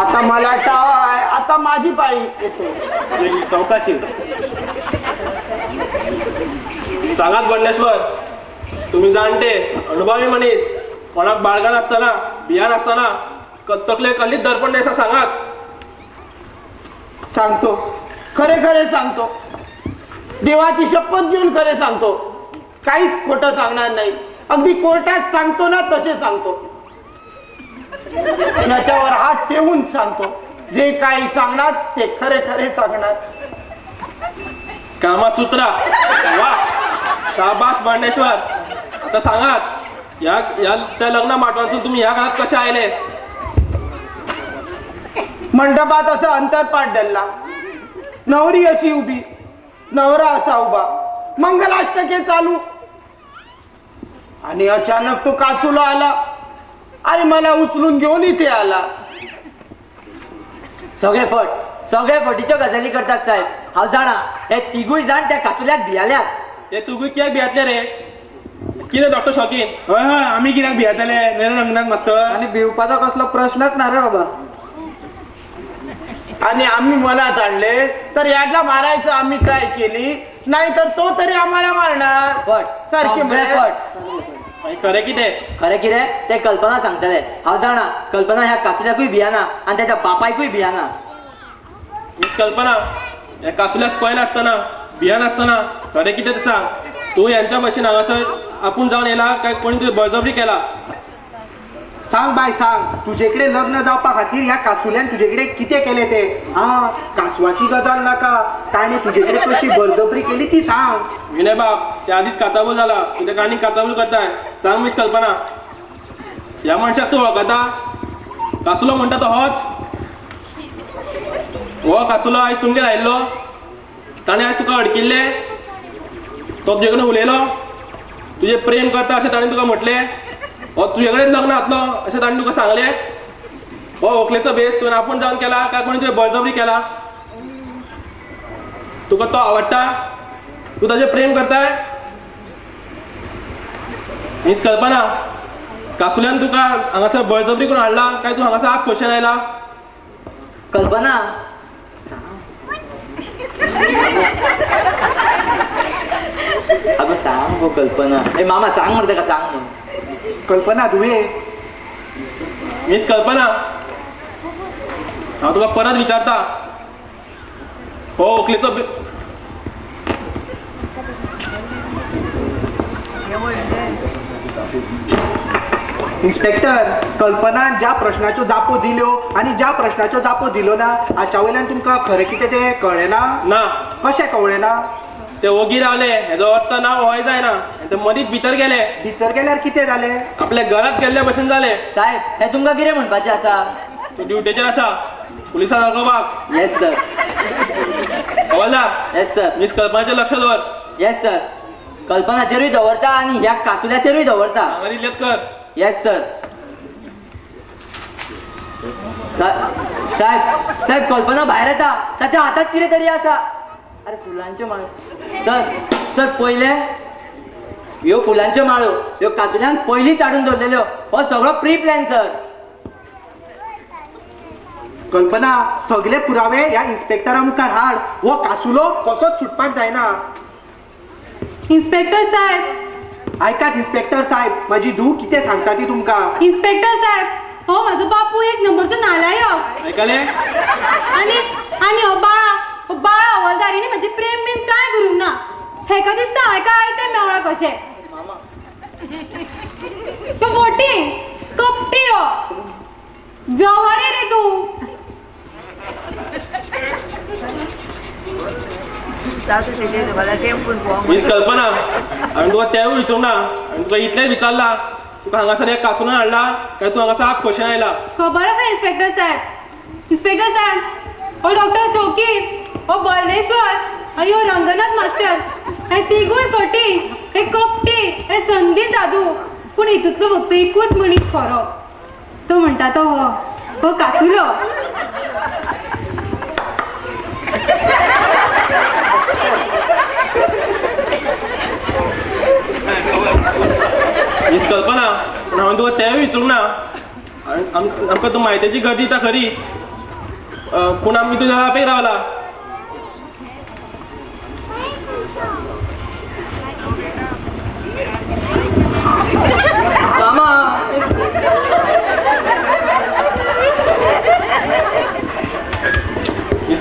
आता मला टावाय आता माझी पाळी येते चौकाशी सांगात बंडेश्वर तुम्ही जाणटे अनुभवी मनीस कोणाक बाळगान असताना बियान असताना तकले कल्लीत दर्पण द्यायचा सांगात. सांगतो, खरे खरे सांगतो, देवाची शपथ घेऊन खरे सांगतो, काहीच खोटं सांगणार नाही. अगदी कोर्टात सांगतो ना तसे सांगतो. याच्यावर हात ठेवून सांगतो, जे काही सांगणार ते खरे खरे सांगणार. कामासूत्रा वा, शाबास बांडेश्वर. आता सांगात त्या लग्न माटवांसून तुम्ही या घरात कसे आले? मंडपात असा अंतरपाट डल्ला, नवरी अशी उभी, नवरा असा उभा, मंगलाष्टके चालू, आणि अचानक तो कासूला आला आणि मला उचलून घेऊन इथे आला. सगळे फटीच्यो गजाली करतात साहेब. हांव जाणा हे तिगूय जाण त्या कासुल्याक भियाल्यात. ते तुगू कित्याक भियातले रे? कितें डॉक्टर शॉकीन? हय हय, आमी कित्याक भियातले नेर रंगनाथ मास्तर? आणि भिवपाचो कसलो प्रश्नच ना रे बाबा. आणि आम्ही मनात आणले तर याला मारायचं आम्ही ट्राय केली, नाही तर तो तरी आम्हाला मारणार. फट सारखे सगळे म्हणे. फट. खरें कितें? खरें कितें ते कल्पना सांगतले. हांव जाणा कल्पना ह्या कासुल्याकूय भियाना आणि त्याच्या बापायकूय भियाना. मिस कल्पना, या कासुल्याक पळय नासतना भिया नासतना खरें कितें तें सांग. तू यांच्या भशेन हांगासर आपूण जावन येला काय कोणी तुवें बळजबरी केला? सांग बाय सांग, तुझेकडे लग्न जावपा खातीर ह्या कासुल्यान तुझेकडे कितें केले ते? हा, कासवाची गजाल नाका, ताणे तुझेकडे कशी बळजबरी केली ती सांग. विनय बाप, त्या आधीच काचाबूल झाला, तुझ्या काणी काचाबूल करताय. सांग मिस कल्पना, या मनशाक तू वळखता? कासुलो म्हणटा तो होच? हो कासुलो आयज तुमगेर आयिल्लो? ताणें आयज तुका अडकिल्ले? तो तुजे कडेन उलयलो? तुजे प्रेम करता अशें ताणें तुका म्हटलें? हो तुजे कडेन लग्न जातलो अशें ताणें तुका सांगलें? हो व्हंकलेचो बेस तुवें आपूण जावन केला काय कोणी तुवें बळजबरी केला? तुका तो आवडटा? तू ताजेर प्रेम करताय? मिस कल्पना, कासुल्यान तुका हांगासर बळजबरी करून हाडला काय तूं हांगासर आग खोशेन आयला? कल्पना अगं सांग गो कल्पना. ए मामा सांग म्हणते का सांग म्हणून. कल्पना तुवे मिस कल्पना, हांव तुका परत विचारता, हो व्हंकलेचो इन्स्पेक्टर, कल्पनान ज्या प्रश्नाच्यो जापो दिल्यो आणि ज्या प्रश्नाच्यो जापो दिलो ना, हाच्या वयल्यान तुमकां खरें कितें तें कळ्ळें ना. कशें कळ्ळें ना? ते ओगी रावले, हेजो अर्थ नांव होय जायना. ते मदींच भितर गेले, भितर गेल्यार कितें जालें? आपल्या घरात गेल्ले भशेन जाले. साहेब हे तुमकां कितें म्हणपाचें आसा? तूं ड्युटेचेर आसा, पुलिसांक दाखोवपाक. Yes sir. हवालदार, येस सर. मिस कल्पनाचेर लक्ष दवर. Yes sir. कल्पनाचेरूय दवरता आणि ह्या कासुल्याचेरूय दवरता. हांगा रिलेट कर. Yes sir. साहेब साहेब कल्पना भायर येता, ताच्या हातात कितें तरी आसा. अरे फुलांच्यो माळो. सर सर पयले ह्यो फुलांच्यो माळो ह्यो कासुल्यान पयलींच हाडून दवरलेल्यो. हो सगळो प्री प्लॅन सर. कल्पना, सगळे पुरावे ह्या इन्स्पेक्टरा मुखार हाड. हो कासुलो कसोच सुटपाक जायना. इन्स्पेक्टर साहेब, ऐकात इन्स्पेक्टर साहेब, माझी धूव कितें सांगता ती तुमकां. इन्स्पेक्टर साहेब, हो माझो बापू एक नंबरचो नालायक. ऐकले? आणि हो बाळा हवालदारीने म्हणजे प्रेम बीन काय करूंक ना. हेका दिसता हाका आयते मेवळा कशें. तो मोठी कपटी हो व्यवहारी रे तू. मिस कल्पना, हांवें तुका तेवूय विचारूंक ना, हांवें तुका इतलेंच विचारला, तुका हांगासर एक कासुलान हाडला काय तूं हांगासर आग खोशेन आयला? खबर आसा इन्स्पेक्टर साहेब. इन्स्पेक्टर साहेब, हो डॉक्टर शोकी, हो बर्डेश्वर आणि हो रंगनाथ मास्टर, हे तिगूय फटी, हे कपटी, हे संधी जादू. पूण हितूंतलो फक्त एकूच मनीस खरो. तो म्हणटा तो हो कासुलो. मिस कल्पना, पूण हांवें तुका तेवूय विचारूंक ना. आमकां तूं म्हायतीची गरज दिता खरी, पूण आमी तुज्या जापेक रावला. मामा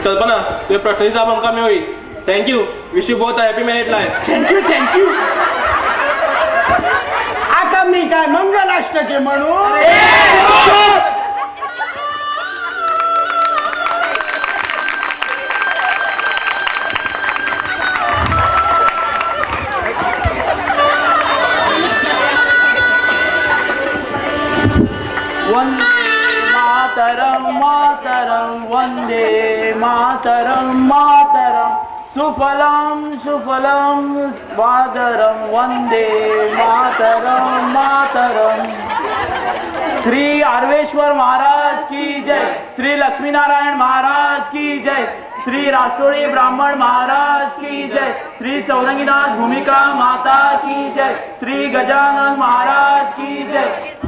कल्पना तुझे प्रश्नांची जाप आमकां मेळ्ळी. Thank you. Wish you both happy married life. Thank you. आता मी काय मंगलाष्टके म्हणू? मातरम मातरम वंदे मातरम मातरम सुफलम सुफलम मातरम वंदे मातरम मातरम. श्री आर्वेश्वर महाराज की जय. श्री लक्ष्मीनारायण महाराज की जय. श्री राष्ट्रोळी ब्राह्मण महाराज की जय. श्री चौरंगीनाथ भूमिका माता की जय. श्री गजानन महाराज की जय.